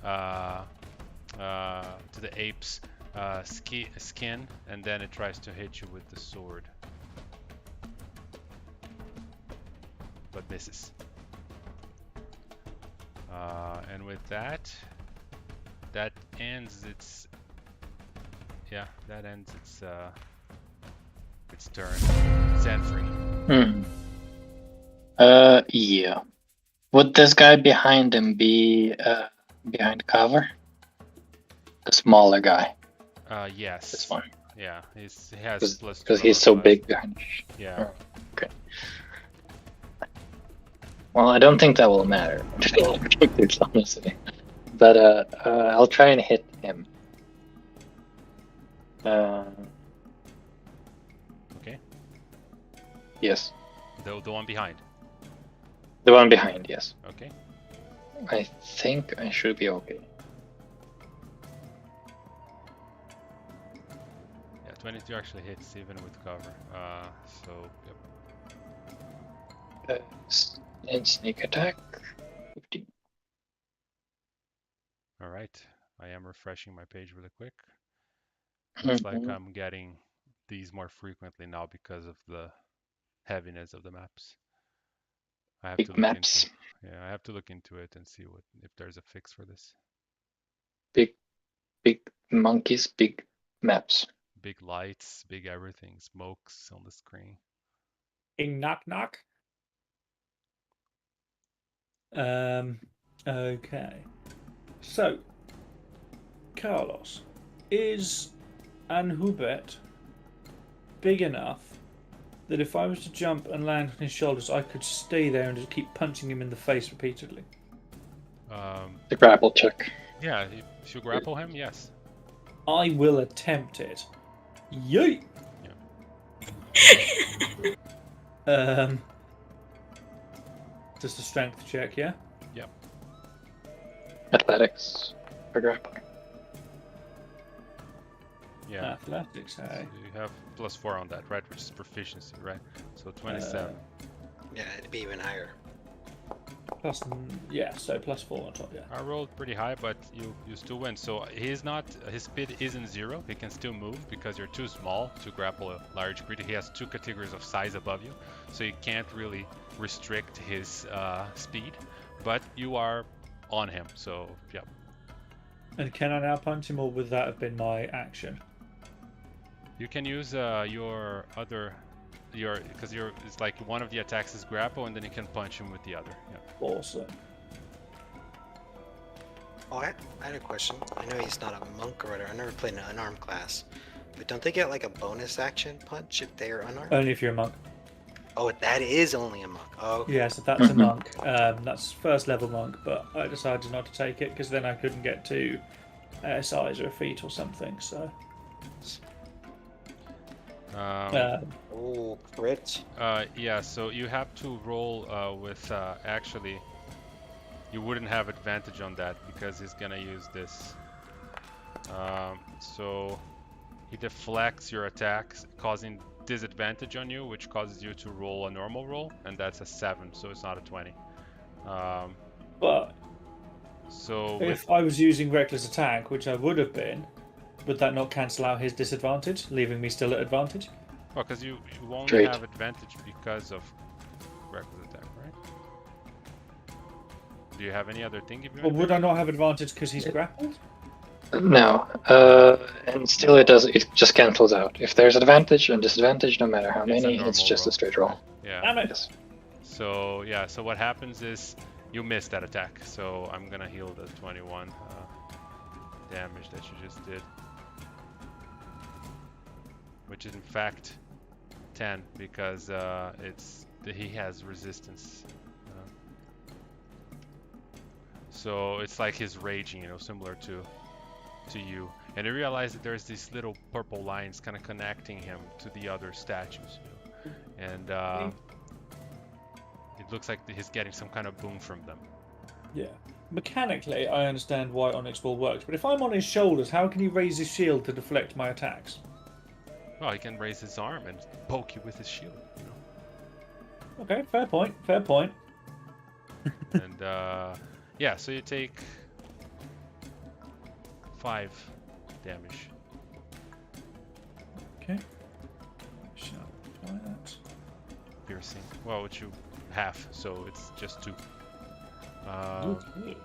A: to the ape's skin, and then it tries to hit you with the sword, but misses. And with that ends its its turn. Zenfree.
B: Yeah. Would this guy behind him be behind cover? The smaller guy.
A: Yes.
B: This one.
A: Yeah, he has plus 2
B: because he's so big behind.
A: Yeah.
B: Okay. Well, I don't think that will matter. Honestly. But I'll try and hit him.
A: Okay.
B: Yes.
A: The one behind.
B: The one behind, yes.
A: Okay.
B: I think I should be okay.
A: Yeah, 22 actually hits even with cover. So yep.
B: And sneak attack. 15.
A: All right. I am refreshing my page really quick. Looks like I'm getting these more frequently now because of the heaviness of the maps. I have to
B: Big
A: look
B: maps.
A: into. Yeah, I have to look into it and see if there's a fix for this.
B: Big monkeys, big maps.
A: Big lights, big everything, smokes on the screen.
F: Ing knock knock. Okay. So, Carlos, is Anhubet big enough that if I was to jump and land on his shoulders, I could stay there and just keep punching him in the face repeatedly?
B: The grapple check.
A: Yeah, if you grapple him, yes.
F: I will attempt it. Yeet! Just a strength check, yeah?
A: Yep.
B: Athletics for grappling.
A: Yeah.
F: Athletics,
A: So
F: hey?
A: you have +4 on that, right? Which is proficiency, right? So 27.
E: Yeah, it'd be even higher.
F: Plus, yeah, so +4 on top, yeah.
A: I rolled pretty high, but you still win. So his speed isn't 0. He can still move because you're too small to grapple a large creature. He has 2 categories of size above you, so you can't really restrict his speed. But you are on him, so yeah.
F: And can I now punch him, or would that have been my action?
A: You can use because it's like one of the attacks is grapple, and then you can punch him with the other. Yeah.
F: Awesome.
E: Oh, I had a question. I know he's not a monk or whatever. I never played an unarmed class. But don't they get like a bonus action punch if they are unarmed?
F: Only if you're a monk.
E: Oh, that is only a monk. Oh, okay.
F: Yeah, so that's a monk. That's first level monk, but I decided not to take it because then I couldn't get to size or a feat or something, so...
E: Oh, crit.
A: Yeah, so you have to roll with actually you wouldn't have advantage on that because he's gonna use this. So he deflects your attacks, causing disadvantage on you, which causes you to roll a normal roll, and that's a 7, so it's not a 20.
F: But
A: so
F: if I was using reckless attack, which I would have been, would that not cancel out his disadvantage, leaving me still at advantage?
A: Well, because you only
B: Great.
A: have advantage because of reckless attack, right? Do you have any other thing? Give you
F: Or would I not have advantage because he's grappled?
B: No, and still it just cancels out. If there's advantage and disadvantage, no matter how
A: It's a
B: many,
A: normal
B: it's just
A: roll.
B: a straight roll.
A: Yeah.
F: Damn it!
B: Yes.
A: So yeah, so what happens is you miss that attack. So I'm gonna heal the 21 damage that you just did, which is in fact 10 because he has resistance. So it's like he's raging, similar to you. And you realize that there's these little purple lines kind of connecting him to the other statues, and it looks like he's getting some kind of boom from them.
F: Yeah. Mechanically, I understand why Onyx Ball works, but if I'm on his shoulders, how can he raise his shield to deflect my attacks?
A: Well, he can raise his arm and poke you with his shield,
F: Okay, fair point, fair point.
A: And yeah, so you take 5 damage.
F: Okay. Shall apply that.
A: Piercing. Well, which you half, so it's just 2.
F: Okay.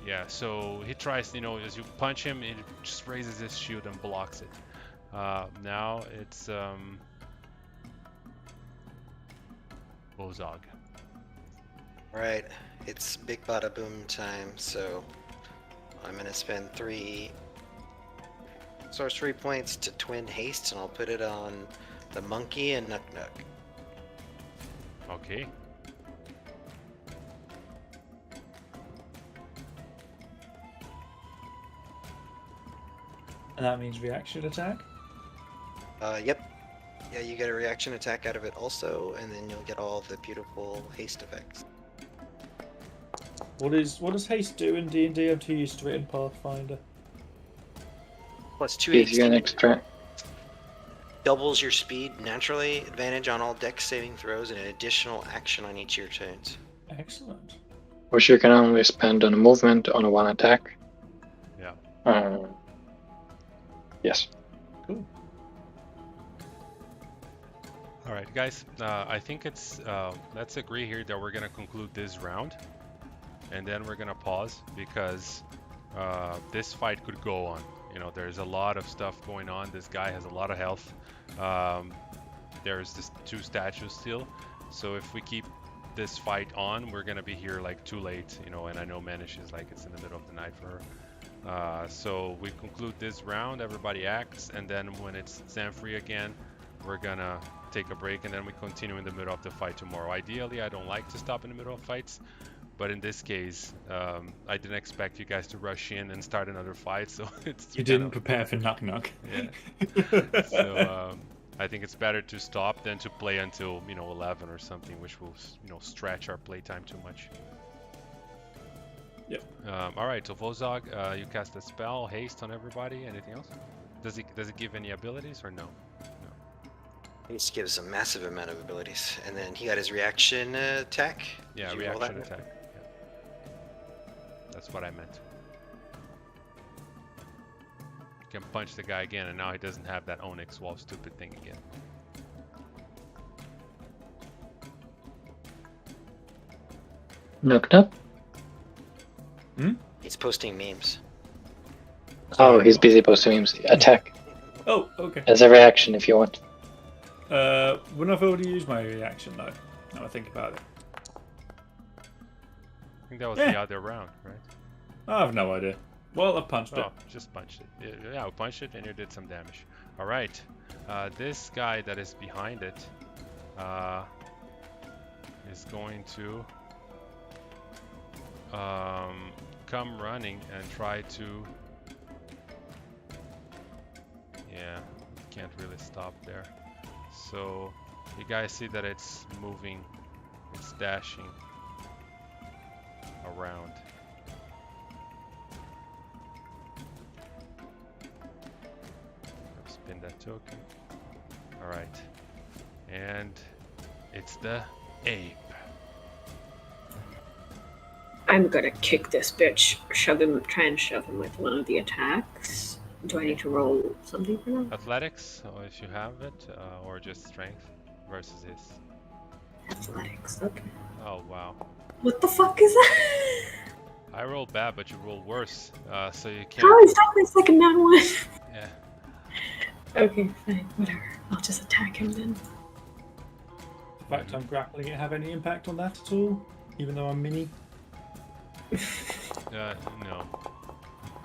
A: Yeah, so he tries, as you punch him, it just raises his shield and blocks it. Now it's Bozog.
E: Right. It's big bada boom time, so I'm gonna spend 3 sorcery points to twin haste, and I'll put it on the monkey and Nuck Nuck.
A: Okay.
F: And that means reaction attack?
E: Yep. Yeah, you get a reaction attack out of it also, and then you'll get all the beautiful haste effects.
F: What does haste do in D&D? I'm too used to it in Pathfinder.
E: Plus 2
B: Gives you an
E: HP.
B: extra.
E: Doubles your speed naturally, advantage on all dex saving throws, and an additional action on each of your turns.
F: Excellent.
B: Which you can only spend on a movement on a one attack.
A: Yeah.
B: Yes.
F: Cool.
A: All right, guys. I think it's let's agree here that we're gonna conclude this round, and then we're gonna pause because this fight could go on. You know, there's a lot of stuff going on. This guy has a lot of health. There's this 2 statues still, so if we keep this fight on, we're gonna be here like too late. You know, and I know Manish is like it's in the middle of the night for her. So we conclude this round. Everybody acts, and then when it's Zanfree again, we're gonna take a break, and then we continue in the middle of the fight tomorrow. Ideally, I don't like to stop in the middle of fights, but in this case, I didn't expect you guys to rush in and start another fight, so it's
F: You didn't prepare for knock knock.
A: Yeah. So I think it's better to stop than to play until 11 or something, which will stretch our playtime too much.
F: Yep.
A: All right, so Vozog, you cast a spell, haste on everybody. Anything else? Does it give any abilities or no?
E: Haste gives a massive amount of abilities, and then he got his reaction attack.
A: Yeah,
E: Did you roll
A: reaction
E: that?
A: attack. Yeah. That's what I meant. You can punch the guy again, and now he doesn't have that Onyx wall stupid thing again.
B: Nook Nook?
E: He's posting memes.
B: Oh, he's busy posting memes. Attack
F: Oh, okay.
B: as a reaction if you want.
F: Wouldn't I've already used my reaction though? Now I think about it.
A: I think that was
F: Yeah.
A: the other round, right?
F: I have no idea. Well, I punched it.
A: Oh, just punched it. Yeah, we punched it and you did some damage. All right. This guy that is behind it is going to come running and try to... Yeah, can't really stop there. So you guys see that it's moving, it's dashing around. Spin that token. All right, and it's the ape.
C: I'm gonna kick this bitch, try and shove him with one of the attacks. Do I need to roll something for that?
A: Athletics, or if you have it, or just strength versus his.
C: Athletics, okay.
A: Oh wow.
C: What the fuck is that?
A: I rolled bad, but you rolled worse, so you can't.
C: How is that my second down one?
A: Yeah.
C: Okay, fine, whatever. I'll just attack him then.
F: The fact I'm grappling it have any impact on that at all? Even though I'm mini?
A: No.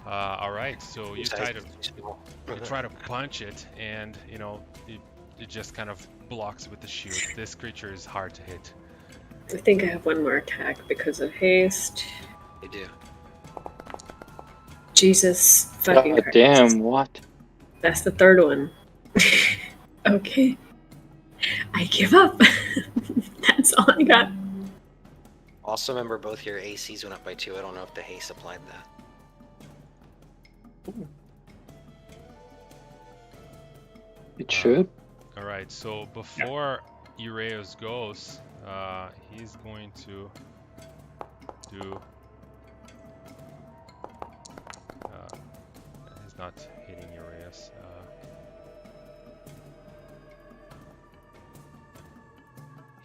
A: All right, so you try to punch it, and it just kind of blocks with the shield. This creature is hard to hit.
C: I think I have one more attack because of haste.
E: You do.
C: Jesus fucking
B: God
C: Christ.
B: damn, what?
C: That's the third one. Okay. I give up. That's all I got.
E: Also, remember both your ACs went up by 2. I don't know if the haste applied that.
B: It should.
A: All right, so before Ureus goes, he's going to do. He's not hitting Ureus.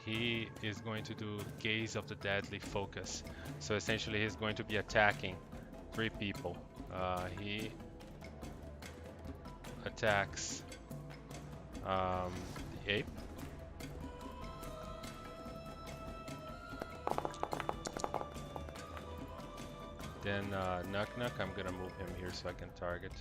A: He is going to do Gaze of the Deadly Focus. So essentially, he's going to be attacking 3 people. He attacks the ape. Then Nuck, I'm gonna move him here so I can target.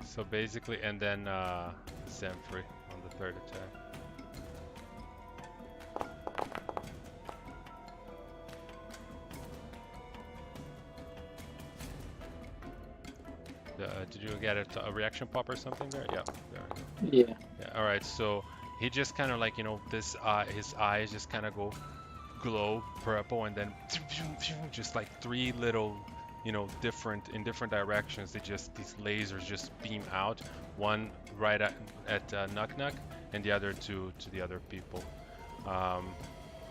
A: So basically, and then Zanfree on the 3rd attack. Did you get a reaction pop or something there? Yeah, there we go.
B: Yeah.
A: Yeah. All right, so he just kind of like this his eyes just kind of go glow purple, and then just like 3 little different directions. These lasers just beam out. One right at Nuck, and the other to the other people.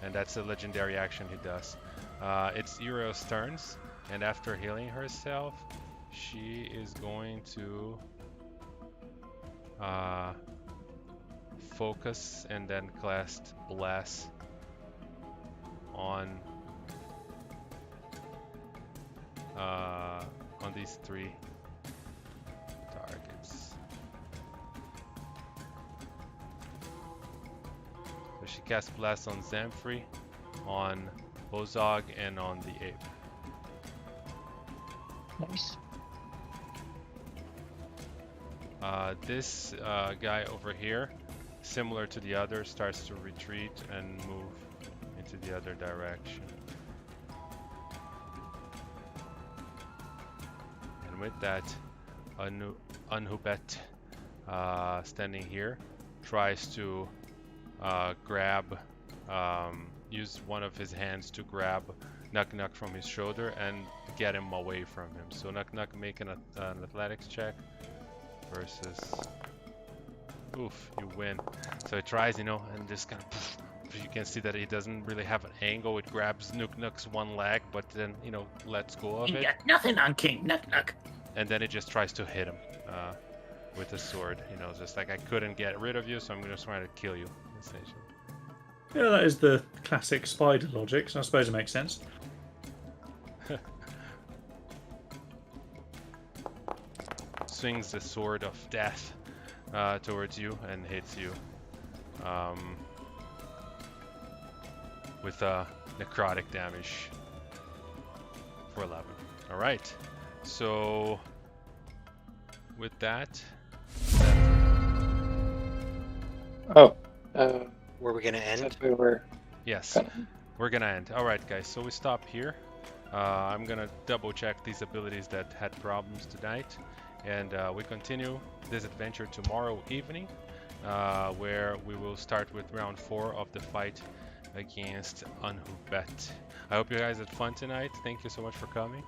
A: And that's a legendary action he does. It's Eurio's turns, and after healing herself, she is going to focus and then cast Bless on these 3 targets. So she casts Bless on Zamfri, on Bozog, and on the ape.
B: Nice.
A: This guy over here, similar to the other, starts to retreat and move into the other direction. And with that, Nehebkelat, standing here, tries to grab, use one of his hands to grab Nuk from his shoulder and get him away from him. So Nuk make an athletics check versus... Oof, you win. So it tries, and just kind of... You can see that he doesn't really have an angle. It grabs Nuk's one leg, but then, lets go of
D: You
A: it.
D: got nothing on King Nuk.
A: And then it just tries to hit him with a sword. Just like, I couldn't get rid of you, so I'm just trying to kill you, essentially.
F: Yeah, that is the classic spider logic, so I suppose it makes sense.
A: Swings the sword of death towards you and hits you with necrotic damage for 11. All right, so with that,
E: Were we gonna end?
B: said we were
A: yes,
B: gonna-
A: we're gonna end. All right, guys, so we stop here. I'm gonna double check these abilities that had problems tonight, and we continue this adventure tomorrow evening, where we will start with round 4 of the fight against Nehebkelat. I hope you guys had fun tonight. Thank you so much for coming.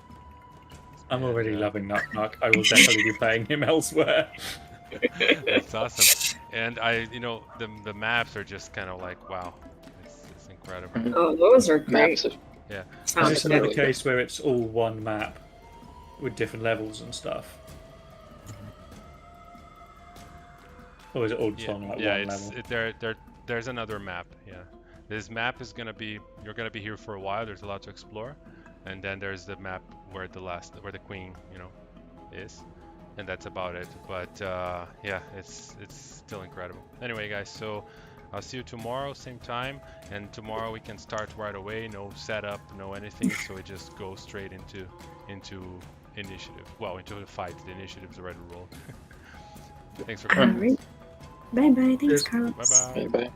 F: I'm already
A: And,
F: loving Nuk. I will definitely be playing him elsewhere.
A: That's awesome. And the maps are just kind of like, wow, it's incredible.
B: Mhm.
C: Oh, those are great.
B: maps of
A: Yeah.
F: Is
C: Sounds
F: this another
C: good.
F: case where it's all one map with different levels and stuff? Or is it all just on like one level?
A: There's another map. Yeah, this map is you're gonna be here for a while. There's a lot to explore, and then there's the map where the queen, is, and that's about it. But yeah, it's still incredible. Anyway, guys, so I'll see you tomorrow, same time, and tomorrow we can start right away. No setup, no anything. So we just go straight into initiative. Well, into the fight. The initiative's already rolled. Thanks for
C: All
A: coming.
C: right. Bye bye. Thanks,
F: Cheers.
C: Carlos.
A: Bye bye.
B: Bye bye.